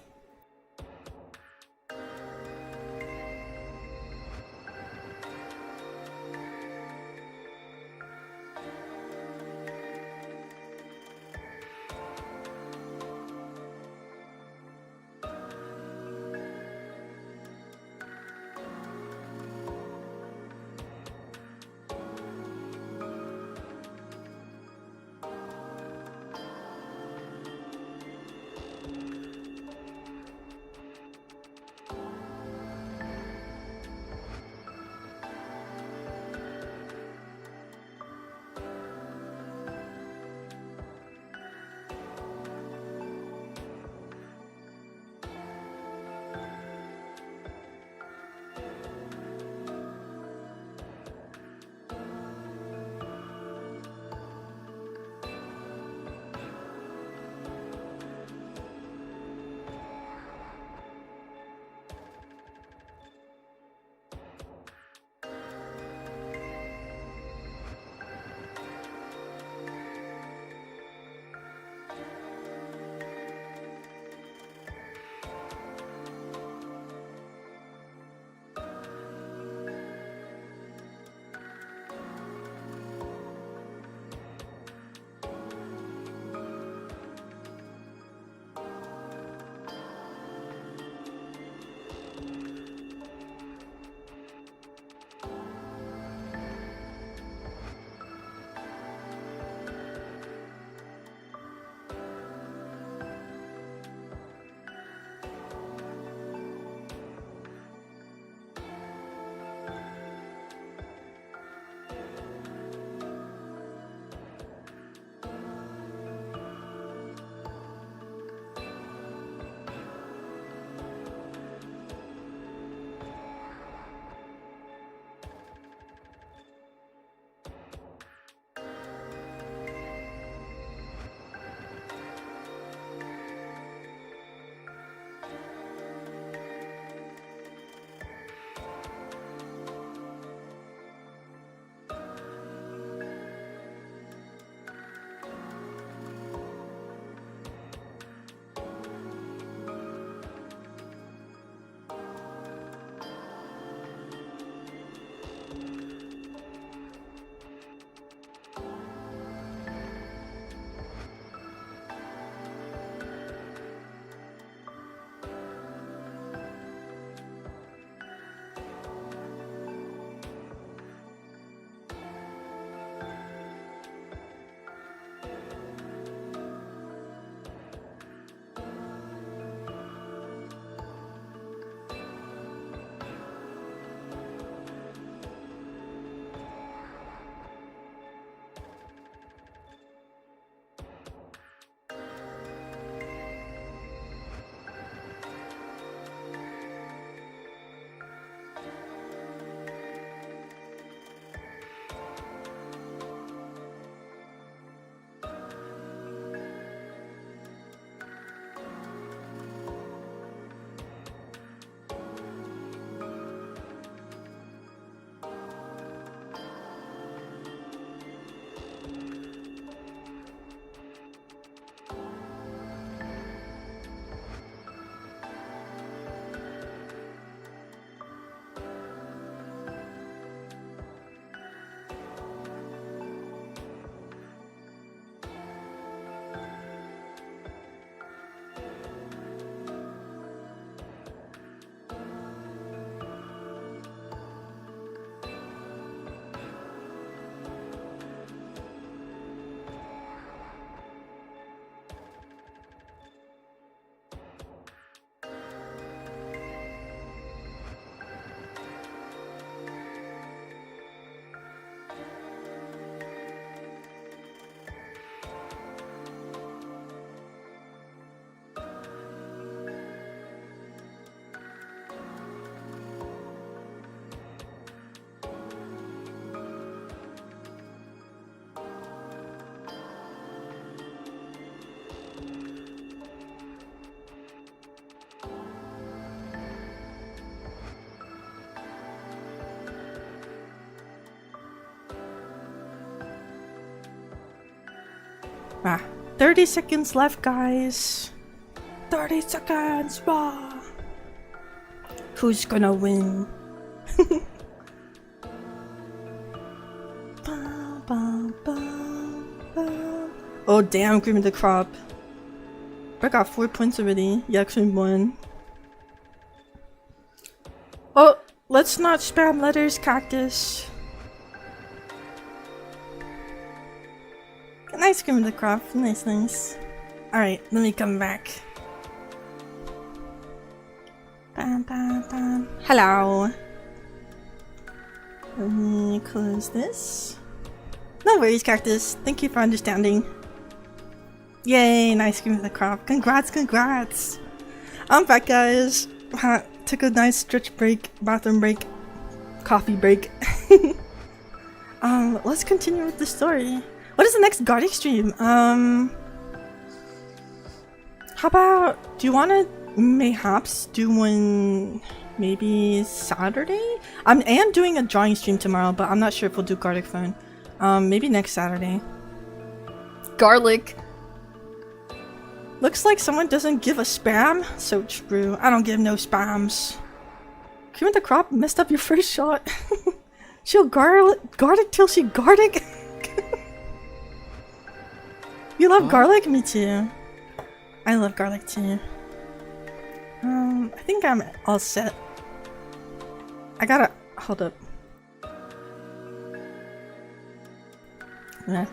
Ah, 30 seconds left, guys. 30 seconds. Rah. Who's gonna win? Ba, ba, ba, ba. Oh damn, Cream of the Crop. I got 4 points already. Yeah, Cream won. Oh, let's not spam letters, Cactus. Nice Cream of the Crop. Nice, nice. Alright, let me come back. Bam, bam, bam. Hello. Let me close this. No worries, Cactus. Thank you for understanding. Yay, nice Cream of the Crop. Congrats, congrats. I'm back, guys. Took a nice stretch break, bathroom break, coffee break. Let's continue with the story. What is the next Gartic stream? How about, do you want to mayhaps do one maybe Saturday? I am doing a drawing stream tomorrow, but I'm not sure if we'll do Gartic Phone. Maybe next Saturday. Garlic. Looks like someone doesn't give a spam. So true. I don't give no spams. Cream of the Crop messed up your first shot. She'll garlic till she garlic. You love garlic? Me too. I love garlic too. I think I'm all set. I gotta hold up. Yeah.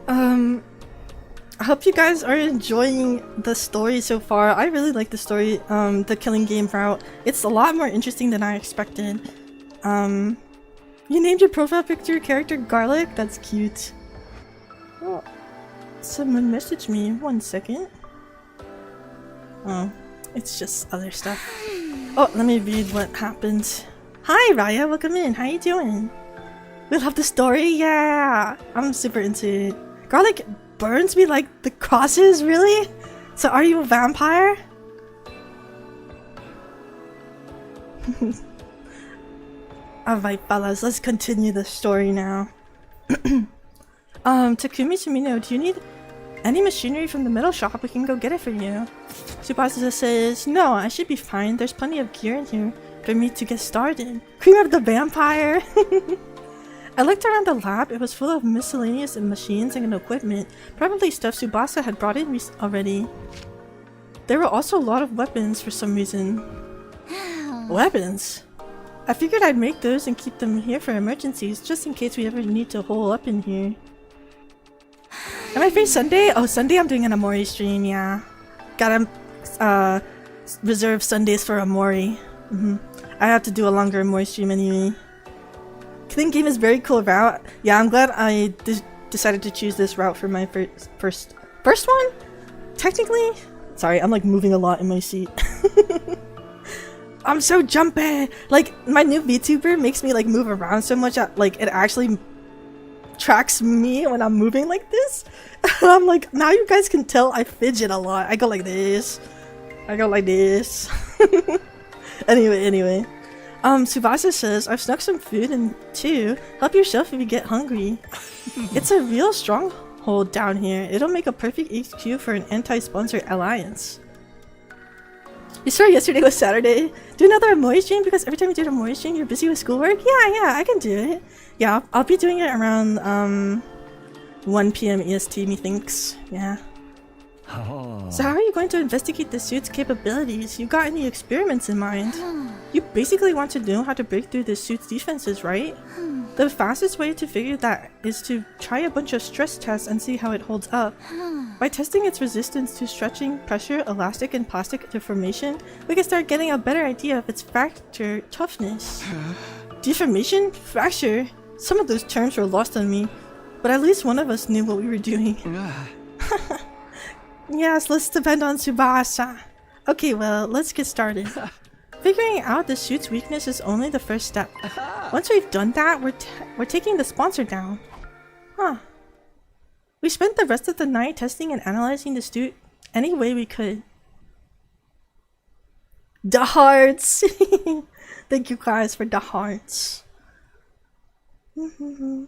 I hope you guys are enjoying the story so far. I really like the story, the killing game route. It's a lot more interesting than I expected. You named your profile picture character Garlic? That's cute. Oh, someone messaged me. 1 second. Oh, it's just other stuff. Oh, let me read what happened. Hi Raya, welcome in. How you doing? We love the story? Yeah! I'm super into it. Garlic burns me like the crosses, really? So are you a vampire? Alright fellas, let's continue the story now. Takumi Sumino, do you need any machinery from the metal shop? We can go get it for you. Tsubasa says, no, I should be fine. There's plenty of gear in here for me to get started. Cream of the Vampire! I looked around the lab. It was full of miscellaneous machines and equipment, probably stuff Tsubasa had brought in already. There were also a lot of weapons for some reason. Weapons? I figured I'd make those and keep them here for emergencies, just in case we ever need to hole up in here. Am I free Sunday? Oh, Sunday I'm doing an Amori stream, yeah. Gotta reserve Sundays for Amori. I have to do a longer Amori stream anyway. Killing game is very cool route. Yeah, I'm glad I decided to choose this route for my first one? Technically? Sorry, I'm like moving a lot in my seat. I'm so jumpy! Like, my new VTuber makes me like move around so much that like it actually tracks me when I'm moving like this. I'm like, now you guys can tell I fidget a lot. I go like this. I go like this. Anyway. Tsubasa says, I've snuck some food in too. Help yourself if you get hungry. It's a real stronghold down here. It'll make a perfect HQ for an anti-sponsor alliance. You swear yesterday was Saturday? Do another Amori stream? Because every time you do an Amori stream, you're busy with schoolwork? Yeah, I can do it. Yeah, I'll be doing it around 1 PM EST, methinks. Yeah. Oh. So how are you going to investigate the suit's capabilities? You got any experiments in mind? You basically want to know how to break through the suit's defenses, right? The fastest way to figure that is to try a bunch of stress tests and see how it holds up. By testing its resistance to stretching, pressure, elastic, and plastic deformation, we can start getting a better idea of its fracture toughness. Deformation? Fracture? Some of those terms were lost on me, but at least one of us knew what we were doing. Yes, let's depend on Tsubasa. Okay, well, let's get started. Figuring out the suit's weakness is only the first step. Once we've done that, we're taking the sponsor down. Huh. We spent the rest of the night testing and analyzing the suit any way we could. The hearts! Thank you guys for the hearts. The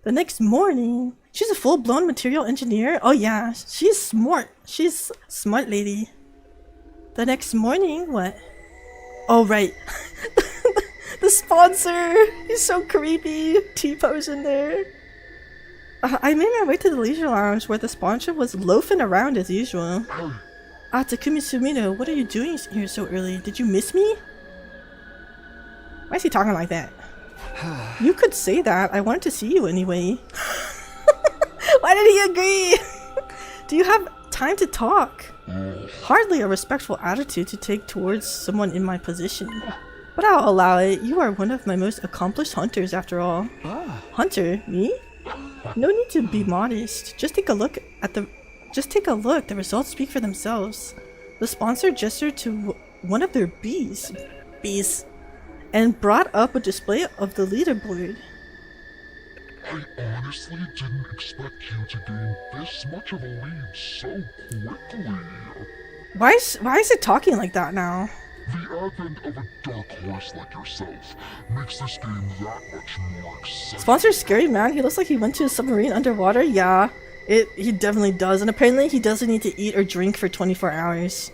next morning, She's a full-blown material engineer? Oh yeah, she's smart. She's smart lady. The next morning, what? Oh right. The sponsor! He's so creepy. T-pose in there. I made my way to the leisure lounge where the sponsor was loafing around as usual. Ah, Takumi Sumino, what are you doing here so early? Did you miss me? Why is he talking like that? You could say that. I wanted to see you anyway. Why did he agree? Do you have time to talk? Hardly a respectful attitude to take towards someone in my position. But I'll allow it. You are one of my most accomplished hunters after all. Hunter? Me? No need to be modest. Just take a look. The results speak for themselves. The sponsor gestured to one of their bees, and brought up a display of the leaderboard. I honestly didn't expect you to gain this much of a lead so quickly. Why is it talking like that now? The advent of a dark horse like yourself makes this game that much more exciting. Sponsor's scary, man. He looks like he went to a submarine underwater. Yeah, he definitely does. And apparently he doesn't need to eat or drink for 24 hours.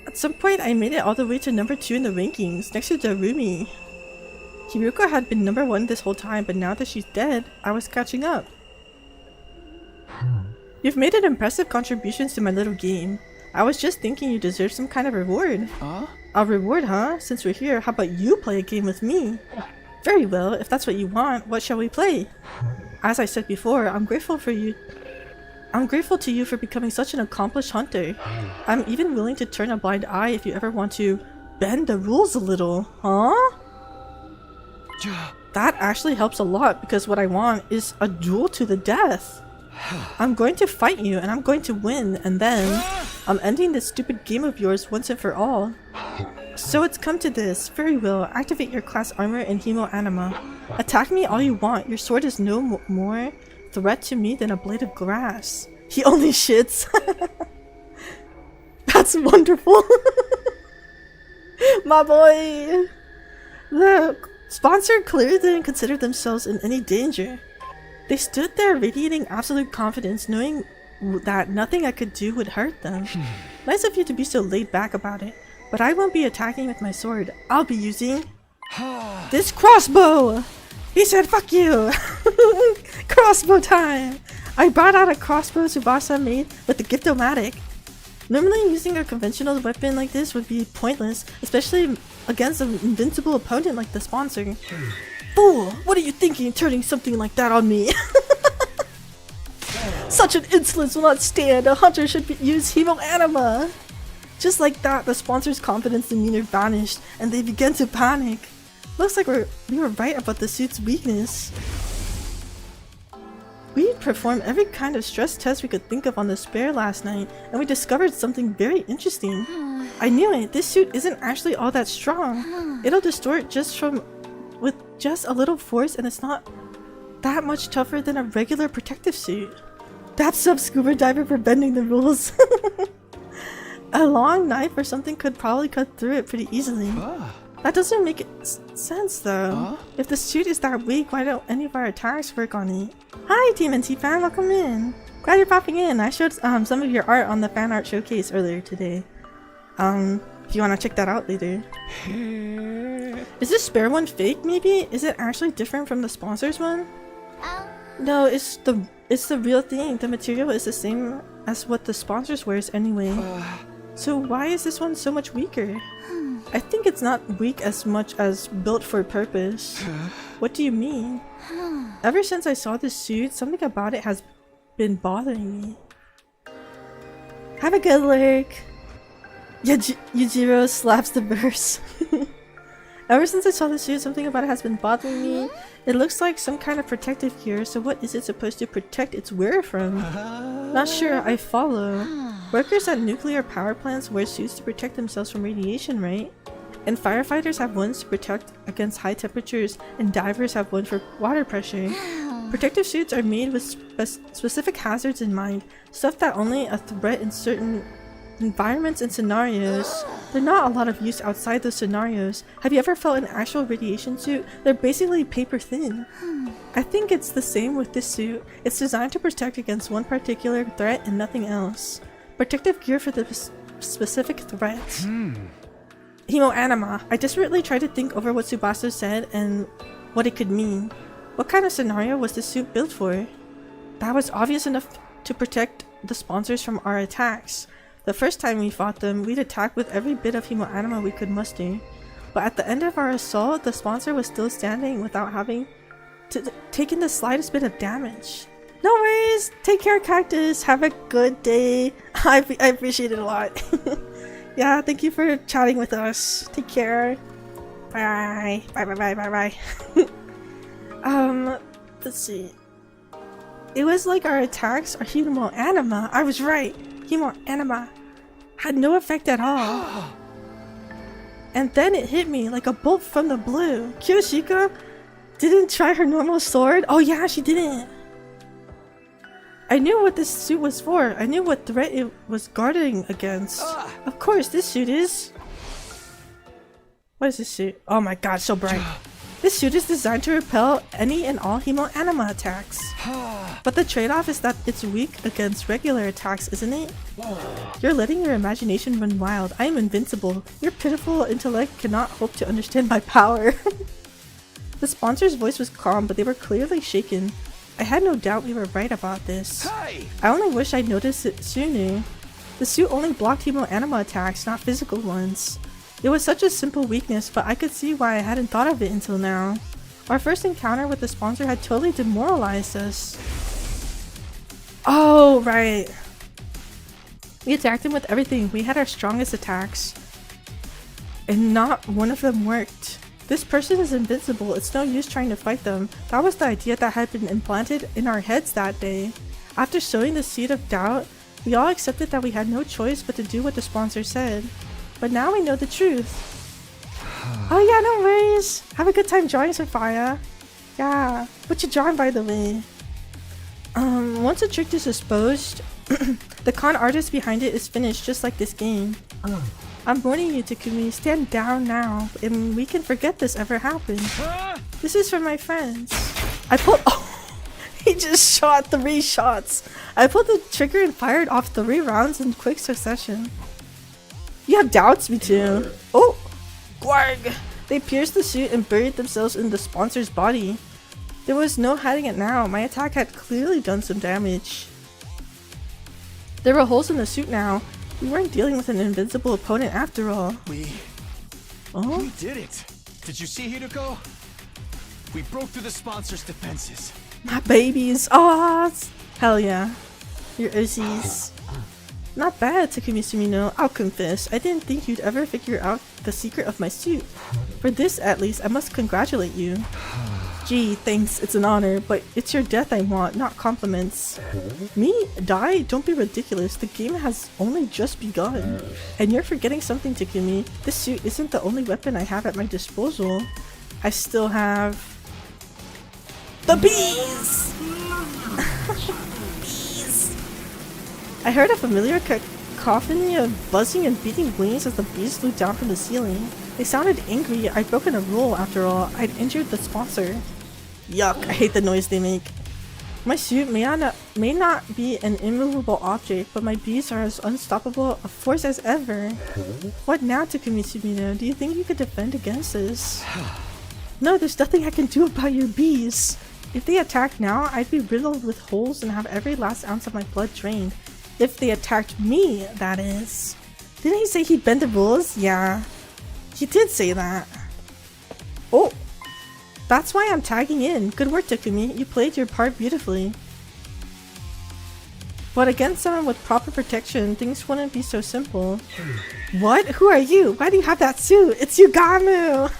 At some point, I made it all the way to number 2 in the rankings, next to Darumi. Hiruko had been number 1 this whole time, but now that she's dead, I was catching up. You've made an impressive contributions to my little game. I was just thinking you deserve some kind of reward. A reward, huh? Since we're here, how about you play a game with me? Very well, if that's what you want, what shall we play? As I said before, I'm grateful to you for becoming such an accomplished hunter. I'm even willing to turn a blind eye if you ever want to bend the rules a little, huh? That actually helps a lot because what I want is a duel to the death. I'm going to fight you and I'm going to win, and then I'm ending this stupid game of yours once and for all. So it's come to this. Very well, activate your class armor and hemo anima. Attack me all you want. Your sword is no more threat to me than a blade of grass. He only shits. That's wonderful. My boy. Look, sponsor clearly didn't consider themselves in any danger. They stood there radiating absolute confidence, knowing that nothing I could do would hurt them. Nice of you to be so laid back about it, but I won't be attacking with my sword. I'll be using this crossbow! He said fuck you! Crossbow time! I brought out a crossbow Tsubasa made with the Gift-O-Matic. Normally using a conventional weapon like this would be pointless, especially against an invincible opponent like the sponsor. Fool! What are you thinking turning something like that on me? Such an insolence will not stand. A hunter should use hemo anima. Just like that, the sponsor's confidence demeanor vanished, and they began to panic. Looks like we were right about the suit's weakness. We performed every kind of stress test we could think of on the spare last night, and we discovered something very interesting. I knew it. This suit isn't actually all that strong. It'll distort with just a little force, and it's not that much tougher than a regular protective suit. That's up, scuba diver, for bending the rules. A long knife or something could probably cut through it pretty easily. That doesn't make sense though. If the suit is that weak, why don't any of our attacks work on it? Hi TMNT fan, welcome in. Glad you're popping in. I showed some of your art on the fan art showcase earlier today. If you want to check that out later. Is this spare one fake maybe? Is it actually different from the sponsor's one? No, it's the real thing. The material is the same as what the sponsors wears anyway. So why is this one so much weaker? I think it's not weak as much as built for purpose. What do you mean? Ever since I saw this suit, something about it has been bothering me. Have a good lurk. Yujiro slaps the verse. Ever since I saw this suit, something about it has been bothering me. It looks like some kind of protective gear, so what is it supposed to protect its wearer from? Not sure I follow. Workers at nuclear power plants wear suits to protect themselves from radiation, right? And firefighters have ones to protect against high temperatures, and divers have one for water pressure. Protective suits are made with specific hazards in mind, stuff that only a threat in certain environments and scenarios. There are not a lot of use outside those scenarios. Have you ever felt an actual radiation suit? They're basically paper thin. I think it's the same with this suit. It's designed to protect against one particular threat and nothing else. Protective gear for the specific threat. Hemoanima. I desperately tried to think over what Tsubasa said and what it could mean. What kind of scenario was this suit built for? That was obvious enough to protect the sponsors from our attacks. The first time we fought them, we'd attack with every bit of hemoanima we could muster. But at the end of our assault, the sponsor was still standing without having taken the slightest bit of damage. No worries! Take care, Cactus! Have a good day! I appreciate it a lot. Yeah, thank you for chatting with us. Take care. Bye. Bye. Let's see. It was like our attacks are hemoanima. I was right. Hemoanima had no effect at all. And then it hit me like a bolt from the blue. Kiyoshika didn't try her normal sword. Oh yeah, she didn't. I knew what this suit was for. I knew what threat it was guarding against. Of course, this suit is... What is this suit? Oh my god, so bright. This suit is designed to repel any and all hemoanima attacks. But the trade-off is that it's weak against regular attacks, isn't it? You're letting your imagination run wild. I am invincible. Your pitiful intellect cannot hope to understand my power. The sponsor's voice was calm, but they were clearly shaken. I had no doubt we were right about this. I only wish I'd noticed it sooner. The suit only blocked hemoanima attacks, not physical ones. It was such a simple weakness, but I could see why I hadn't thought of it until now. Our first encounter with the sponsor had totally demoralized us. Oh, right. We attacked him with everything. We had our strongest attacks. And not one of them worked. This person is invincible. It's no use trying to fight them. That was the idea that had been implanted in our heads that day. After sowing the seed of doubt, we all accepted that we had no choice but to do what the sponsor said. But now we know the truth. Oh yeah, no worries. Have a good time drawing, Sophia. Yeah. What you drawing, by the way? Once a trick is disposed, the con artist behind it is finished, just like this game. I'm warning you, Takumi. Stand down now, and we can forget this ever happened. This is for my friends. I pulled. Oh, he just shot 3 shots. I pulled the trigger and fired off 3 rounds in quick succession. You have doubts? Me too. Oh! Gwarg! They pierced the suit and buried themselves in the sponsor's body. There was no hiding it now. My attack had clearly done some damage. There were holes in the suit now. We weren't dealing with an invincible opponent after all. We did it! Did you see, Hideko? We broke through the sponsor's defenses. My babies! Oh, hell yeah. Your OCs. Not bad, Takumi Sumino. I'll confess, I didn't think you'd ever figure out the secret of my suit. For this, at least, I must congratulate you. Gee, thanks, it's an honor, but it's your death I want, not compliments. Me? Die? Don't be ridiculous, the game has only just begun. And you're forgetting something, Takumi. This suit isn't the only weapon I have at my disposal. I still have... the bees! I heard a familiar cacophony of buzzing and beating wings as the bees flew down from the ceiling. They sounded angry. I'd broken a rule after all. I'd injured the sponsor. Yuck, I hate the noise they make. My suit may not be an immovable object, but my bees are as unstoppable a force as ever. What now, Takumi Sumino? Do you think you could defend against this? No, there's nothing I can do about your bees. If they attack now, I'd be riddled with holes and have every last ounce of my blood drained. If they attacked me, that is. Didn't he say he'd bend the rules? Yeah. He did say that. Oh! That's why I'm tagging in. Good work, Takumi. You played your part beautifully. But against someone with proper protection, things wouldn't be so simple. What? Who are you? Why do you have that suit? It's Yugamu!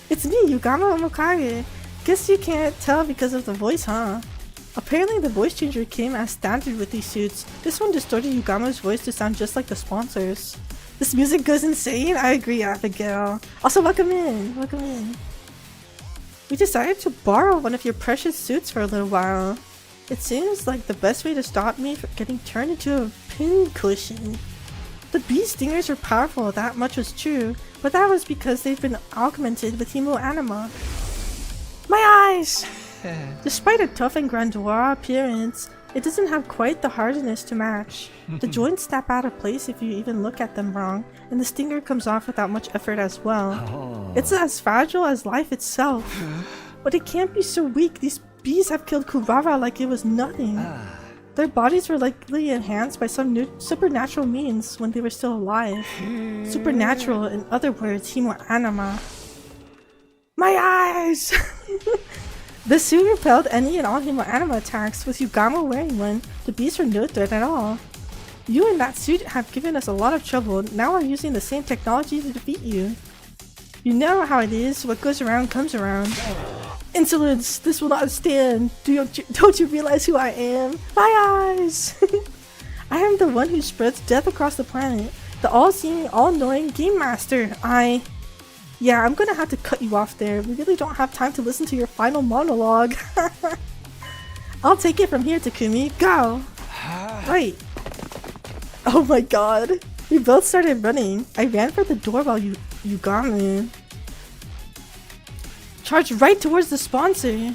It's me, Yugamu Omokage. Guess you can't tell because of the voice, huh? Apparently the voice changer came as standard with these suits. This one distorted Yugamu's voice to sound just like the sponsors. This music goes insane? I agree, Abigail. Also, welcome in. Welcome in. We decided to borrow one of your precious suits for a little while. It seems like the best way to stop me from getting turned into a pincushion. The bee stingers are powerful, that much was true, but that was because they've been augmented with hemoanima. My eyes! Despite a tough and grandeur appearance, it doesn't have quite the hardness to match. The joints snap out of place if you even look at them wrong, and the stinger comes off without much effort as well. It's as fragile as life itself. But it can't be so weak. These bees have killed Kurara like it was nothing. Their bodies were likely enhanced by some new supernatural means when they were still alive. Supernatural, in other words, hemoanima. My eyes! The suit repelled any and all hemoanima attacks, with Yugamo wearing one. The bees were no threat at all. You and that suit have given us a lot of trouble. Now we're using the same technology to defeat you. You know how it is. What goes around comes around. Insolence! This will not stand! Don't you realize who I am? My eyes! I am the one who spreads death across the planet. The all-seeing, all-knowing Game Master. Yeah, I'm gonna have to cut you off there. We really don't have time to listen to your final monologue. I'll take it from here, Takumi. Go! Right. Oh my god. We both started running. I ran for the door while you got me. Charged right towards the sponsor.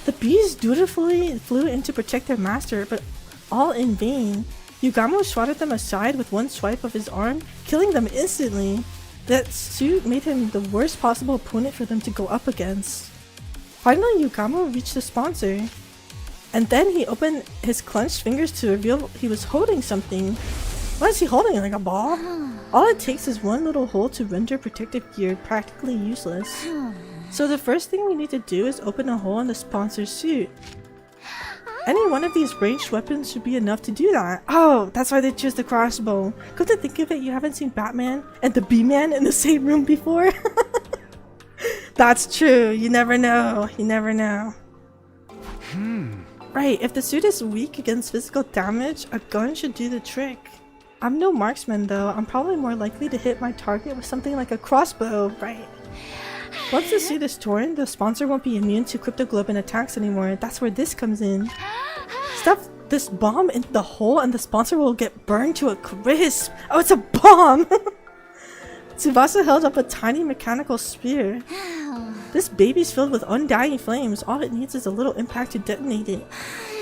The bees dutifully flew in to protect their master, but all in vain. Yugamo swatted them aside with one swipe of his arm, killing them instantly. That suit made him the worst possible opponent for them to go up against. Finally, Yugamo reached the sponsor. And then he opened his clenched fingers to reveal he was holding something. What is he holding? Like a ball? All it takes is one little hole to render protective gear practically useless. So the first thing we need to do is open a hole in the sponsor's suit. Any one of these ranged weapons should be enough to do that. Oh, that's why they chose the crossbow. Come to think of it, you haven't seen Batman and the Bee-Man in the same room before? That's true. You never know. You never know. Right, if the suit is weak against physical damage, a gun should do the trick. I'm no marksman though. I'm probably more likely to hit my target with something like a crossbow, right? Once the suit is torn, the sponsor won't be immune to cryptoglobin attacks anymore. That's where this comes in. Stuff this bomb in the hole and the sponsor will get burned to a crisp. Oh, it's a bomb! Tsubasa held up a tiny mechanical spear. This baby's filled with undying flames. All it needs is a little impact to detonate it.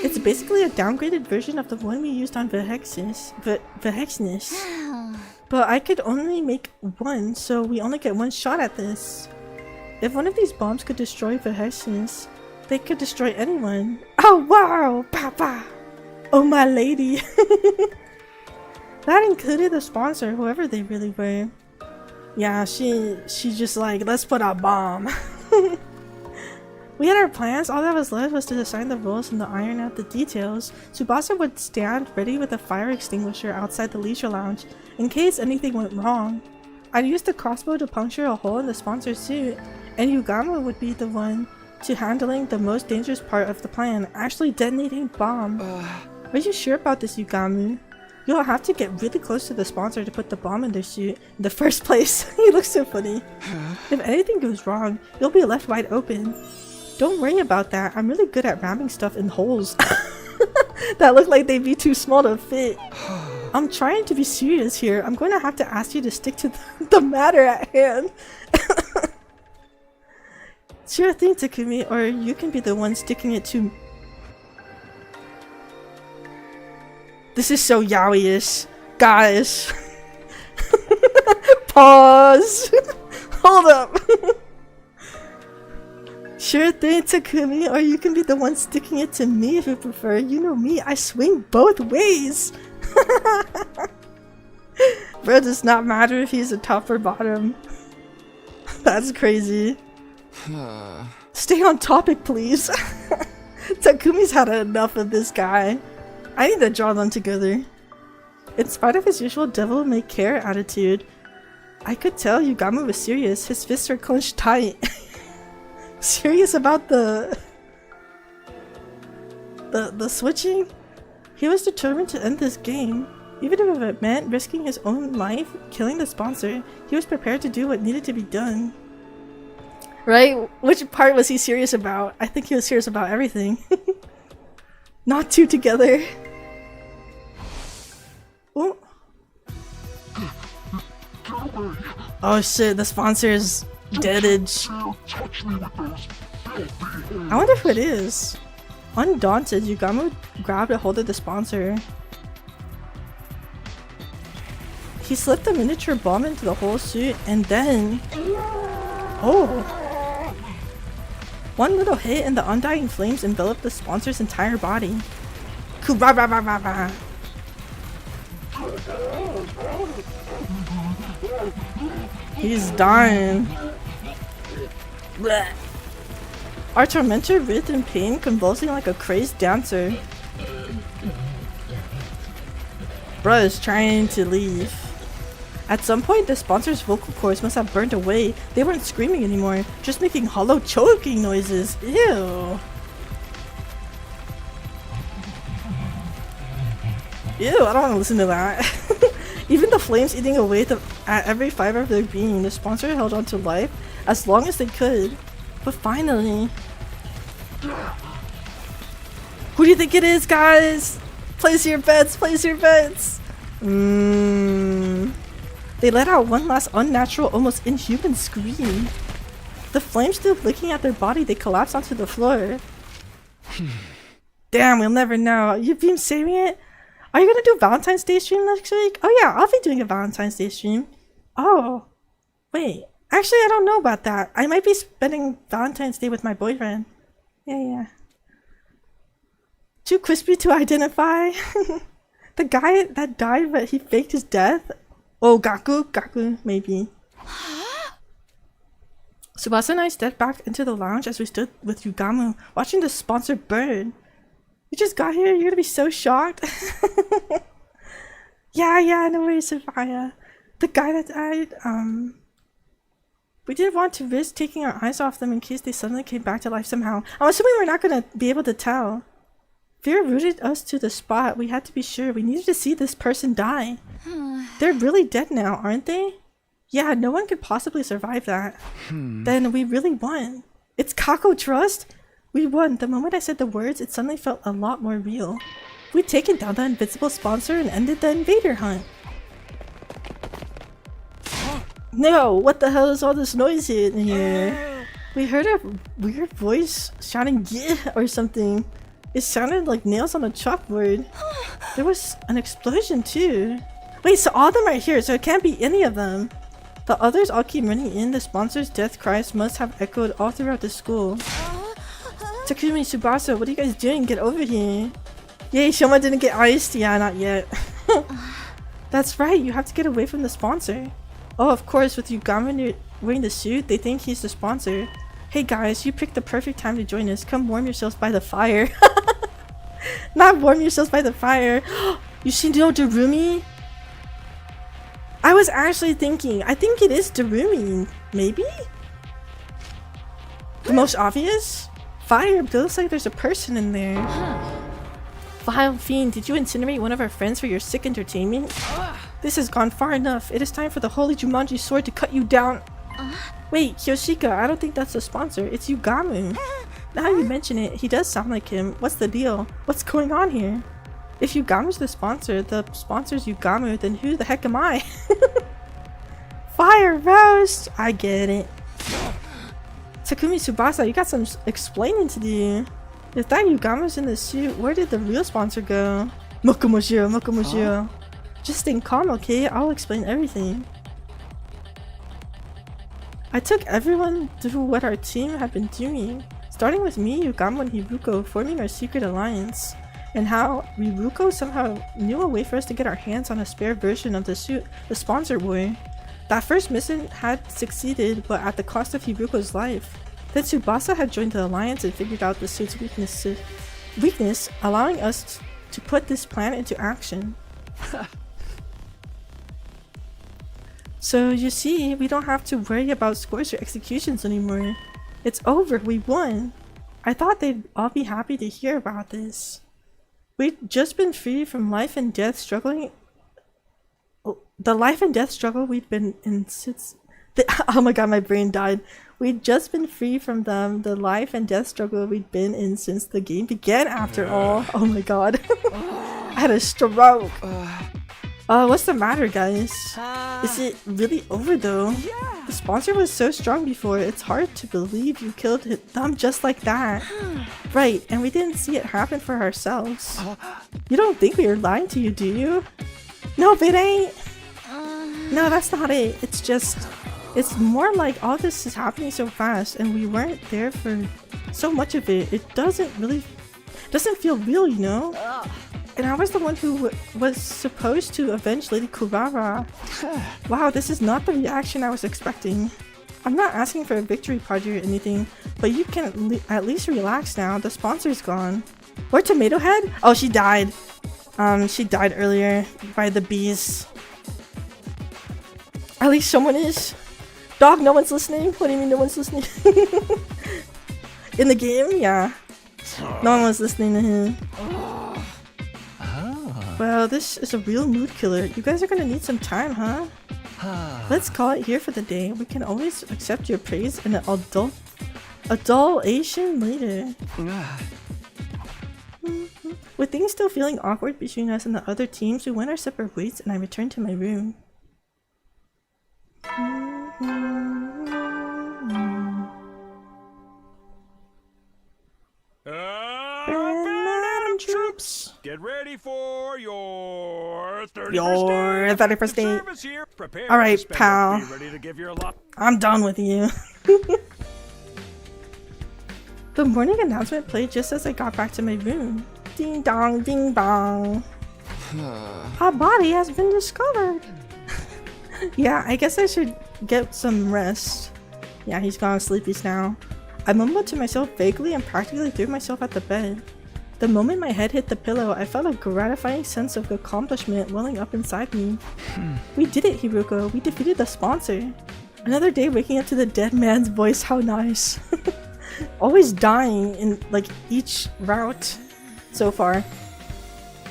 It's basically a downgraded version of the one we used on Vehexness. But I could only make one, so we only get one shot at this. If one of these bombs could destroy Vehexness, they could destroy anyone. Oh wow! Papa! Oh my lady! That included the sponsor, whoever they really were. Yeah, she's just like, let's put a bomb. We had our plans. All that was left was to assign the roles and to iron out the details. Tsubasa would stand ready with a fire extinguisher outside the leisure lounge in case anything went wrong. I'd use the crossbow to puncture a hole in the sponsor's suit, and Yugamo would be the one to handling the most dangerous part of the plan, actually detonating bomb. Are you sure about this, Yugamo? You'll have to get really close to the sponsor to put the bomb in their suit in the first place. He looks so funny. If anything goes wrong, you'll be left wide open. Don't worry about that. I'm really good at ramming stuff in holes that look like they'd be too small to fit. I'm trying to be serious here. I'm going to have to ask you to stick to the matter at hand. Sure thing, Takumi, or you can be the one sticking it to... This is so yaoi-ish. Guys. Pause. Hold up. Sure thing, Takumi, or you can be the one sticking it to me if you prefer. You know me, I swing both ways. Bro, it does not matter if he's a top or bottom. That's crazy. Stay on topic, please. Takumi's had enough of this guy. I need to draw them together. In spite of his usual devil-may-care attitude, I could tell Yugamo was serious. His fists were clenched tight. Serious about the switching? He was determined to end this game. Even if it meant risking his own life, killing the sponsor, he was prepared to do what needed to be done. Right? Which part was he serious about? I think he was serious about everything. Not two together. Oh. Oh shit, the sponsor is deadage. I wonder who it is. Undaunted, Yugamo grabbed a hold of the sponsor. He slipped a miniature bomb into the whole suit and then... Oh! One little hit and the undying flames enveloped the sponsor's entire body. Kubra-ba-ba-ba-ba. He's dying. Blech. Our tormentor writhed in pain, convulsing like a crazed dancer. Bruh is trying to leave. At some point, the sponsor's vocal cords must have burned away. They weren't screaming anymore, just making hollow choking noises. Ew. Ew, I don't want to listen to that. Even the flames eating away at every fiber of their being, the sponsor held on to life as long as they could. But finally... Who do you think it is, guys? Place your bets, place your bets! They let out one last unnatural, almost inhuman scream. The flames still licking at their body, they collapsed onto the floor. Damn, we'll never know. You've been saving it? Are you gonna do Valentine's Day stream next week? Oh yeah, I'll be doing a Valentine's Day stream. Oh, wait. Actually, I don't know about that. I might be spending Valentine's Day with my boyfriend. Yeah. Too crispy to identify. The guy that died, but he faked his death. Oh, Gaku, maybe. Tsubasa and I stepped back into the lounge as we stood with Yugamu, watching the sponsor burn. You just got here? You're gonna be so shocked. Yeah, no worries, Sophia. The guy that died, we didn't want to risk taking our eyes off them in case they suddenly came back to life somehow. I'm assuming we're not gonna be able to tell. Fear rooted us to the spot. We had to be sure. We needed to see this person die. They're really dead now, aren't they? Yeah, no one could possibly survive that. Then we really won. It's Kako Trust? We won. The moment I said the words, it suddenly felt a lot more real. We'd taken down the invincible sponsor and ended the invader hunt. No, what the hell is all this noise in here? We heard a weird voice shouting yeah or something. It sounded like nails on a chalkboard. There was an explosion too. Wait, so all of them are here, so it can't be any of them. The others all keep running in. The sponsor's death cries must have echoed all throughout the school. Takumi, Tsubasa, what are you guys doing? Get over here. Yay, Shoma didn't get iced? Yeah, not yet. That's right, you have to get away from the sponsor. Oh, of course, with Yugama wearing the suit, they think he's the sponsor. Hey guys, you picked the perfect time to join us. Come warm yourselves by the fire. Not warm yourselves by the fire. You see no Darumi? I was actually thinking, I think it is Darumi. Maybe? The most obvious? Fire, but it looks like there's a person in there. Vile fiend, did you incinerate one of our friends for your sick entertainment? This has gone far enough. It is time for the holy Jumanji sword to cut you down. Wait, Kyoshika, I don't think that's the sponsor. It's Yugamu. Now you mention it, he does sound like him. What's the deal? What's going on here? If Yugamu's the sponsor's Yugamu, then who the heck am I? Fire roast! I get it. Takumi Tsubasa, you got some explaining to do. If that Yugamu's in the suit, where did the real sponsor go? Mokumoshiro. Just stay calm, okay? I'll explain everything. I took everyone through what our team had been doing, starting with me, Yugamu, and Hiruko forming our secret alliance, and how Hiruko somehow knew a way for us to get our hands on a spare version of the suit the sponsor wore. That first mission had succeeded, but at the cost of Hiruko's life. Then Tsubasa had joined the alliance and figured out the suit's weakness, allowing us to put this plan into action. So you see, we don't have to worry about scores or executions anymore. It's over, we won. I thought they'd all be happy to hear about this. We'd just been free from life and death struggling. The life and death struggle we'd been in since... oh my god, my brain died. We'd just been free from them, the life and death struggle we'd been in since the game began after all. Oh my god. I had a stroke. What's the matter, guys? Is it really over though? Yeah. The sponsor was so strong before, it's hard to believe you killed them just like that. Right, and we didn't see it happen for ourselves. You don't think we were lying to you, do you? No, it ain't! No, that's not it. It's just... It's more like all this is happening so fast and we weren't there for so much of it. It doesn't feel real, you know? And I was the one who was supposed to avenge Lady Kurara. Wow, this is not the reaction I was expecting. I'm not asking for a victory party or anything, but you can at least relax now. The sponsor's gone. Where Tomato Head? Oh, she died. She died earlier by the bees. At least someone is. Dog, no one's listening? What do you mean no one's listening? In the game? Yeah. No one was listening to him. Well, this is a real mood killer. You guys are gonna need some time, huh? Let's call it here for the day. We can always accept your praise in an adulation later. With things still feeling awkward between us and the other teams, we went our separate ways and I returned to my room. Troops, get ready for your 31st date. Service here. Prepare All right, to spend pal. it. Be ready to give your lot. I'm done with you. The morning announcement played just as I got back to my room. Ding dong, ding bong. A body has been discovered. Yeah, I guess I should get some rest. Yeah, he's gone sleepy now. I mumbled to myself vaguely and practically threw myself at the bed. The moment my head hit the pillow, I felt a gratifying sense of accomplishment welling up inside me. We did it, Hiruko. We defeated the sponsor. Another day waking up to the dead man's voice, how nice. Always dying in like each route so far.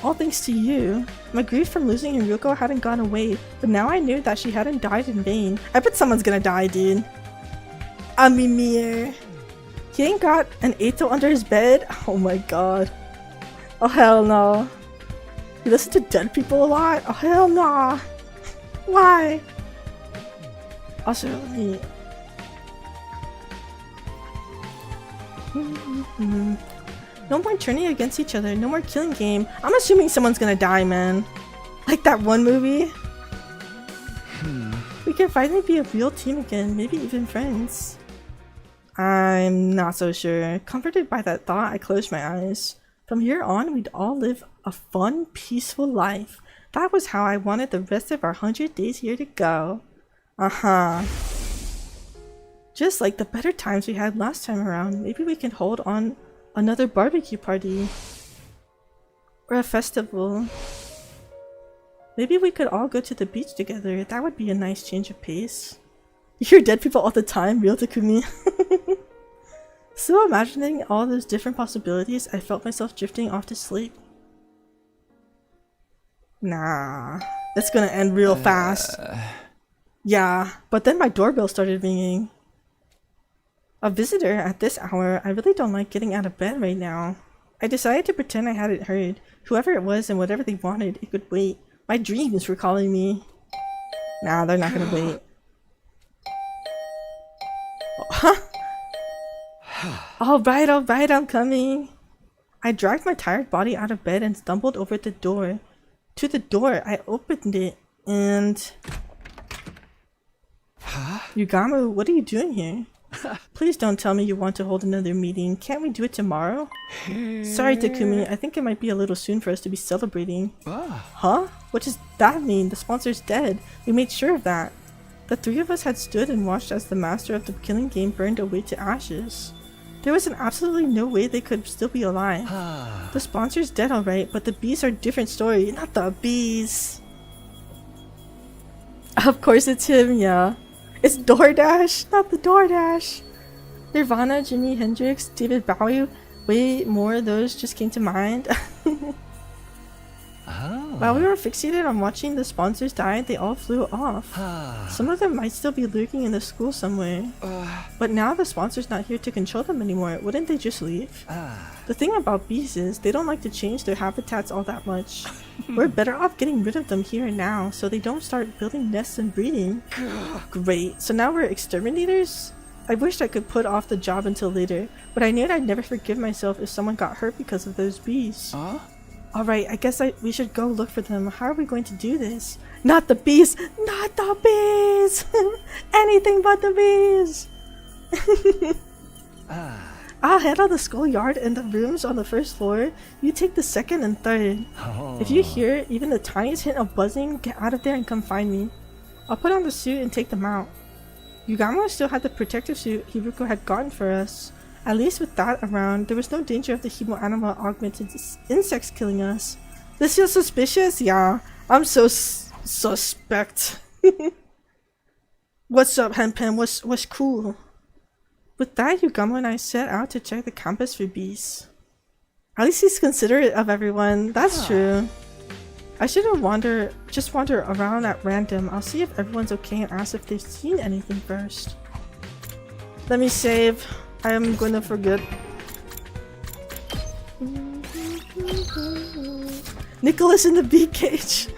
All thanks to you. My grief from losing Hiruko hadn't gone away, but now I knew that she hadn't died in vain. I bet someone's gonna die, dude. Mimir. He ain't got an Ato under his bed? Oh my god. Oh hell no. You listen to dead people a lot? Oh hell no. Why? Also, let me... No more turning against each other, no more killing game. I'm assuming someone's gonna die, man. Like that one movie. We can finally be a real team again, maybe even friends. I'm not so sure. Comforted by that thought, I closed my eyes. From here on, we'd all live a fun, peaceful life. That was how I wanted the rest of our 100 days here to go. Just like the better times we had last time around, maybe we can hold on another barbecue party. Or a festival. Maybe we could all go to the beach together. That would be a nice change of pace. You hear dead people all the time, real Takumi. Still imagining all those different possibilities, I felt myself drifting off to sleep. Nah, it's gonna end real fast. Yeah, but then my doorbell started ringing. A visitor at this hour? I really don't like getting out of bed right now. I decided to pretend I hadn't heard. Whoever it was and whatever they wanted, it could wait. My dreams were calling me. Nah, they're not gonna wait. Huh? Alright, I'm coming. I dragged my tired body out of bed and stumbled over the door. To the door, I opened it and... Yugamu, what are you doing here? Please don't tell me you want to hold another meeting. Can't we do it tomorrow? Sorry, Takumi, I think it might be a little soon for us to be celebrating. Huh? What does that mean? The sponsor's dead. We made sure of that. The three of us had stood and watched as the master of the killing game burned away to ashes. There was absolutely no way they could still be alive. The sponsor's dead alright, but the bees are a different story. Not the bees. Of course it's him, yeah. It's DoorDash, not the DoorDash. Nirvana, Jimi Hendrix, David Bowie. Way more of those just came to mind. While we were fixated on watching the sponsors die, they all flew off. Some of them might still be lurking in the school somewhere. But now the sponsor's not here to control them anymore, wouldn't they just leave? The thing about bees is, they don't like to change their habitats all that much. We're better off getting rid of them here and now, so they don't start building nests and breeding. Great, so now we're exterminators? I wished I could put off the job until later, but I knew I'd never forgive myself if someone got hurt because of those bees. Alright, I guess we should go look for them. How are we going to do this? Not the bees! Not the bees! Anything but the bees! I'll handle the schoolyard and the rooms on the first floor. You take the second and third. If you hear even the tiniest hint of buzzing, get out of there and come find me. I'll put on the suit and take them out. Yugamo still had the protective suit Hiruko had gotten for us. At least with that around, there was no danger of the Hemo animal augmented insects killing us. This feels suspicious? Yeah, I'm so suspect. What's up, Henpen? What's cool? With that, Yugamo and I set out to check the campus for bees. At least he's considerate of everyone. That's true. I shouldn't just wander around at random. I'll see if everyone's okay and ask if they've seen anything first. Let me save. I am gonna forget. Nicholas in the bee cage.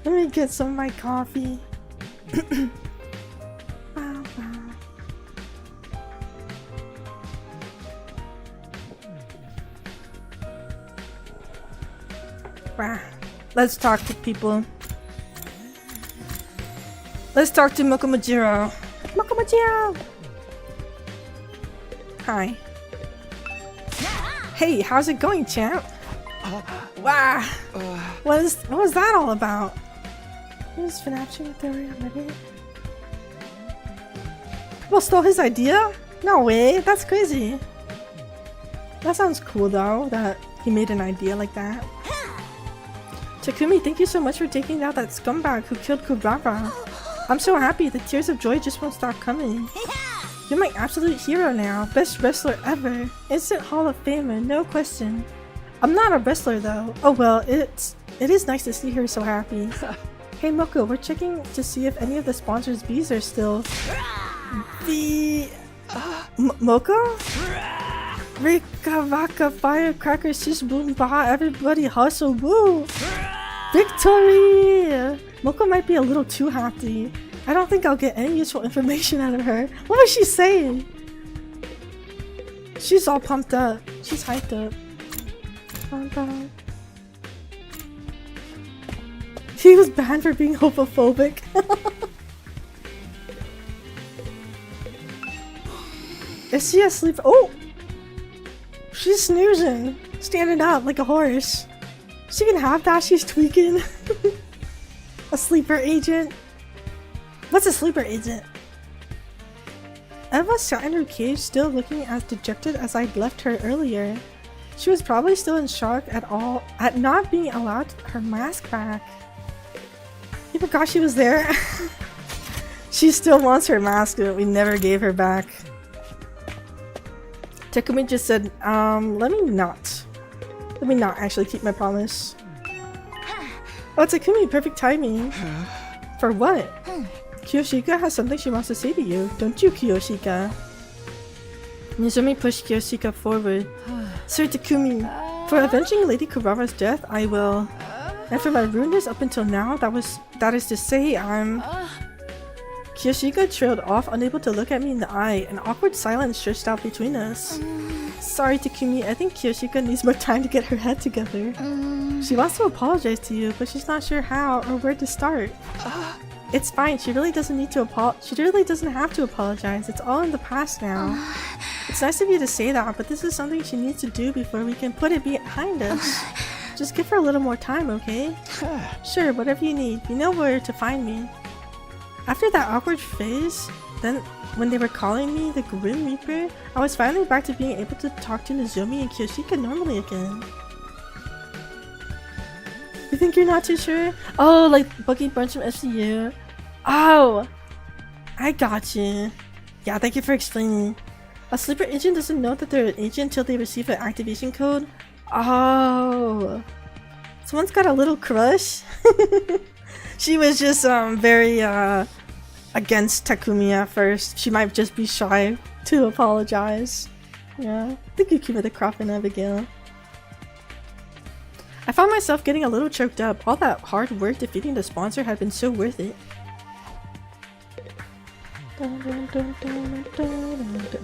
Let me get some of my coffee. Let's talk to people. Let's talk to Mokomojiro. Mokomojiro! Hi. Hey, how's it going, champ? Wow. What was that all about? Is FNAF theory already? People stole his idea? No way, that's crazy. That sounds cool though, that he made an idea like that. Takumi, thank you so much for taking out that scumbag who killed Kurara. I'm so happy, the tears of joy just won't stop coming. You're my absolute hero now, best wrestler ever. Instant Hall of Famer, no question. I'm not a wrestler though. Oh well, it is nice to see her so happy. Hey Moko, we're checking to see if any of the sponsors' bees are still... Moko? Rika Vaka Firecracker Shish Boom Ba, everybody hustle, woo! Victory! Moko might be a little too happy. I don't think I'll get any useful information out of her. What was she saying? She's all pumped up. She's hyped up. He was banned for being homophobic. Is she asleep? Oh! She's snoozing. Standing up like a horse. She can have that, she's tweaking. A sleeper agent. What's a sleeper agent? Eva sat in her cage still looking as dejected as I'd left her earlier. She was probably still in shock at not being allowed her mask back. You forgot she was there? She still wants her mask, but we never gave her back. Takumi just said, let me not actually keep my promise. Oh, Takumi, perfect timing. For what? Kiyoshika has something she wants to say to you, don't you, Kiyoshika? Mizumi pushed Kiyoshika forward. Sir Takumi, for avenging Lady Kurara's death, I will. And for my rudeness up until now, that is to say, I'm... Kiyoshika trailed off, unable to look at me in the eye. An awkward silence stretched out between us. Sorry, Takumi, I think Kiyoshika needs more time to get her head together. She wants to apologize to you, but she's not sure how or where to start. It's fine, she really doesn't have to apologize. It's all in the past now. It's nice of you to say that, but this is something she needs to do before we can put it behind us. Just give her a little more time, okay? Sure, whatever you need. You know where to find me. After that awkward phase, then when they were calling me the Grim Reaper, I was finally back to being able to talk to Nozomi and Kiyoshika normally again. You think you're not too sure? Oh, like Bucky Bunch from FCU. Oh! I got you. Yeah, thank you for explaining. A sleeper agent doesn't know that they're an agent until they receive an activation code? Oh! Someone's got a little crush. She was just very against Takumi at first. She might just be shy to apologize. Yeah, thank you, Kimi the Crop and Abigail. I found myself getting a little choked up. All that hard work defeating the sponsor had been so worth it.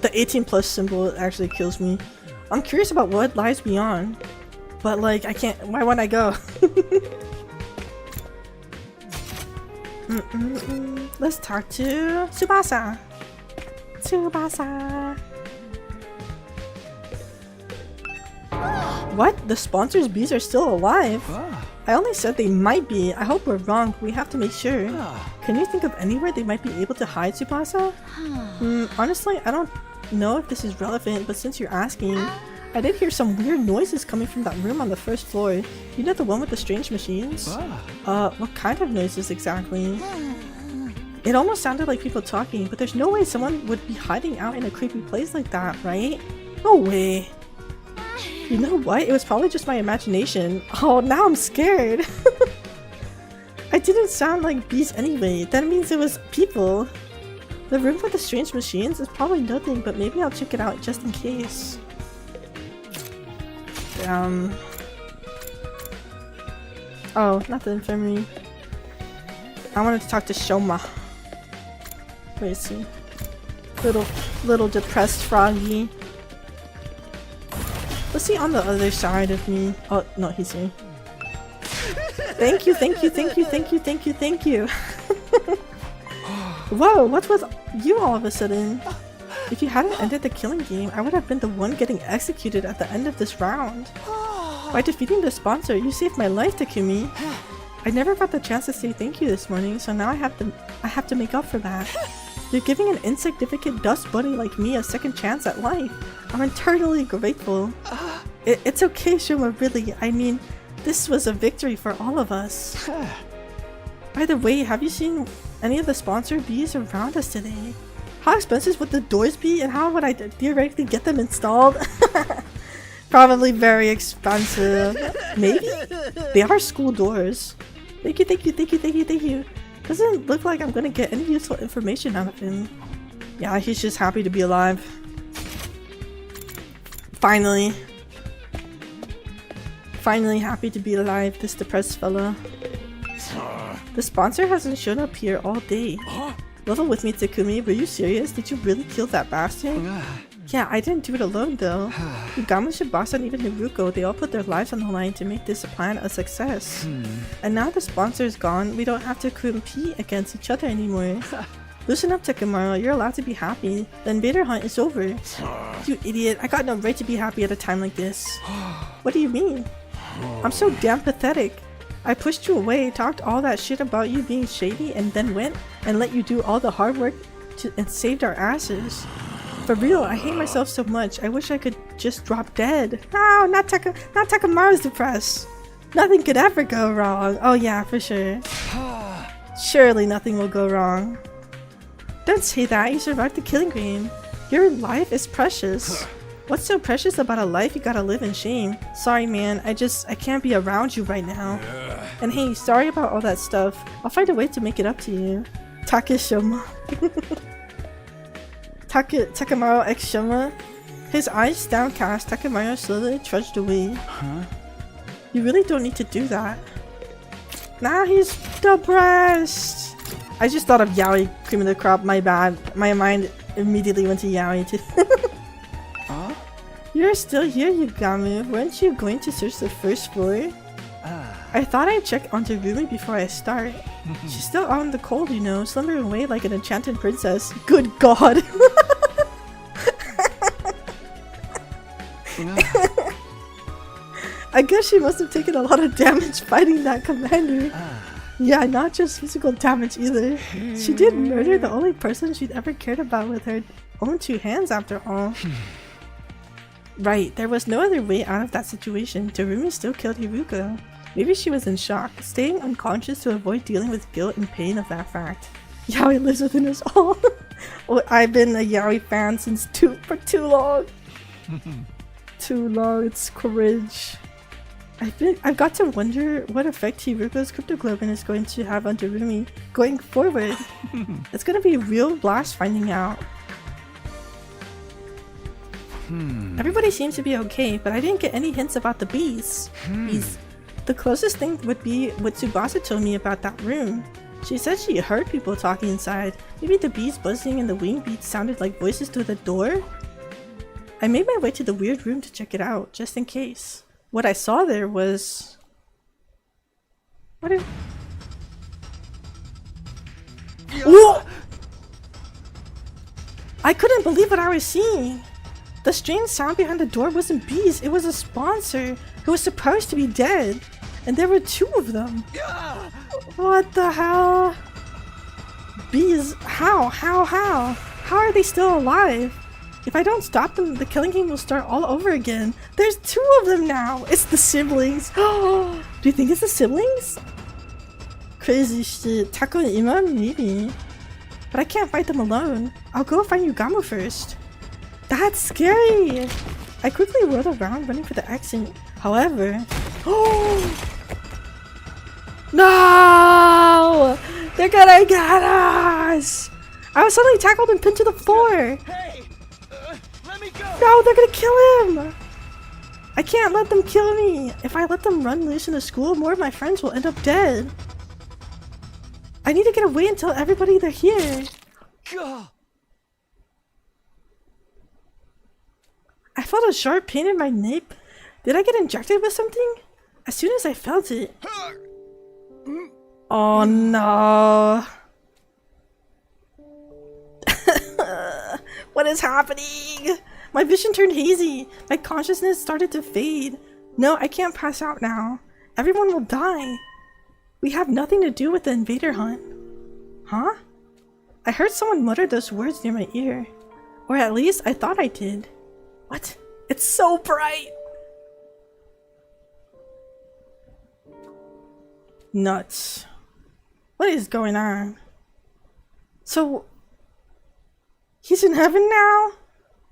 The 18+ symbol actually kills me. I'm curious about what lies beyond. But like, I can't- why won't I go? Let's talk to Tsubasa. Tsubasa. What? The sponsor's bees are still alive? I only said they might be. I hope we're wrong, but we have to make sure. Can you think of anywhere they might be able to hide Tsubasa? Honestly, I don't know if this is relevant, but since you're asking, I did hear some weird noises coming from that room on the first floor. You know, the one with the strange machines? What kind of noises exactly? It almost sounded like people talking, but there's no way someone would be hiding out in a creepy place like that, right? No way. You know what? It was probably just my imagination. Oh, now I'm scared. I didn't sound like bees anyway. That means it was people. The room with the strange machines is probably nothing, but maybe I'll check it out just in case. Oh, not the infirmary. I wanted to talk to Shoma. Where is he? Little depressed froggy. Was he on the other side of me? Oh, no, he's here. Thank you, thank you, thank you, thank you, thank you, thank you. Whoa, what's with you all of a sudden? If you hadn't ended the killing game, I would have been the one getting executed at the end of this round. By defeating the sponsor, you saved my life, Takumi. I never got the chance to say thank you this morning, so now I have to make up for that. You're giving an insignificant dust bunny like me a second chance at life. I'm eternally grateful. It's okay, Shoma, really. I mean, this was a victory for all of us. By the way, have you seen any of the sponsored bees around us today? How expensive would the doors be, and how would I theoretically get them installed? Probably very expensive. Maybe? They are school doors. Thank you, thank you, thank you, thank you, thank you. Doesn't look like I'm gonna get any useful information out of him. Yeah, he's just happy to be alive. Finally. Finally happy to be alive, this depressed fella. The sponsor hasn't shown up here all day. Level with me, Takumi. Were you serious? Did you really kill that bastard? Yeah, I didn't do it alone though. Yugama, Shibasa, and even Haruko, they all put their lives on the line to make this plan a success. And now the sponsor is gone, we don't have to compete against each other anymore. Listen up, Takemaro, you're allowed to be happy. The invader hunt is over. You idiot, I got no right to be happy at a time like this. What do you mean? I'm so damn pathetic. I pushed you away, talked all that shit about you being shady, and then went and let you do all the hard work and saved our asses. For real, I hate myself so much. I wish I could just drop dead. No, not Takemaru's depressed. Nothing could ever go wrong. Oh yeah, for sure. Surely nothing will go wrong. Don't say that, you survived the killing game. Your life is precious. What's so precious about a life you gotta live in shame? Sorry man, I can't be around you right now. And hey, sorry about all that stuff. I'll find a way to make it up to you. Takeshima. Takemaro x Shoma. His eyes downcast, Takemaro slowly trudged away. You really don't need to do that. Now he's depressed. I just thought of Yaoi, Cream of the Crop, my bad. My mind immediately went to Yaoi too. You're still here, Yugami. Weren't you going to search the first floor? I thought I'd check on Rumi before I start. She's still out in the cold, you know, slumbering away like an enchanted princess. Good god! I guess she must have taken a lot of damage fighting that commander. Yeah, not just physical damage either. She did murder the only person she'd ever cared about with her own two hands after all. Right, there was no other way out of that situation. Terumi still killed Haruko. Maybe she was in shock, staying unconscious to avoid dealing with guilt and pain of that fact. Yaoi lives within us all. Well, I've been a Yaoi fan for too long. Too long, it's cringe. I've got to wonder what effect Hiruko's cryptoglobin is going to have on Darumi going forward. It's gonna be a real blast finding out. Everybody seems to be okay, but I didn't get any hints about the bees. The closest thing would be what Tsubasa told me about that room. She said she heard people talking inside. Maybe the bees buzzing and the wing beats sounded like voices through the door? I made my way to the weird room to check it out, just in case. What I saw there was... What is... Whoa! I couldn't believe what I was seeing! The strange sound behind the door wasn't bees, it was a sponsor who was supposed to be dead. And there were 2 of them. What the hell? Bees? How? How are they still alive? If I don't stop them, the killing game will start all over again. There's 2 of them now! It's the siblings! Do you think it's the siblings? Crazy shit. Taco and Ima? Maybe. But I can't fight them alone. I'll go find Yugamo first. That's scary! I quickly whirled around, running for the exit. However... No! They're gonna get us! I was suddenly tackled and pinned to the floor! Hey! Let me go! No, they're gonna kill him! I can't let them kill me! If I let them run loose in the school, more of my friends will end up dead. I need to get away and tell everybody they're here. I felt a sharp pain in my nape. Did I get injected with something? As soon as I felt it... Oh no... What is happening? My vision turned hazy. My consciousness started to fade. No, I can't pass out now. Everyone will die. We have nothing to do with the invader hunt. Huh? I heard someone mutter those words near my ear. Or at least I thought I did. What? It's so bright! Nuts. What is going on? So... He's in heaven now?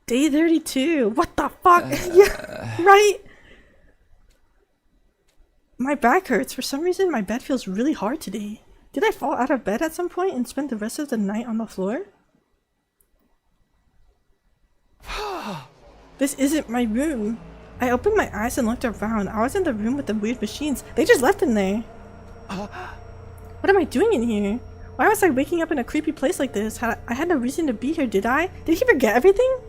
Day 32. What the fuck? Yeah, right? My back hurts. For some reason, my bed feels really hard today. Did I fall out of bed at some point and spend the rest of the night on the floor? This isn't my room. I opened my eyes and looked around. I was in the room with the weird machines. They just left in there. What am I doing in here? Why was I waking up in a creepy place like this? I had no reason to be here, did I? Did he forget everything?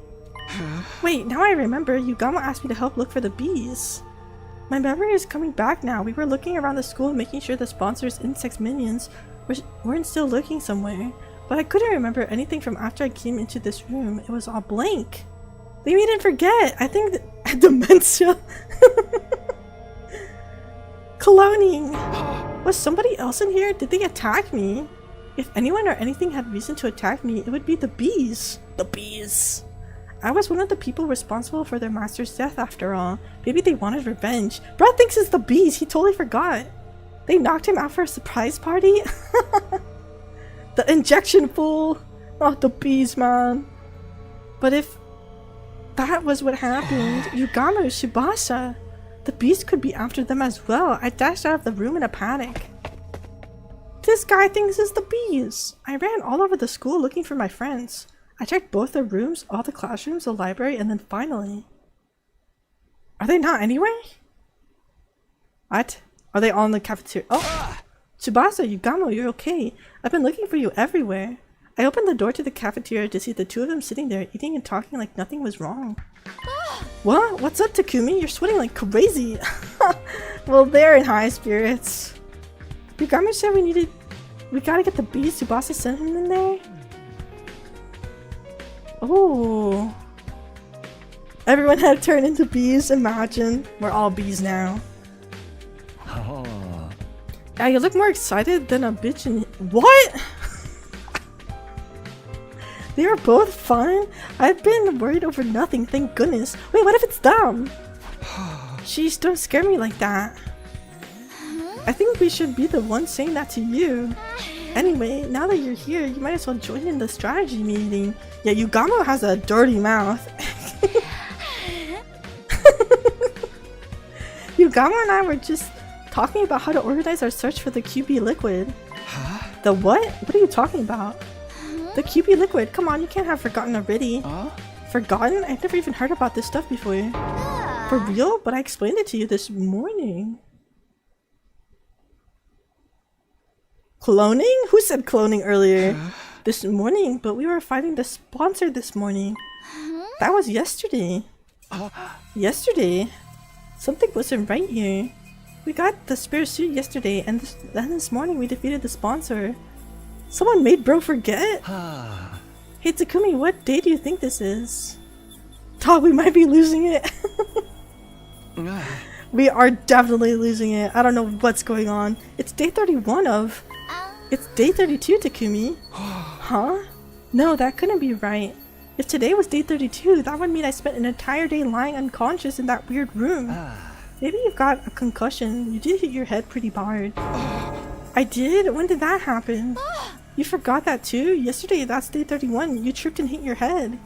Wait, now I remember. Yugamo asked me to help look for the bees. My memory is coming back now. We were looking around the school making sure the sponsors' insect minions weren't still lurking somewhere. But I couldn't remember anything from after I came into this room. It was all blank. They made him forget. I think dementia. Cloning. Was somebody else in here? Did they attack me? If anyone or anything had reason to attack me, it would be the bees. The bees. I was one of the people responsible for their master's death after all. Maybe they wanted revenge. Brad thinks it's the bees. He totally forgot. They knocked him out for a surprise party? The injection fool. Not the bees, man. But if that was what happened, Yugamo, Tsubasa, the bees could be after them as well. I dashed out of the room in a panic. This guy thinks it's the bees. I ran all over the school looking for my friends. I checked both the rooms, all the classrooms, the library, and then finally... Are they not anywhere? What? Are they all in the cafeteria? Oh! Tsubasa, Yugamo, you're okay. I've been looking for you everywhere. I opened the door to the cafeteria to see the 2 of them sitting there, eating and talking like nothing was wrong. What? What's up, Takumi? You're sweating like crazy. Well, they're in high spirits. Yugamo said we gotta get the bees. Tsubasa sent him in there? Oh. Everyone had turned into bees, imagine. We're all bees now. Oh. Yeah, you look more excited than a bitch in— What? They were both fine? I've been worried over nothing, thank goodness. Wait, what if it's them? Jeez, don't scare me like that. I think we should be the ones saying that to you. Anyway, now that you're here, you might as well join in the strategy meeting. Yeah, Yugamo has a dirty mouth. Yugama and I were just talking about how to organize our search for the QB liquid. Huh? The what? What are you talking about? The QB liquid. Come on, you can't have forgotten already. Forgotten? I've never even heard about this stuff before. For real? But I explained it to you this morning. Cloning? Who said cloning earlier? This morning, but we were finding the sponsor this morning. That was yesterday. Yesterday? Something wasn't right here. We got the spare suit yesterday, and then this morning we defeated the sponsor. Someone made bro forget? Hey Takumi, what day do you think this is? Todd, we might be losing it. We are definitely losing it. I don't know what's going on. It's day 31 of... It's day 32, Takumi. Huh? No, that couldn't be right. If today was day 32, that would mean I spent an entire day lying unconscious in that weird room. Maybe you've got a concussion. You did hit your head pretty hard. I did? When did that happen? You forgot that too? Yesterday, that's day 31. You tripped and hit your head.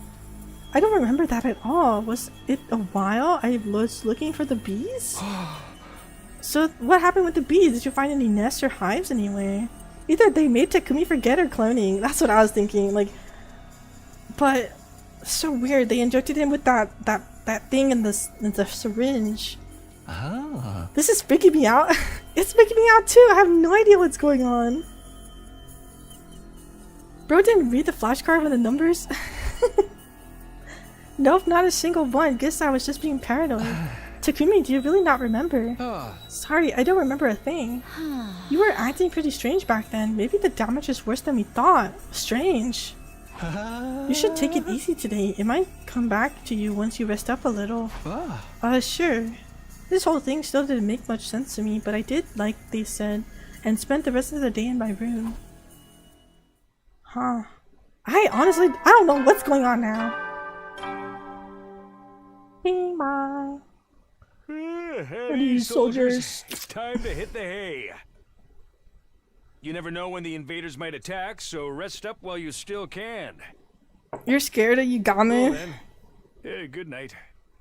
I don't remember that at all. Was it a while? I was looking for the bees? So what happened with the bees? Did you find any nests or hives anywhere? Either they made Takumi forget or cloning. That's what I was thinking. Like, but so weird. They injected him with that thing in the syringe. This is freaking me out. It's freaking me out too. I have no idea what's going on. Bro didn't read the flashcard with the numbers. Nope, not a single one. Guess I was just being paranoid. Takumi, do you really not remember? Sorry, I don't remember a thing. You were acting pretty strange back then. Maybe the damage is worse than we thought. Strange. You should take it easy today. It might come back to you once you rest up a little. Sure. This whole thing still didn't make much sense to me, but I did like they said, and spent the rest of the day in my room. I don't know what's going on now. Bing bong. Hey, soldiers. It's time to hit the hay. You never know when the invaders might attack, so rest up while you still can. You're scared of Yugame? Well then, hey, good night.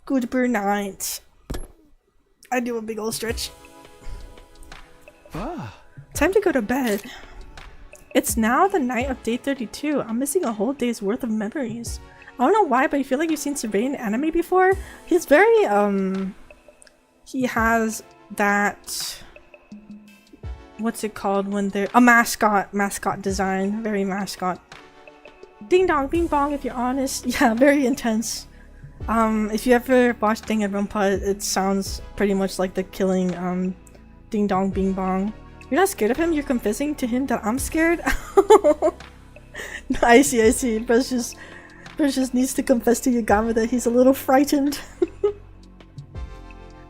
Good night. I do a big old stretch. Time to go to bed. It's now the night of day 32. I'm missing a whole day's worth of memories. I don't know why, but I feel like you've seen Serene in anime before. He's very, he has that... What's it called when they're... A mascot design. Very mascot. Ding dong, bing bong, if you're honest. Yeah, very intense. If you ever watched Danganronpa, it sounds pretty much like the killing, ding dong, bing bong. You're not scared of him? You're confessing to him that I'm scared? I see. Precious needs to confess to Yugama that he's a little frightened.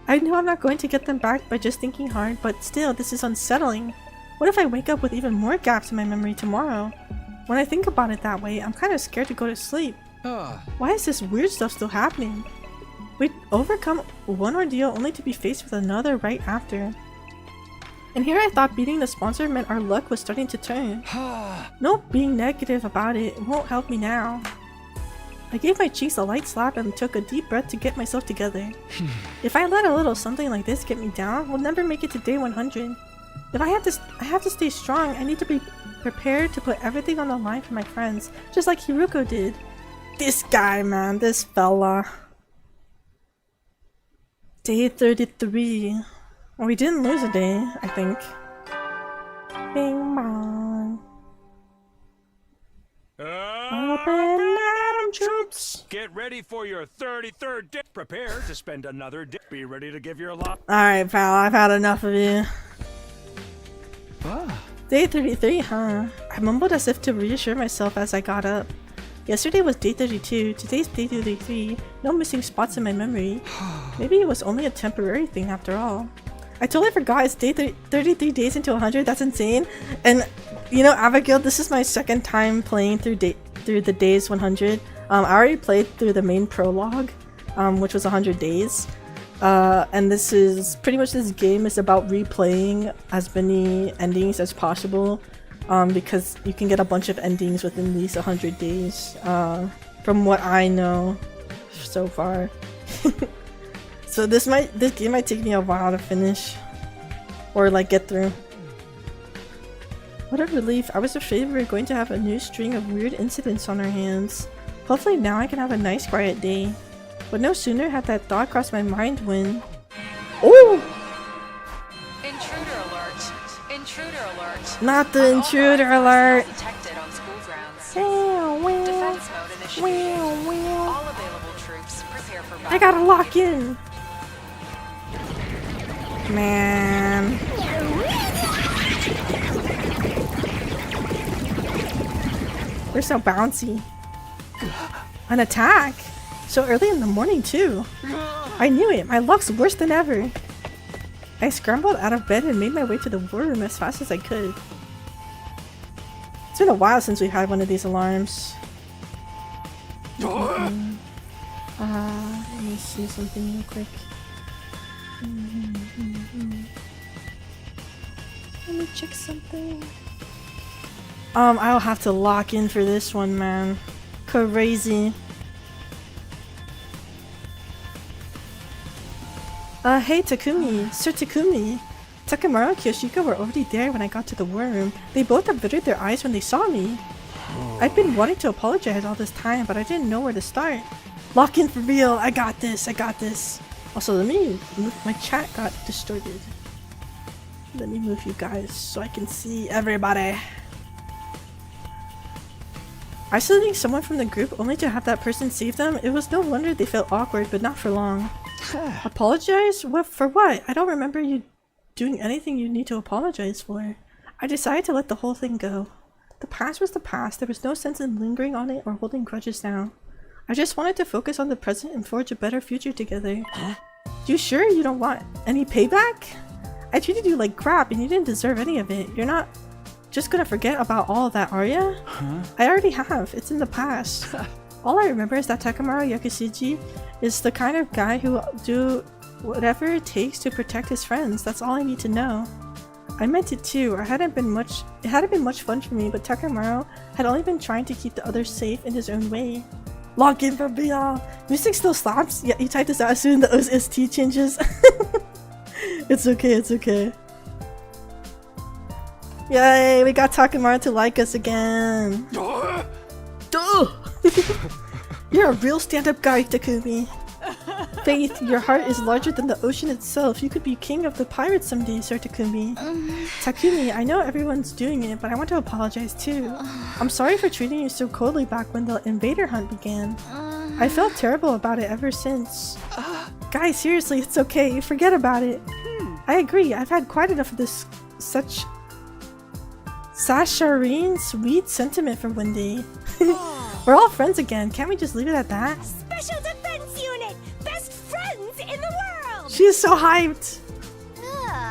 I know I'm not going to get them back by just thinking hard, but still, this is unsettling. What if I wake up with even more gaps in my memory tomorrow? When I think about it that way, I'm kind of scared to go to sleep. Why is this weird stuff still happening? We'd overcome one ordeal only to be faced with another right after. And here I thought beating the sponsor meant our luck was starting to turn. Nope, being negative about it won't help me now. I gave my cheeks a light slap and took a deep breath to get myself together. If I let a little something like this get me down, we'll never make it to day 100. If I have to stay strong, I need to be prepared to put everything on the line for my friends, just like Hiruko did. This guy, man, this fella. Day 33. Well, we didn't lose a day, I think. Bing bong. Open Adam troops. Get ready for your 33rd day. Prepare to spend another day. Be ready to give your lot. Alright, pal, I've had enough of you. Day 33, huh? I mumbled as if to reassure myself as I got up. Yesterday was day 32, today's day 33, no missing spots in my memory. Maybe it was only a temporary thing after all. I totally forgot it's day 33 days into 100, that's insane. And you know, Abigail, this is my second time playing through the days 100. I already played through the main prologue, which was 100 days. And this is pretty much, this game is about replaying as many endings as possible. Because you can get a bunch of endings within these 100 days, from what I know so far. So this game might take me a while to finish. Or like get through. What a relief. I was afraid we were going to have a new string of weird incidents on our hands. Hopefully now I can have a nice quiet day. But no sooner had that thought crossed my mind when... Oh! Intruder alert. Intruder alert. Not the intruder alert! Detected on school grounds. Well. Defense mode initiated. All available troops prepare for battle. I gotta lock in! Man. They're so bouncy. An attack? So early in the morning too. I knew it. My luck's worse than ever. I scrambled out of bed and made my way to the war room as fast as I could. It's been a while since we had one of these alarms. Let me see something real quick. Let me check something. I'll have to lock in for this one, man. Crazy. Hey Takumi, Sir Takumi. Takamaru and Kyoshiko were already there when I got to the war room. They both averted their eyes when they saw me. I've been wanting to apologize all this time, but I didn't know where to start. Lock in for real, I got this, I got this. Also, let me move, my chat got distorted. Let me move you guys so I can see everybody. Isolating someone from the group only to have that person save them, it was no wonder they felt awkward, but not for long. Apologize? What for what? I don't remember you doing anything you need to apologize for. I decided to let the whole thing go. The past was the past, there was no sense in lingering on it or holding grudges now. I just wanted to focus on the present and forge a better future together. You sure you don't want any payback? I treated you like crap and you didn't deserve any of it. You're not just gonna forget about all of that, are ya? I already have. It's in the past. All I remember is that Takamaru Yakushiji is the kind of guy who will do whatever it takes to protect his friends. That's all I need to know. I meant it too. It hadn't been much fun for me, but Takamaru had only been trying to keep the others safe in his own way. Log in for BL. Music still slaps? Yeah, you typed this out as soon as the OST changes. It's okay, it's okay. Yay, we got Takamaru to like us again. Duh! You're a real stand-up guy, Takumi. Faith, your heart is larger than the ocean itself. You could be king of the pirates someday, Sir Takumi. Takumi, I know everyone's doing it, but I want to apologize too. I'm sorry for treating you so coldly back when the invader hunt began. I felt terrible about it ever since. Guys, seriously, it's okay. Forget about it. I agree. I've had quite enough of this such saccharine sweet sentiment for one day. We're all friends again. Can't we just leave it at that? Special Defense Unit! Best friends in the world! She is so hyped!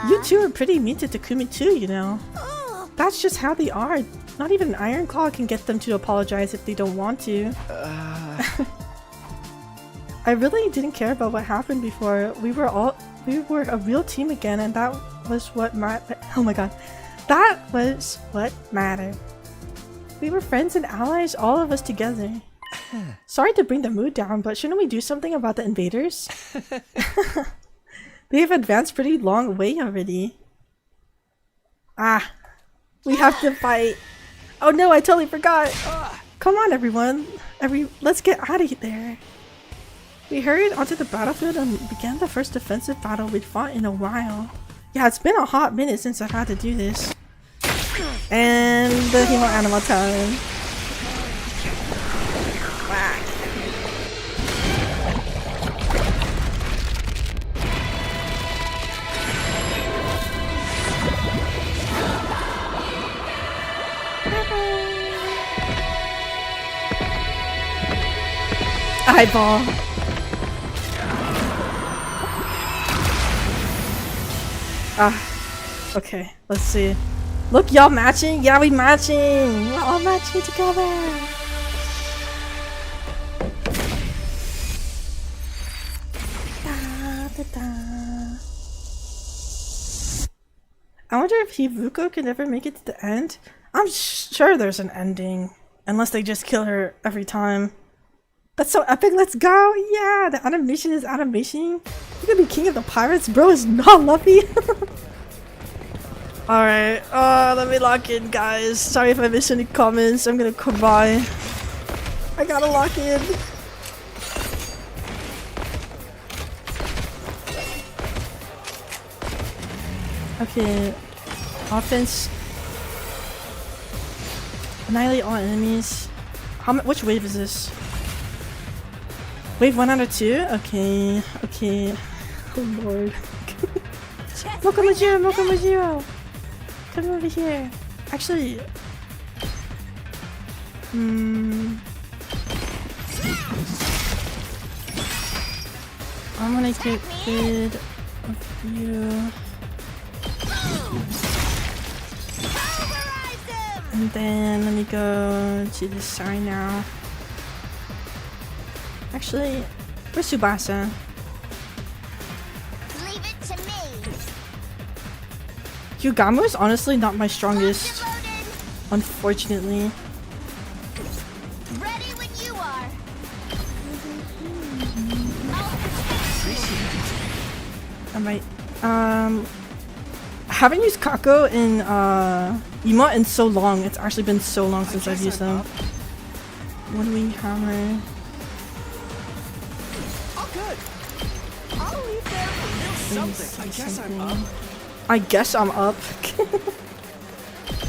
You two are pretty mean to Takumi too, you know. That's just how they are. Not even Ironclaw can get them to apologize if they don't want to. I really didn't care about what happened before. We were a real team again, and that was what oh my god. That was what mattered. We were friends and allies, all of us together. Sorry to bring the mood down, but shouldn't we do something about the invaders? They've advanced pretty long way already. We have to fight. Oh no, I totally forgot. Come on everyone. Let's get out of there. We hurried onto the battlefield and began the first defensive battle we'd fought in a while. Yeah, it's been a hot minute since I've had to do this. And the Hemo Animal time. Whack. Eyeball. Okay, let's see. Look, y'all matching? Yeah, we matching! We're all matching together! I wonder if Hivuko can ever make it to the end? I'm sure there's an ending. Unless they just kill her every time. That's so epic. Let's go. Yeah, the animation is animation. You could be king of the pirates, bro. Is not Luffy. Alright, let me lock in, guys. Sorry if I missed any comments. I'm gonna cry. I gotta lock in. Okay, offense. Annihilate all enemies. Which wave is this? Wave 1 out of 2? Okay, okay. Oh lord. Mokomajiro! Come over here. Actually... I'm gonna get rid of you. And then let me go to this side now. Actually, where's Tsubasa? Leave it to me. Hyugamu is honestly not my strongest, unfortunately. Ready when you are. I might, I haven't used Kako in, emote in so long. It's actually been so long since I've used them. What do we hammer? Oh, good. I'll leave there a little something. I guess I'm up. I guess I'm up.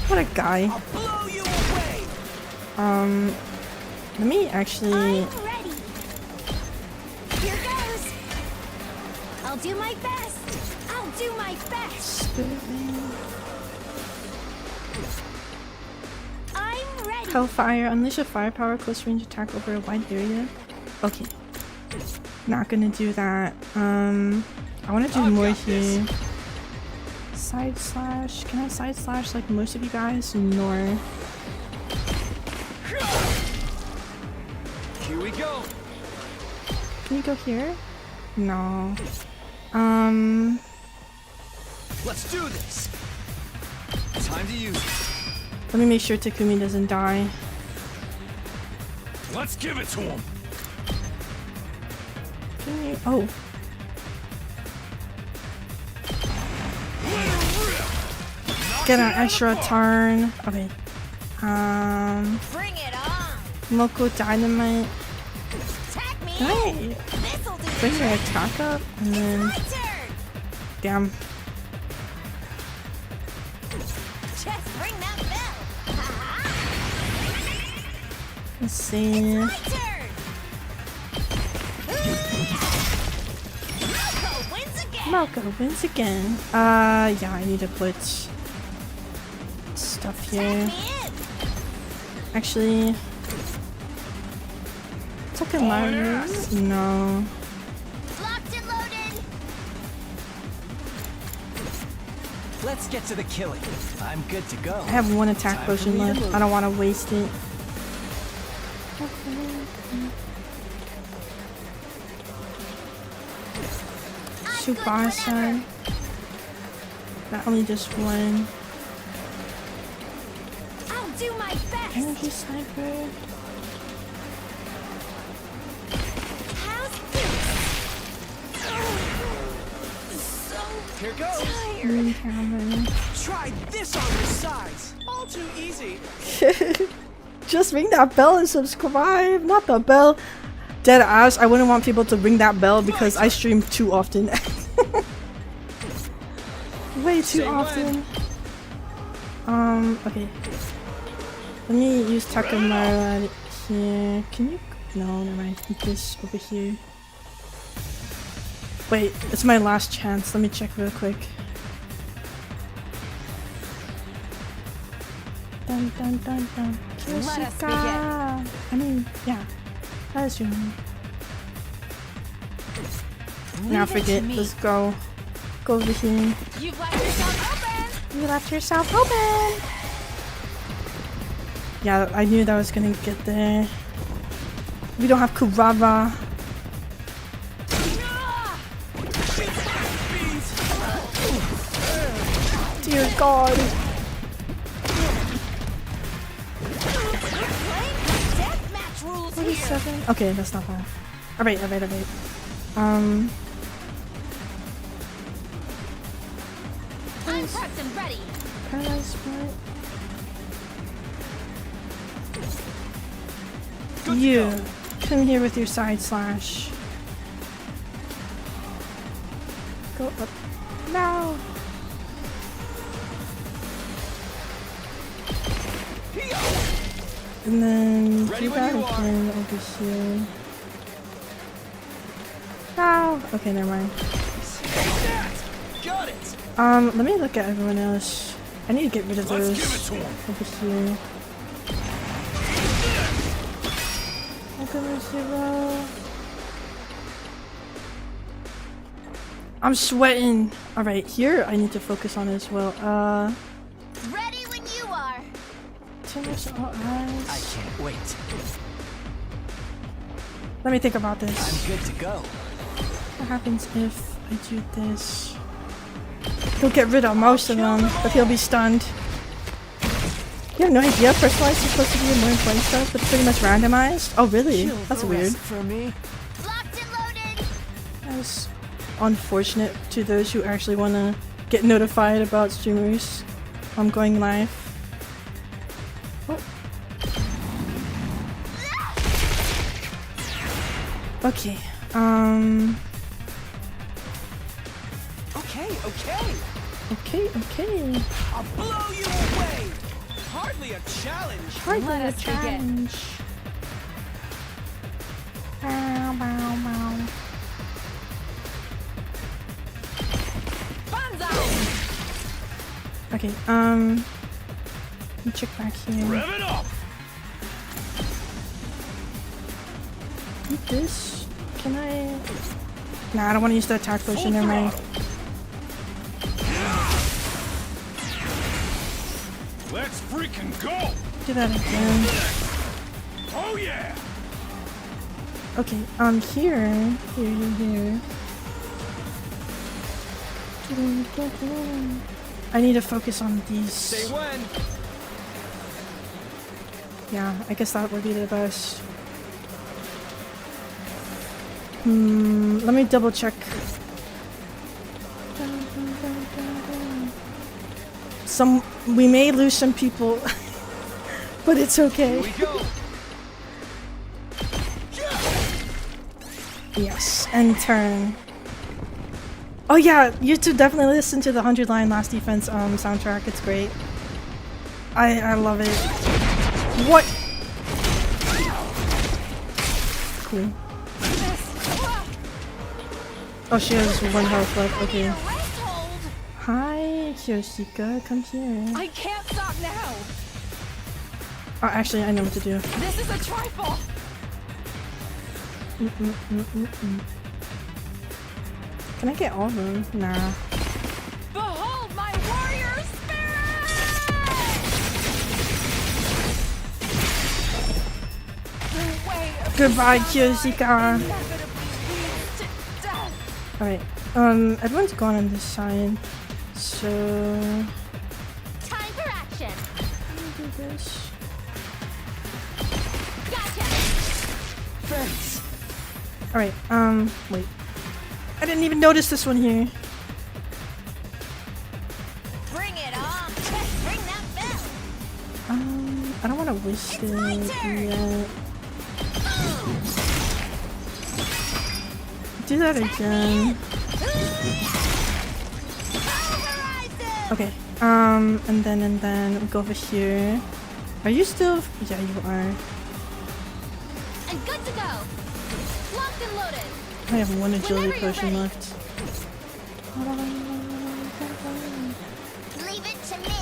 What a guy. I'll blow you away. Let me actually... I'm ready. Here goes. I'll do my best. I'll do my best. I'm ready. Hellfire. Unleash a firepower close range attack over a wide area. Okay. Not gonna do that. I wanna do more here. Side slash. Can I side slash like most of you guys? No. Here we go. Can you go here? No. Let's do this. Time to use it. Let me make sure Takumi doesn't die. Let's give it to him. Oh. Get an extra turn. Okay. Bring it on. Local dynamite. Attack me. Can I This'll do bring the your trick. attack up? And then. My turn. Damn. Just ring that bell. Ha-ha. Let's see. My turn. Malco wins again. Malco wins again. Yeah, I need to put stuff here. Tag me in. Actually, Takamaru? No. Locked and loaded. Let's get to the killing. I'm good to go. I have one attack Time for potion me to left. move. I don't want to waste it. Tsubasa. Not only just one. I'll do my best. Energy sniper. How's this? So Here goes. Moon hammer. Try this on your sides. All too easy. Just ring that bell and subscribe. Not the bell. Dead ass. I wouldn't want people to ring that bell because I stream too often. Way too Say often. Okay. Let me use Takamaru here. Can you? No, never mind. Keep this over here. Wait, it's my last chance. Let me check real quick. Dun dun dun dun. Let us Kyosika. I mean, yeah. That is your name. Now forget. Let's go. Go over here. You've left yourself open. You left yourself open. Yeah, I knew that was gonna get there. We don't have Kurava. Dear God. deathmatch rules What is 7? Okay, that's not bad. Alright. I'm prepped and ready. Paralyzed Sprite. You come here with your side slash. Go up now. And then do that again over here. Ow! Okay, never mind. Got it. Let me look at everyone else. I need to get rid of those over here. I'm sweating. Alright, here I need to focus on as well. Ready when you are. Turn this all I eyes. can't wait. Let me think about this. I'm good to go. What happens if I do this? He'll get rid of most of them, but he'll be stunned. You have no idea personalized is supposed to be more important stuff, but it's pretty much randomized? Oh really? Kill That's the weird. rest for me. Locked and loaded. That's unfortunate to those who actually want to get notified about streamers going live. Oh. Okay, Okay. I'll blow you away. Hardly a challenge. Hardly Let a us begin. challenge. Bow, bow, bow. Okay, let me check back here. Rev it up! Eat this? Can I? Nah, I don't want to use the attack potion. Never mind. Let's freaking go! Do that again. Oh yeah! Okay, here. I need to focus on these. Say when. Yeah, I guess that would be the best. Let me double check. We may lose some people, but it's okay. Here we go. Yes, and turn. Oh yeah, you should definitely listen to the 100 Line Last Defense soundtrack. It's great. I love it. What? Cool. Oh, she has 1 health left. Okay. Hi, Kyoshika. Come here. I can't stop now. Oh, actually, I know what to do. This is a trifle. Can I get all of them? Nah. Behold my warrior spirit! The way of Goodbye, desire Kyoshika. inevitably leads to death. Alright. Everyone's gone on this side. So Time for action. let me do this. Gotcha. Thanks. Alright, wait. I didn't even notice this one here. Bring it on. Ring that bell. I don't want to waste It's my it turn. yet. Do that again. Okay, and then we go over here. Are you still? Yeah, you are. And good to go. Locked and loaded. I have 1 agility Whenever you're potion ready. left. Leave it to me.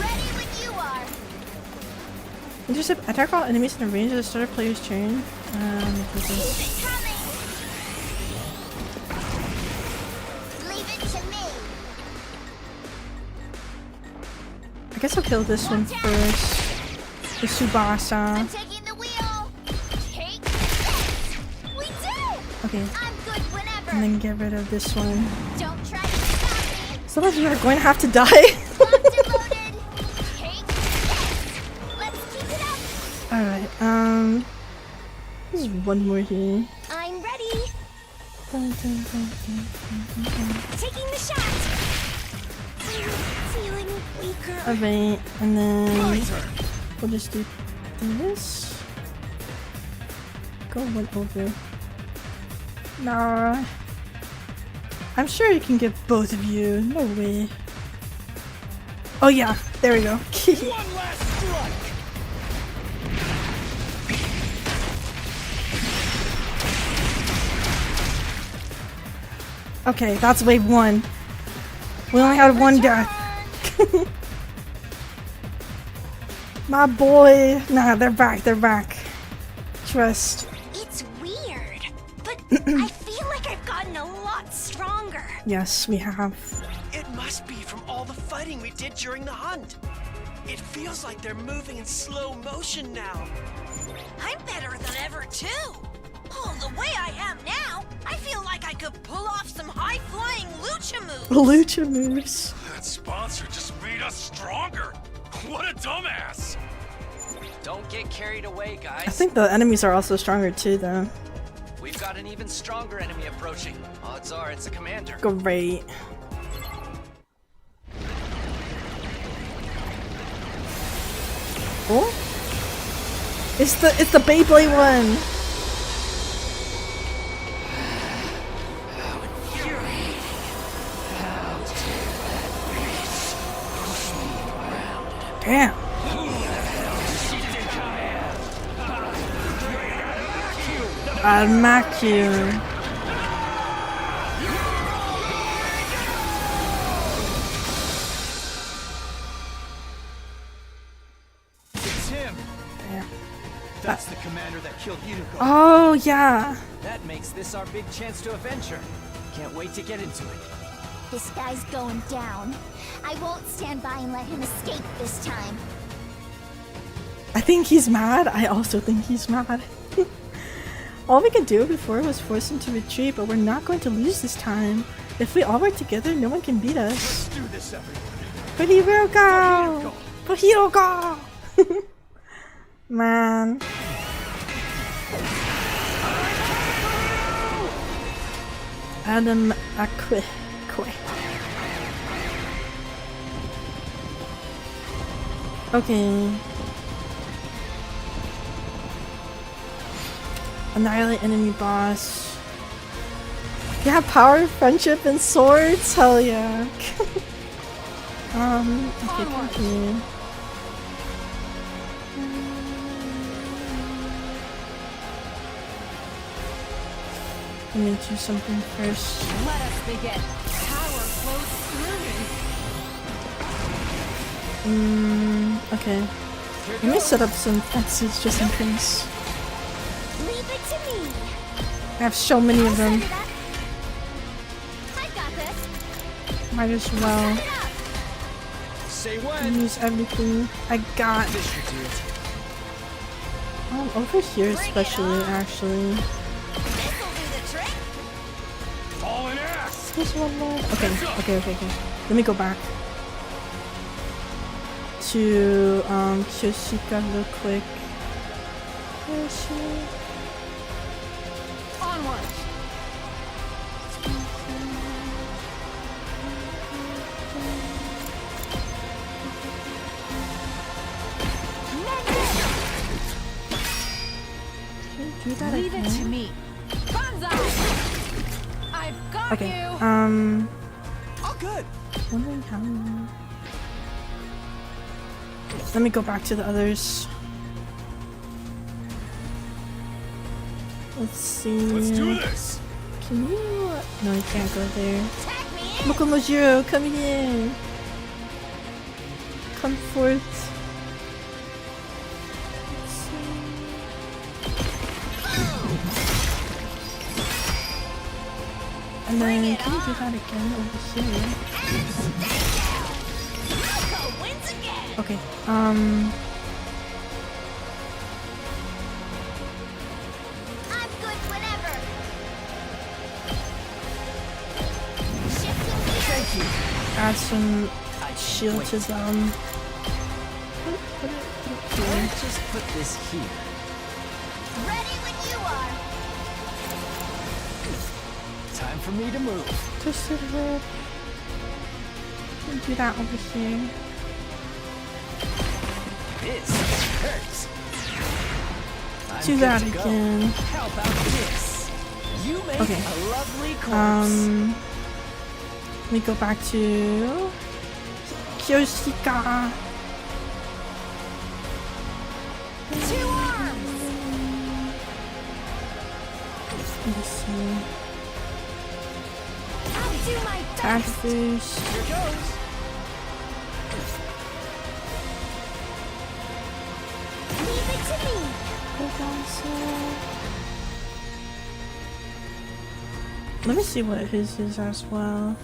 Ready when you are. Intercept attack all enemies in the range of the starter player's turn. Keep it coming. Leave it to me. I guess I'll kill this one first. The Subasa. I'm taking the wheel. Take this. We did. Okay, I'm good whenever. and then get rid of this one. Don't try to stop me. Some of you are going to have to die. Locked and loaded. Take this. Let's keep it up. one more here. I'm ready. Taking the shot. Feeling weaker. Alright, and then we'll just do this. Go one over. Nah. I'm sure you can get both of you. No way. Oh yeah, there we go. One last strike. Okay, that's wave 1. We only had one death. My boy. Nah, they're back. They're back. Trust. It's weird, but I feel like I've gotten a lot stronger. Yes, we have. It must be from all the fighting we did during the hunt. It feels like they're moving in slow motion now. I'm better than ever, too. Oh, the way I am now, I feel like I could pull off some high-flying lucha moves. Lucha moves. That sponsor just made us stronger. What a dumbass. Don't get carried away, guys. I think the enemies are also stronger too, though. We've got an even stronger enemy approaching. Odds are it's a commander. Great. Oh? It's the Beyblade one. Damn. I'll mack you. It's him. Yeah. That's the commander that killed Yuko. Oh yeah. That makes this our big chance to avenge her. Can't wait to get into it. This guy's going down. I won't stand by and let him escape this time. I think he's mad. I also think he's mad. All we could do before was force him to retreat, but we're not going to lose this time. If we all work together, no one can beat us. Let's do this, everyone. For hero go! For hero go! Man. Adam Akwe. Okay. Annihilate enemy boss. Yeah, power, friendship, and swords? Hell yeah. Okay, continue. Let me do something first. Let us begin. Power flows through me. Okay. Let me set up some fences just in case. Leave it to me. I have so many of them. I got this. Might as well Say when. use everything I got. This should do it. Over here especially, actually. This'll do the trick. All in ass. There's one more. Okay. Let me go back to Kyoshika real quick. Where is she? Onward. Do that Leave it to again? me. Banzai! I've got Okay. you. Oh, good. Wondering how. Let me go back to the others. Let's see. Let's do this. Can you? No, you can't go there. Tag me in. Mokomojiro, come here. Come forth. Let's see. And then can you do that again over here? Yuko wins again. Okay. I'm good whenever. Shifting gears. Add some shield to them. Let's just put this here. Ready when you are. time for me to move. Twisted whip. Do that over here. This hurts. I'm Do good that to go. again. How about this? You make Okay. a lovely corpse. Let me go back to Kyoshika. 2 arms! Let me see. I'll do my best! Catfish. Here goes. Leave it to me! Let me see what his is as well.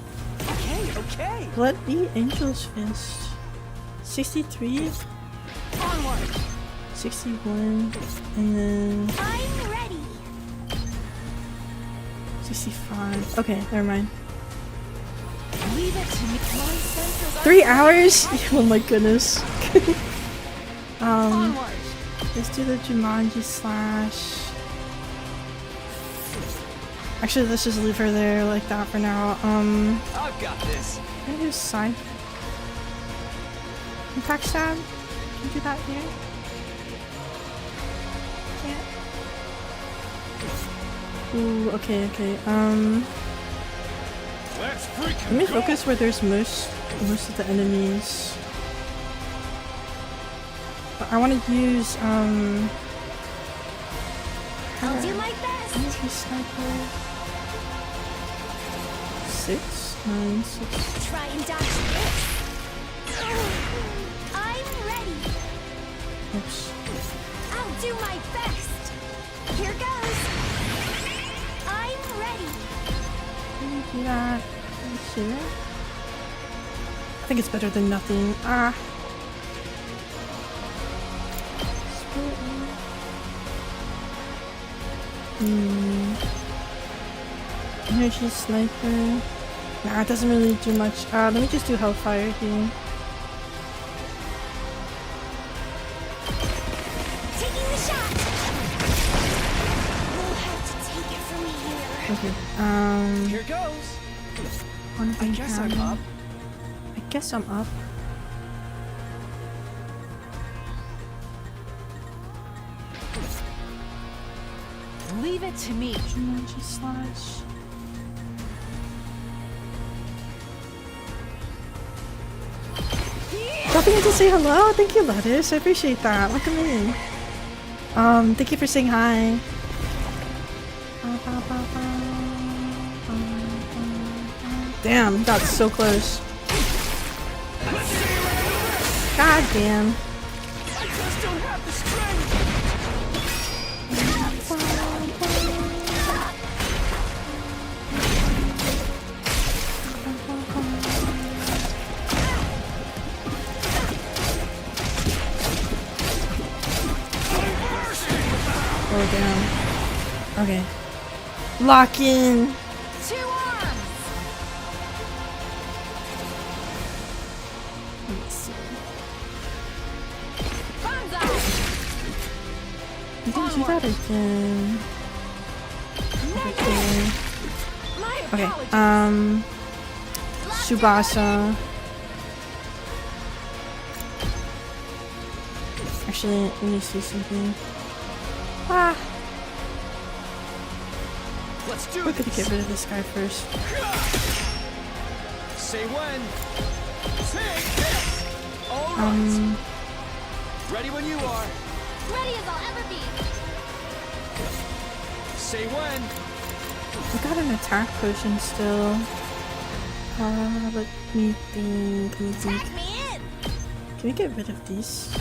Okay. Blood Be Angel's Fist. 63, Onward! 61, and then I'm ready! 65. Okay, never mind. Leave it to me. My senses are 3 hours? Oh my goodness. onward. Let's do the Jumanji slash. Actually, let's just leave her there like that for now. I've got this. Can I do side? Impact stab? Can you do that here? Yeah. Ooh, okay. Let's freaking Let me go. focus where there's most of the enemies. But I want to use I'll do my best! anti-sniper. 6, 9, 6. Try and dodge this! I'm ready! Oops. I'll do my best! Here goes! I'm ready! Can you do that here? I think it's better than nothing. Ah. Energy sniper. Nah, it doesn't really do much. Let me just do Hellfire here. Taking the shot! We'll have to take it from here. Okay. Here goes. One I guess I'm up. I guess I'm up. Leave it to me. Jumanji slash. Dropping in to say hello. Thank you, Lettuce. I appreciate that. Welcome in. Thank you for saying hi. Damn, got so close. God damn. I just don't have the strength. Oh damn. Okay. Lock in. 2 arms! Let me see. Banzai! You can do that again. Okay. My Okay. apologies. Subasa. Actually, let me see something. Ah, Let's do we're this. gonna get rid of this guy first. Say when. Take this. All right. Ready when you are. Ready as I'll ever be! Say when. We got an attack potion still. Let me think. Tag me in! Can we get rid of these?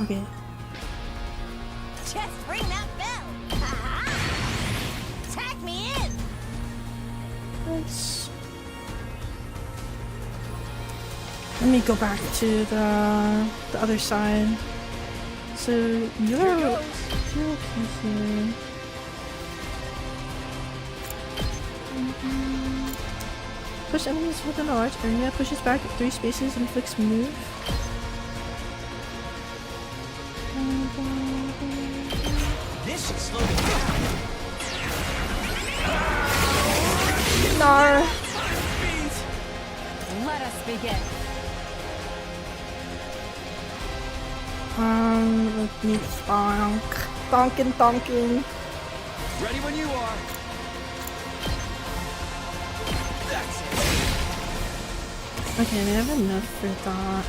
Okay. Just ring that bell! Ha-ha! Tag me in! Let's. Let me go back to the other side. So you're okay here. Push enemies within a large area, pushes back 3 spaces, inflicts move. This is slow me down. Nar. Let us begin. Let me donking. Ready when you are. That's it. Okay, we have enough for that.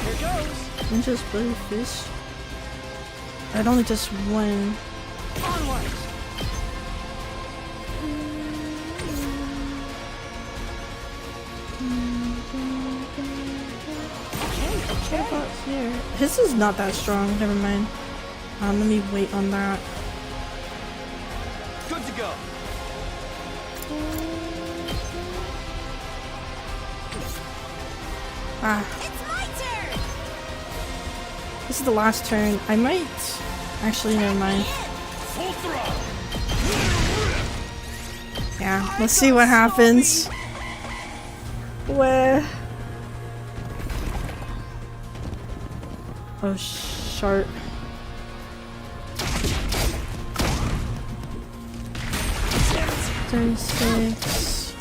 Here goes. Ninja's Blowfish. I'd only just one. Onward. What about here? His is not that strong. Never mind. Let me wait on that. Good to go. Ah. It's my turn. This is the last turn. I might. Actually, never mind. Full throttle. Yeah, let's see what happens. Where? Oh, sharp. Damn it. 36,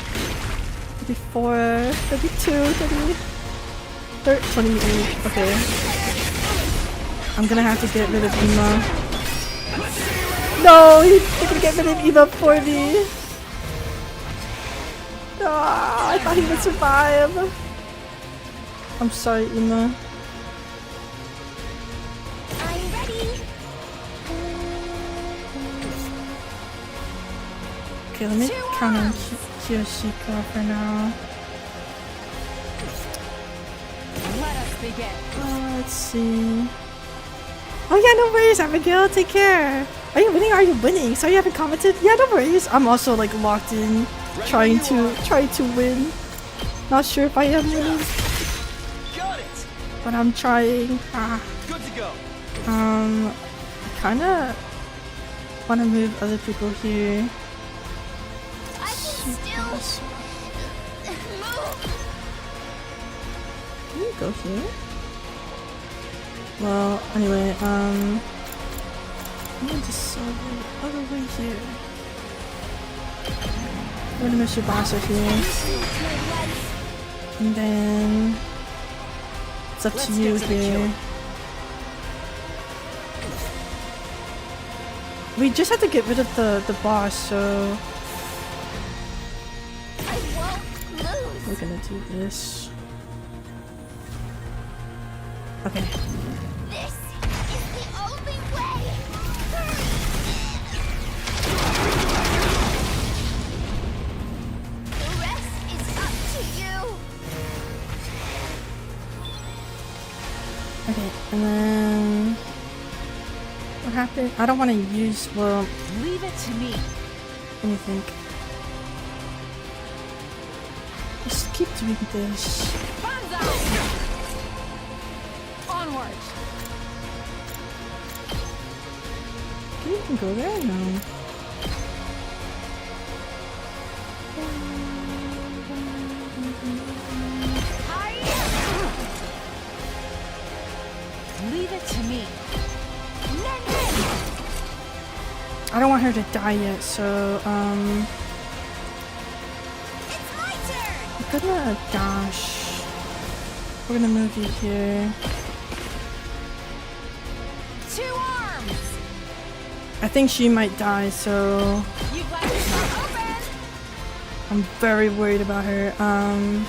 34, 32, 28. Okay. I'm gonna have to get rid of Ema. No, he's gonna get rid of Ema for me. Ah, I thought he would survive. I'm sorry, Ema. I'm ready. Okay, let me counter Kiyoshika for now. Let us begin. Let's see. Oh yeah, no worries, Abigail. Take care. Are you winning? Are you winning? So you haven't commented? Yeah, no worries. I'm also like locked in, trying to win. Not sure if I am winning, Got it. but I'm trying. Ah. Good to go. I kinda wanna move other people here. I can still move. Can you go here? Well, anyway, I'm gonna just the other way here. I'm gonna move Shibasa here. And then it's up to you here. We just have to get rid of the boss, so I won't lose. we're gonna do this. Okay. This is the only way. The rest is up to you. Okay, and then what happened? I don't want to use, well, Leave it to me. let me think. Just keep doing this. Banzai! Onward. Can you even go there? No. Leave it to me. I don't want her to die yet, so, It's my turn. I'm gonna dash. We're gonna move you here. 2 arms. I think she might die, so You've left yourself open. I'm very worried about her. Onward.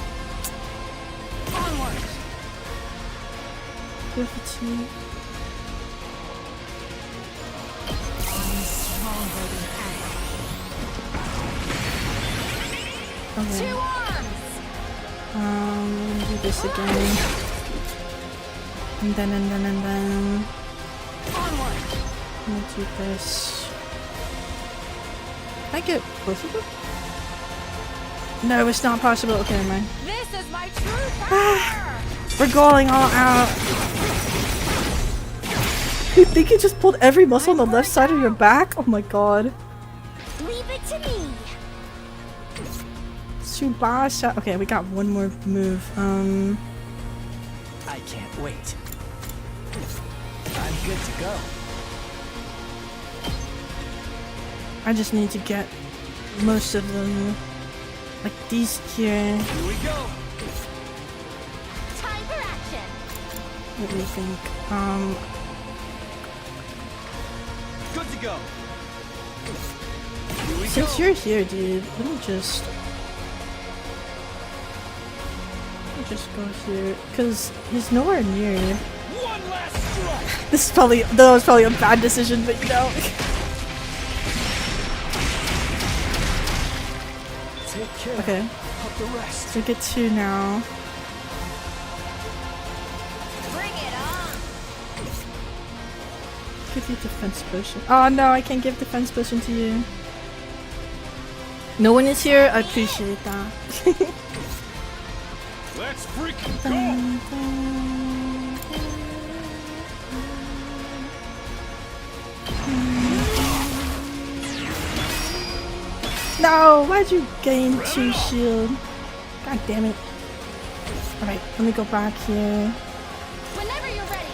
Feel fatigue. Okay. 2 arms. We're gonna do this again. And then. Onward. I'm gonna do this. Can I get both of them? No, it's not possible. Okay, never mind. This is my true power. We're going all out. You think you just pulled every muscle on the left side of your back? Oh my god. Leave it to me. Tsubasa. Okay, we got one more move. I can't wait. I'm good to go. I just need to get most of them. Like these here. Here we go. Time for action. What do you think? Good to go. Here we Since go. you're here, dude, let me just go here, cause he's nowhere near. One last strike. This is probably, that was probably a bad decision, but you know. Take care Okay, of the rest. so we get 2 now. Bring it on. Give you defense potion. Oh no, I can't give defense potion to you. No one is here. I appreciate that. Let's freaking go! No, why'd you gain 2 shield? God damn it. Alright, let me go back here. Whenever you're ready.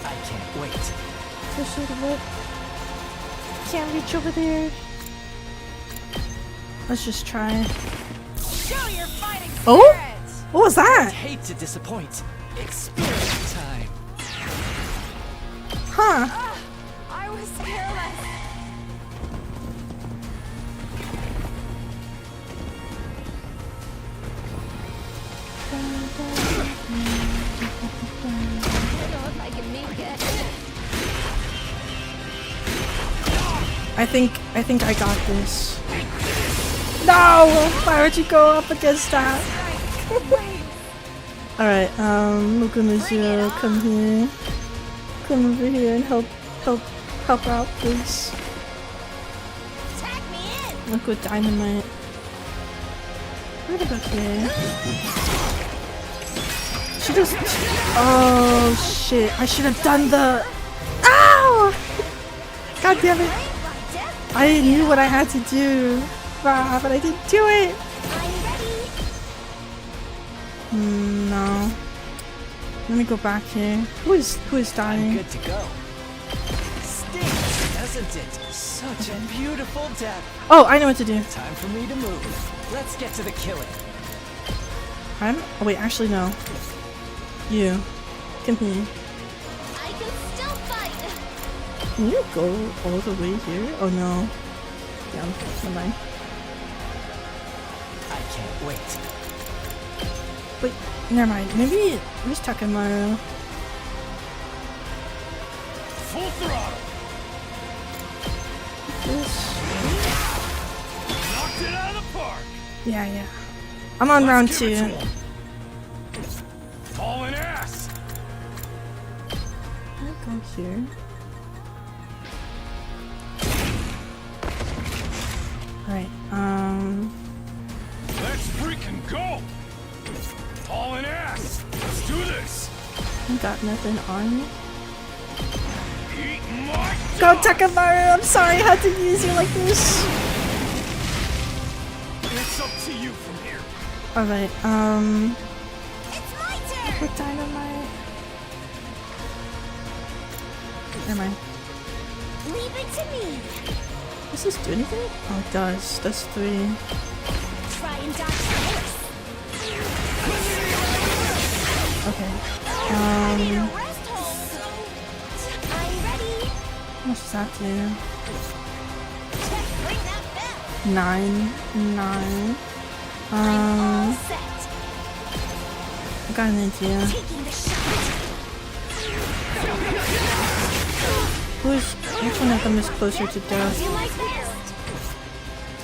I can't wait. Push it a bit. Can't reach over there. Let's just try. Show your fighting spirit! Oh? What was that? Hate to disappoint. Experience time. Huh. I was careless. I don't know if I can make it. I think I got this. No! Why would you go up against that? Alright, Mukumizero, come here. Come over here and help out, please. Tag me in. Look with dynamite. Where'd it go here? She just. Oh shit! I should have done the. Ow! God damn it! I knew what I had to do, but I didn't do it. I'm ready. No. Let me go back here. Who is dying? Good to go. Stings, doesn't it? Such a beautiful death. Oh, I know what to do. Time for me to move. Let's get to the killing. Oh wait, actually no. You. Come here. I can still fight. Can you go all the way here? Oh no. Yeah, never mind. I can't wait. Wait, never mind. Maybe where's Takemaru? Full throttle! This. Knocked it out of the park! Yeah. I'm on round 2. Hauling ass! I'll go here. Alright, Let's freaking go! Hauling ass! Let's do this! I got nothing on me. Eat my Go Takemaru! I'm sorry I had to use you like this. It's up to you from here. Alright, It's my turn. with dynamite. Never mind. Leave it to me. Does this do anything? Oh, it does. That's 3. Try and dodge this. Okay. Rest hold. I'm ready. What does that do? Ring that bell. 9. I'm all set. I got an idea. Taking the shot. Which one of them is closer to death? Do my best.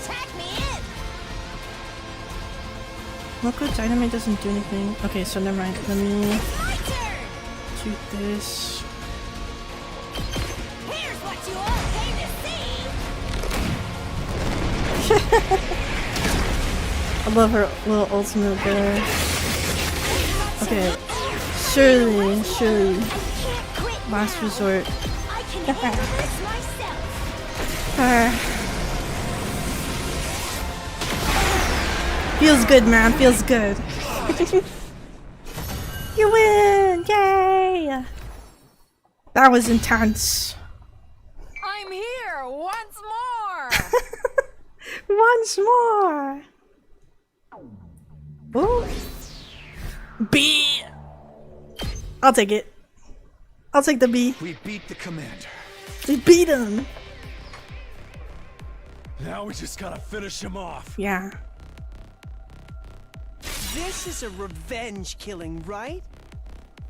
Tag me in. Look, good dynamite doesn't do anything. Okay, so never mind. Let me My turn. shoot this. Here's what you all came to see. I love her little ultimate there. Okay. Surely. Can't quit Last now. resort. I can handle this myself. Feels good, man. Feels good. You win! Yay! That was intense. I'm here once more. Once more. Ooh. B. I'll take it. I'll take the B. We beat the commander. We beat him. Now we just gotta finish him off. Yeah. This is a revenge killing, right?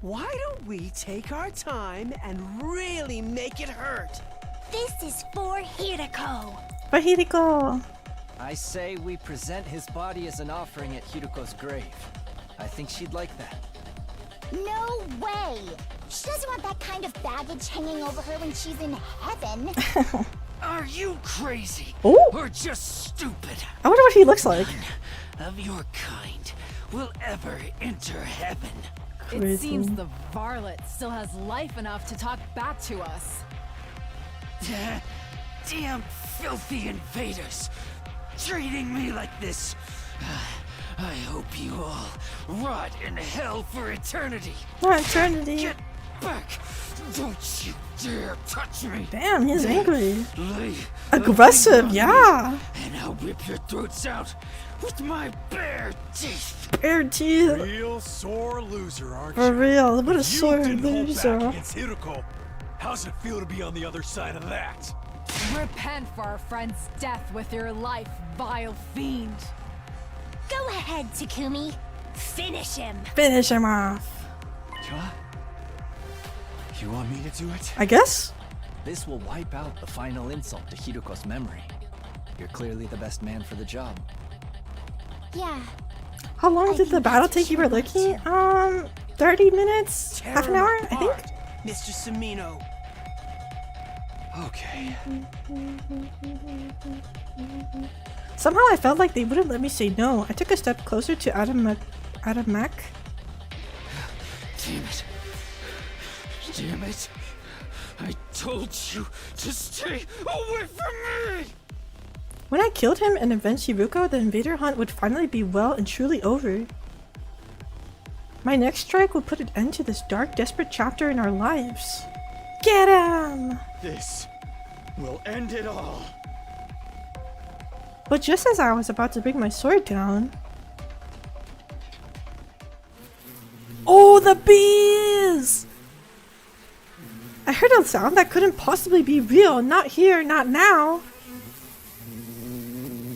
Why don't we take our time and really make it hurt? This is for Hirako. For Hiriko. I say we present his body as an offering at Hiruko's grave. I think she'd like that. No way. She doesn't want that kind of baggage hanging over her when she's in heaven. Are you crazy? Ooh. Or just stupid? I wonder what he looks like. None of your kind will ever enter heaven. It seems the varlet still has life enough to talk back to us. Damn filthy invaders. Treating me like this. I hope you all rot in hell for eternity. Not eternity. Get back! Don't you dare touch me! Damn, he's angry. Lay Aggressive, a finger yeah. on me, and I'll rip your throats out with my bare teeth. Bare teeth. Real sore loser, aren't For you? real. What a You sore didn't hold back loser. against Hiroko. How's it feel to be on the other side of that? Repent for our friend's death with your life, vile fiend. Go ahead, Takumi. Finish him. Finish him off. Huh? You want me to do it? I guess? This will wipe out the final insult to Hiruko's memory. You're clearly the best man for the job. Yeah. How long did the battle take you were looking? 30 minutes? Half an hour, I think? Mr. Samino. Okay. Somehow I felt like they wouldn't let me say no. I took a step closer to Adamak. Damn it. Damn it. I told you to stay away from me! When I killed him and avenged Hiruko, the invader hunt would finally be well and truly over. My next strike would put an end to this dark, desperate chapter in our lives. Get him! This will end it all. But just as I was about to bring my sword down... Oh, the bees! I heard a sound that couldn't possibly be real. Not here, not now.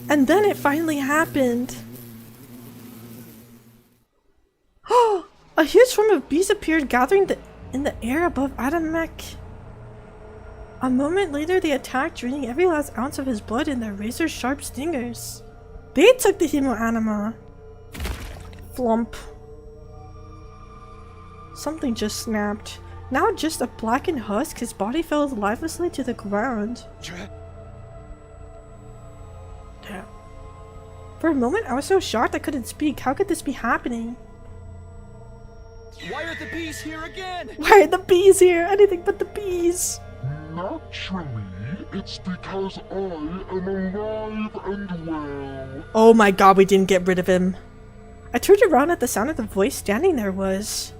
And then it finally happened. Oh! A huge swarm of bees appeared, gathering in the air above Adamek. A moment later, they attacked, draining every last ounce of his blood in their razor-sharp stingers. They took the Hemo Anima. Flump. Something just snapped. Now just a blackened husk, his body fell lifelessly to the ground. Damn. For a moment, I was so shocked I couldn't speak. How could this be happening? Why are the bees here again? Why are the bees here? Anything but the bees. Naturally, it's because I am alive and well. Oh my god, we didn't get rid of him. I turned around at the sound of the voice. Standing there was...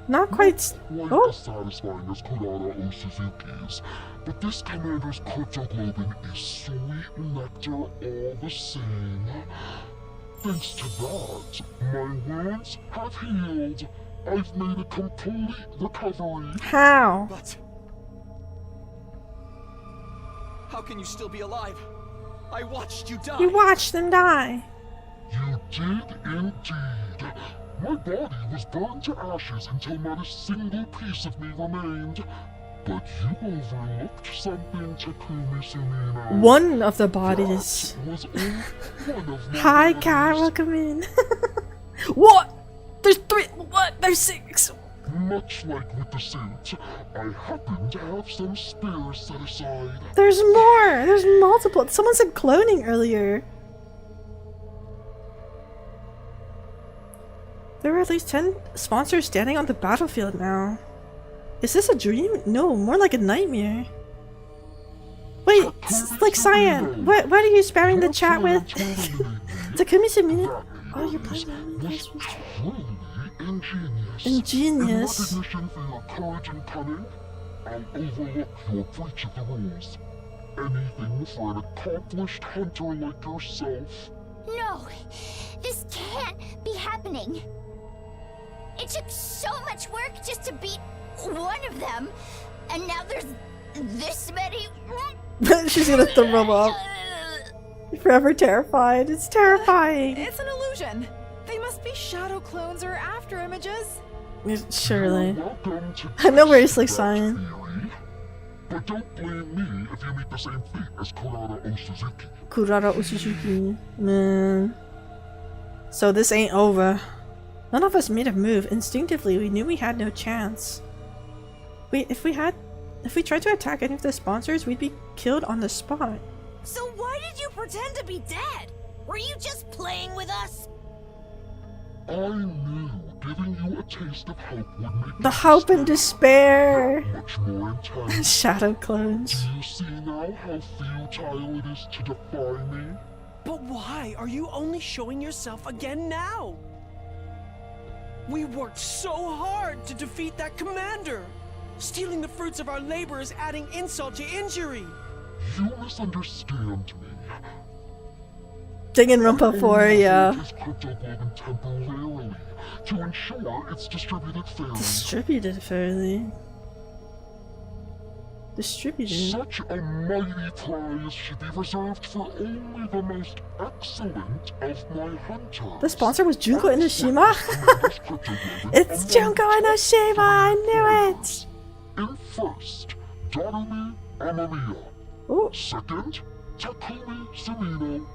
Not quite Quite as satisfying as Kurara or Suzuki's, but this commander's cryptoglobin is sweet nectar all the same. Thanks to that, my wounds have healed. I've made a complete recovery. How? But... how can you still be alive? I watched you die! You watched them die. You did indeed. My body was burned to ashes until not a single piece of me remained. But you overlooked something, Takumi Sumino. One of the bodies. That was only one of my Hi, bodies. Kai, welcome in. What? There's 3. What? There's 6. Much like with the suit, I happen to have some spares set aside. There's more. There's multiple. Someone said cloning earlier. There are at least 10 sponsors standing on the battlefield now. Is this a dream? No, more like a nightmare. Wait, it's like Cyan. What are you spamming the chat with? Takumi Sumina? Oh, you're playing that. Ingenious. In recognition for your courage and cunning, I'll overlook your breach of the rules. Anything for an accomplished hunter like yourself. No, this can't be happening. It took so much work just to beat one of them, and now there's this many. She's gonna throw up. Forever terrified. It's terrifying. It's an illusion. They must be shadow clones or after images. Surely. I know where he's like Cyan. But don't blame me if you meet the same fate as Kurara Osuzuki. Kurara Osuzuki. Man. So this ain't over. None of us made a move. Instinctively, we knew we had no chance. If we tried to attack any of the sponsors, we'd be killed on the spot. So why did you pretend to be dead? Were you just playing with us? I knew giving you a taste of hope would make the hope and despair. Much more intense. Shadow clones. Do you see now how futile it is to defy me? But why are you only showing yourself again now? We worked so hard to defeat that commander. Stealing the fruits of our labor is adding insult to injury. You misunderstand me. Danganronpa 4, yeah. Temporarily to ensure it's distributed fairly. Distributed. Such a mighty prize should be reserved for only the most excellent of my hunters. The sponsor was Junko Enoshima? It's Junko Enoshima, I knew it! In first, Darumi Amamiya. Ooh. Second, Takumi Sumino.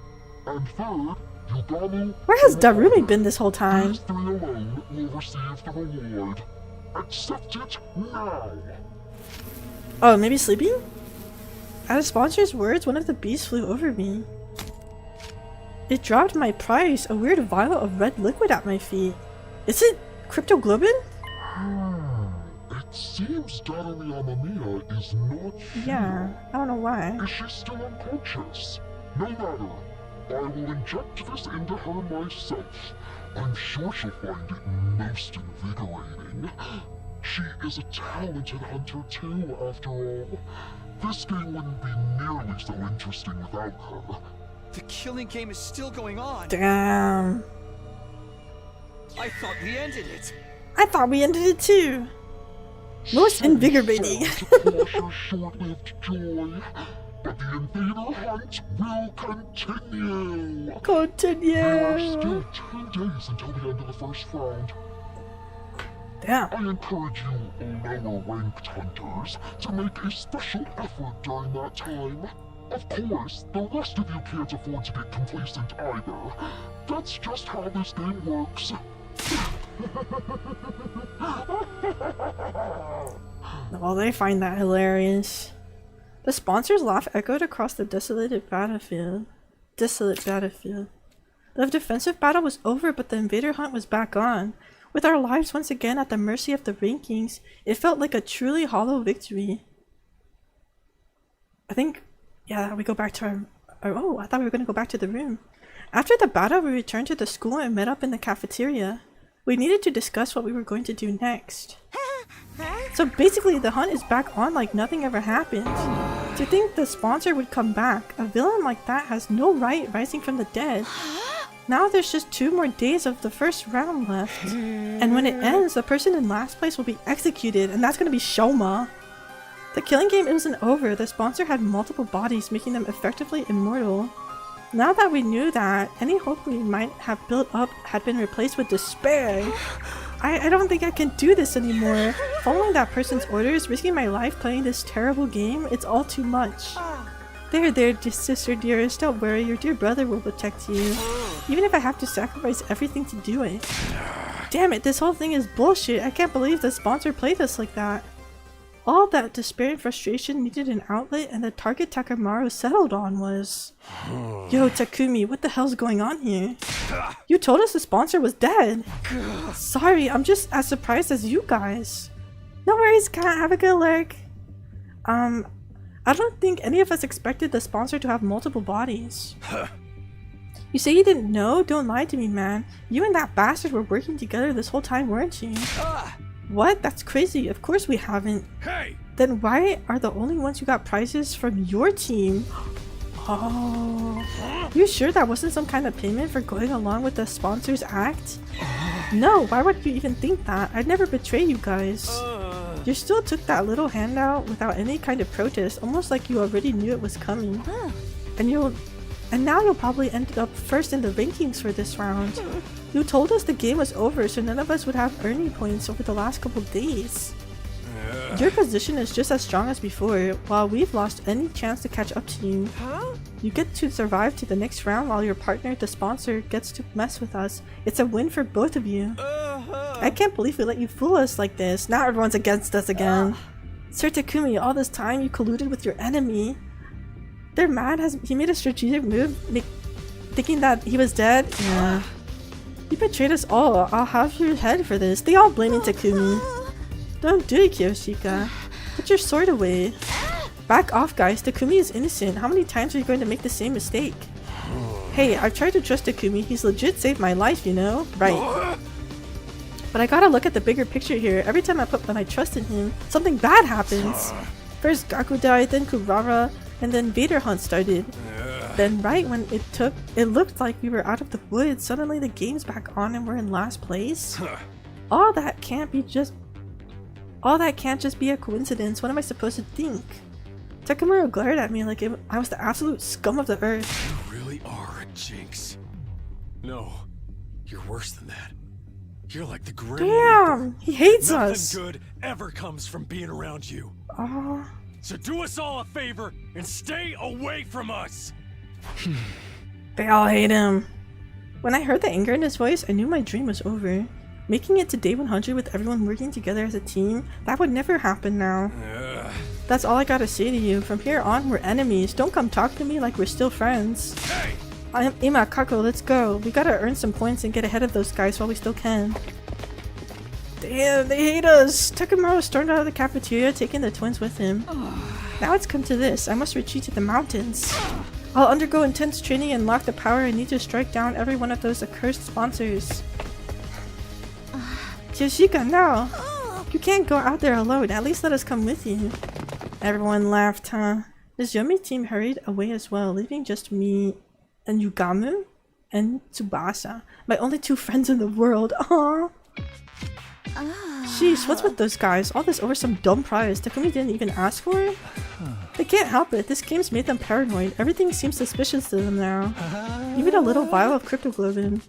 And third, Yugamu. Where has Darumi been this whole time? These three alone will receive the reward. Accept it now! Oh, maybe sleeping? At a sponsor's words, one of the bees flew over me. It dropped my prize, a weird vial of red liquid at my feet. Is it cryptoglobin? It seems Darumi Amamiya is not here. Yeah, I don't know why. Is she still unconscious? No matter. I will inject this into her myself. I'm sure she'll find it most invigorating. She is a talented hunter too, after all. This game wouldn't be nearly so interesting without her. The killing game is still going on. Damn. I thought we ended it. I thought we ended it too. Most invigorating. Short-lived joy. But the invader hunt will continue! There are still 2 days until the end of the first round. Damn. I encourage you lower-ranked hunters to make a special effort during that time. Of course, the rest of you can't afford to get complacent either. That's just how this game works. Well, they find that hilarious. The sponsor's laugh echoed across the desolate battlefield. The defensive battle was over, but the invader hunt was back on. With our lives once again at the mercy of the rankings, it felt like a truly hollow victory. I think, yeah, we go back to our oh, I thought we were going to go back to the room. After the battle, we returned to the school and met up in the cafeteria. We needed to discuss what we were going to do next. So basically, the hunt is back on like nothing ever happened. To think the sponsor would come back, a villain like that has no right rising from the dead. Now there's just 2 more days of the first round left. And when it ends, the person in last place will be executed, and that's gonna be Shoma. The killing game isn't over. The sponsor had multiple bodies, making them effectively immortal. Now that we knew that, any hope we might have built up had been replaced with despair. I don't think I can do this anymore. Following that person's orders, risking my life playing this terrible game, it's all too much. There, sister dearest, don't worry, your dear brother will protect you. Even if I have to sacrifice everything to do it. Damn it, this whole thing is bullshit. I can't believe the sponsor played us like that. All that despair and frustration needed an outlet, and the target Takamaru settled on was... Yo, Takumi, what the hell's going on here? You told us the sponsor was dead. Sorry, I'm just as surprised as you guys. No worries, cat, have a good lurk. I don't think any of us expected the sponsor to have multiple bodies. You say you didn't know? Don't lie to me, man. You and that bastard were working together this whole time, weren't you? What? That's crazy. Of course we haven't. Hey! Then why are the only ones who got prizes from your team? Oh. You sure that wasn't some kind of payment for going along with the sponsor's act? No, why would you even think that? I'd never betray you guys. You still took that little handout without any kind of protest, almost like you already knew it was coming. And now you'll probably end up first in the rankings for this round. You told us the game was over, so none of us would have earning points over the last couple days. Your position is just as strong as before, while we've lost any chance to catch up to you. You get to survive to the next round while your partner, the sponsor, gets to mess with us. It's a win for both of you. I can't believe we let you fool us like this. Now everyone's against us again. Sir Takumi, all this time you colluded with your enemy. They're mad. He made a strategic move, thinking that he was dead? Yeah. You betrayed us all. I'll have your head for this. They all blaming Takumi. Don't do it, Kiyoshika. Put your sword away. Back off, guys. Takumi is innocent. How many times are you going to make the same mistake? Hey, I've tried to trust Takumi. He's legit saved my life, you know? Right. But I gotta look at the bigger picture here. Every time I put my trust in him, something bad happens. First Gaku died, then Kurara, and then Vader Hunt started. Then right when it looked like we were out of the woods, suddenly the game's back on and we're in last place. All that can't just be a coincidence. What am I supposed to think? Takamura glared at me like I was the absolute scum of the earth. You really are a jinx. No, you're worse than that. You're like the Grim Damn, Reaper. he hates us. Nothing good ever comes from being around you. Oh. So do us all a favor and stay away from us. They all hate him. When I heard the anger in his voice, I knew my dream was over. Making it to day 100 with everyone working together as a team, that would never happen now. That's all I gotta say to you. From here on, we're enemies. Don't come talk to me like we're still friends. Hey! Ima, Kako, let's go. We gotta earn some points and get ahead of those guys while we still can. Damn, they hate us! Takamura stormed out of the cafeteria, taking the twins with him. Now it's come to this. I must retreat to the mountains. I'll undergo intense training and lock the power I need to strike down every one of those accursed sponsors. Yoshika, no! You can't go out there alone. At least let us come with you. Everyone laughed, huh? This Yomi team hurried away as well, leaving just me and Yugamu and Tsubasa. My only two friends in the world. Aww. Sheesh, what's with those guys? All this over some dumb prize Takumi didn't even ask for it? They can't help it. This game's made them paranoid. Everything seems suspicious to them now. Even a little vial of cryptoglobin.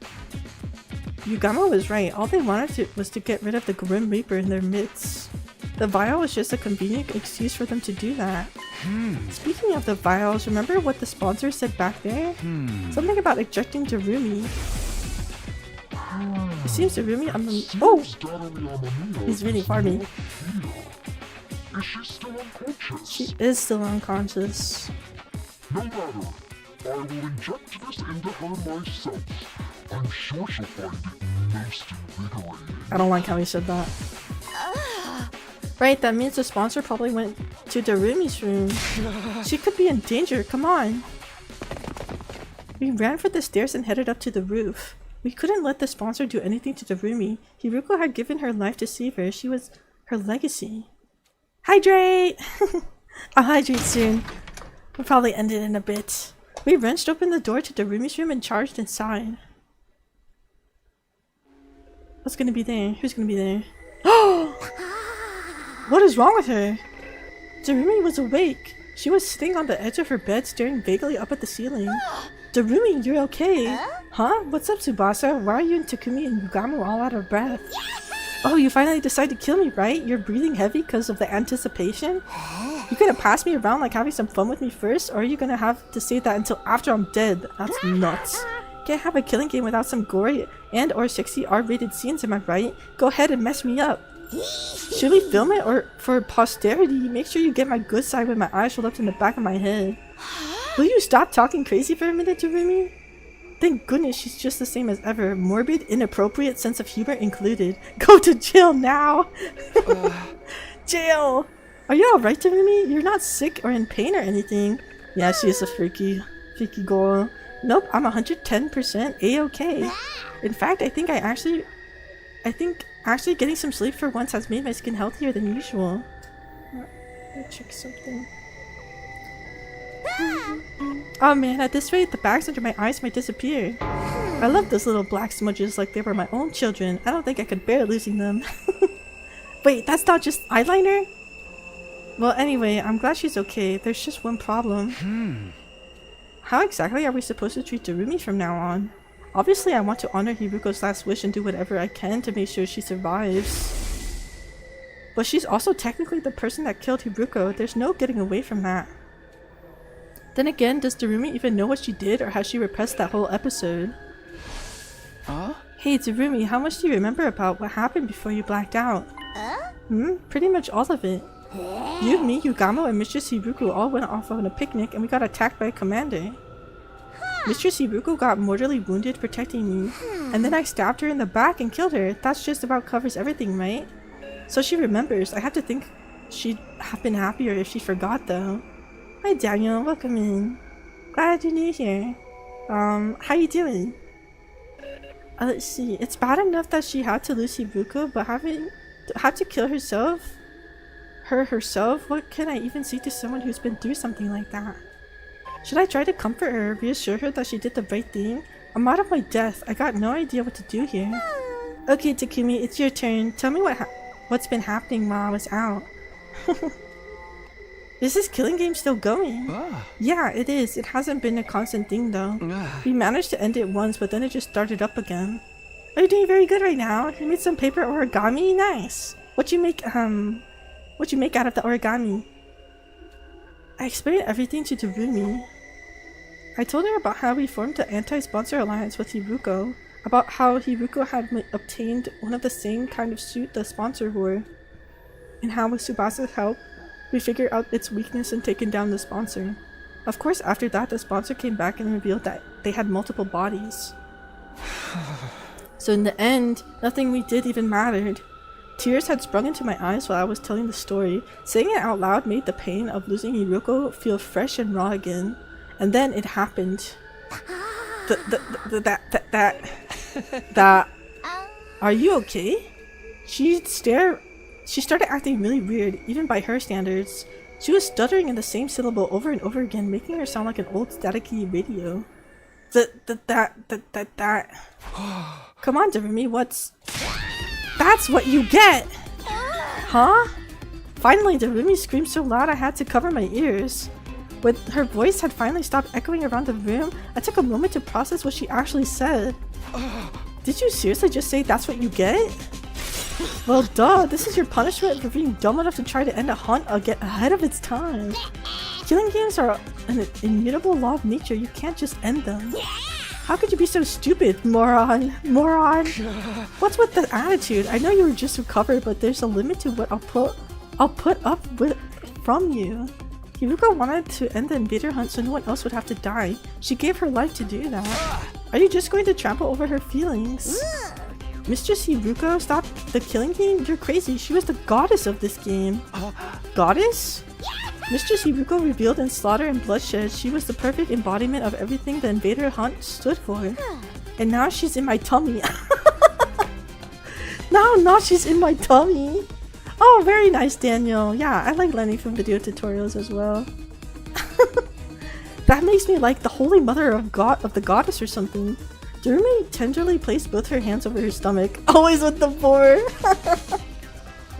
Yugamo was right. All they wanted was to get rid of the Grim Reaper in their midst. The vial was just a convenient excuse for them to do that. Speaking of the vials, remember what the sponsor said back there? Something about ejecting Darumi. It seems Darumi he's really farming. Is she still unconscious? She is still unconscious. No matter. I will inject this into her myself. I'm sure she'll find it most invigorating. I don't like how he said that. Right, that means the sponsor probably went to Darumi's room. She could be in danger, come on. We ran for the stairs and headed up to the roof. We couldn't let the sponsor do anything to Darumi. Hiruko had given her life to save her. She was her legacy. Hydrate! I'll hydrate soon. We'll probably end it in a bit. We wrenched open the door to Darumi's room and charged inside. What's gonna be there? Who's gonna be there? What is wrong with her? Darumi was awake. She was sitting on the edge of her bed, staring vaguely up at the ceiling. Darumi, you're okay? Huh? What's up, Tsubasa? Why are you and Takumi and Yugamu all out of breath? Oh, you finally decided to kill me, right? You're breathing heavy because of the anticipation? You gonna pass me around like having some fun with me first, or are you gonna have to save that until after I'm dead? That's nuts. Can't have a killing game without some gory and or sexy R-rated scenes, am I right? Go ahead and mess me up. Should we film it or for posterity? Make sure you get my good side with my eyes rolled up in the back of my head. Will you stop talking crazy for a minute, Darumi? Thank goodness she's just the same as ever. Morbid, inappropriate sense of humor included. Go to jail now! Jail! Are you alright, Darumi? You're not sick or in pain or anything. Yeah, she is a freaky girl. Nope, I'm 110% A-okay. In fact, I think actually getting some sleep for once has made my skin healthier than usual. Let me check something. Oh man, at this rate, the bags under my eyes might disappear. I love those little black smudges like they were my own children. I don't think I could bear losing them. Wait, that's not just eyeliner? Well, anyway, I'm glad she's okay. There's just one problem. How exactly are we supposed to treat Darumi from now on? Obviously, I want to honor Hiruko's last wish and do whatever I can to make sure she survives. But she's also technically the person that killed Hiruko. There's no getting away from that. Then again, does Darumi even know what she did, or has she repressed that whole episode? Huh? Hey Darumi, how much do you remember about what happened before you blacked out? Pretty much all of it. You, me, Yugamo, and Mistress Hiruko all went off on a picnic and we got attacked by a commander. Mistress Hiruko got mortally wounded protecting me, and then I stabbed her in the back and killed her. That's just about covers everything, right? So she remembers. I have to think she'd have been happier if she forgot though. Hi Daniel, welcome in. Glad you're new here. How you doing? Let's see. It's bad enough that she had to lose Hiruko, but had to kill herself? Herself? What can I even say to someone who's been through something like that? Should I try to comfort her, reassure her that she did the right thing? I'm out of my depth. I got no idea what to do here. Okay, Takumi, it's your turn. Tell me what's been happening while I was out. Is this killing game still going? Yeah, it is. It hasn't been a constant thing though. We managed to end it once, but then it just started up again. Are you doing very good right now? You made some paper origami? Nice. What'd you make out of the origami? I explained everything to Darumi. I told her about how we formed the anti-sponsor alliance with Hiruko, about how Hiruko had obtained one of the same kind of suit the sponsor wore, and how with Tsubasa's help, we figured out its weakness and taken down the sponsor. Of course, after that, the sponsor came back and revealed that they had multiple bodies. So in the end, nothing we did even mattered. Tears had sprung into my eyes while I was telling the story. Saying it out loud made the pain of losing Hiruko feel fresh and raw again. And then it happened. That. Are you okay? She started acting really weird, even by her standards. She was stuttering in the same syllable over and over again, making her sound like an old staticky radio. That. Come on, Darumi, That's what you get! Huh? Finally, Darumi screamed so loud I had to cover my ears. When her voice had finally stopped echoing around the room, I took a moment to process what she actually said. Did you seriously just say that's what you get? Well, duh, this is your punishment for being dumb enough to try to end a hunt ahead of its time. Killing games are an immutable law of nature, you can't just end them. How could you be so stupid, moron? Moron! What's with the attitude? I know you were just recovered, but there's a limit to what I'll put up with from you. Hiruko wanted to end the invader hunt so no one else would have to die. She gave her life to do that. Are you just going to trample over her feelings? Mistress Hiruko, stop the killing game? You're crazy. She was the goddess of this game. Goddess? Mistress Hiruko revealed in slaughter and bloodshed. She was the perfect embodiment of everything the invader hunt stood for. And now she's in my tummy. Now she's in my tummy. Oh, very nice, Daniel. Yeah, I like learning from video tutorials as well. That makes me like the holy mother of the goddess or something. Darumi tenderly placed both her hands over her stomach. Always with the boar.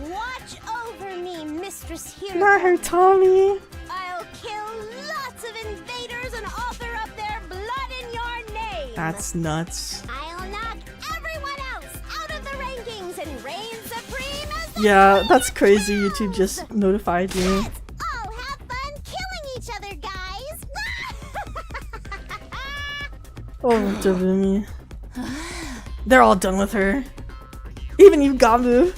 Watch over me, Mistress Hiruko. Not her tummy. I'll kill lots of invaders and author up their blood in your name. That's nuts. I'll knock everyone else out of the rankings and reign supreme as the Yeah, that's crazy. YouTube just notified you. Let's all have fun killing each other, guys. Oh, Darumi. They're all done with her. Even Yugamu.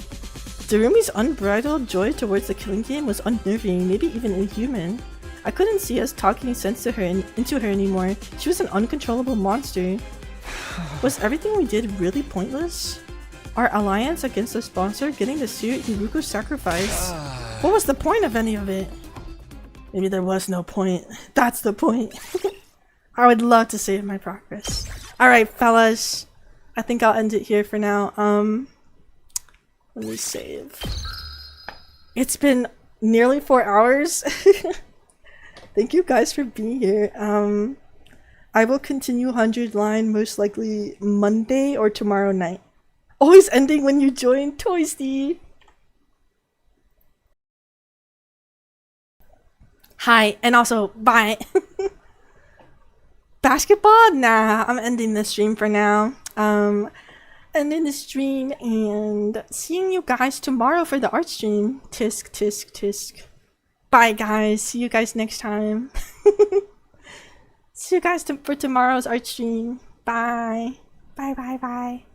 Darumi's unbridled joy towards the killing game was unnerving, maybe even inhuman. I couldn't see us talking sense to her into her anymore. She was an uncontrollable monster. Was everything we did really pointless? Our alliance against the sponsor, getting the suit, Hiruko's sacrifice. What was the point of any of it? Maybe there was no point. That's the point. I would love to save my progress. Alright, fellas. I think I'll end it here for now. Let me save. It's been nearly 4 hours. Thank you guys for being here. I will continue 100 line most likely Monday or tomorrow night. Always ending when you join Toysty. Hi, and also bye. Basketball? Nah, I'm ending the stream for now. Ending the stream and seeing you guys tomorrow for the art stream. Tisk, tisk, tisk. Bye guys, see you guys next time. See you guys for tomorrow's art stream. Bye. Bye, bye, bye.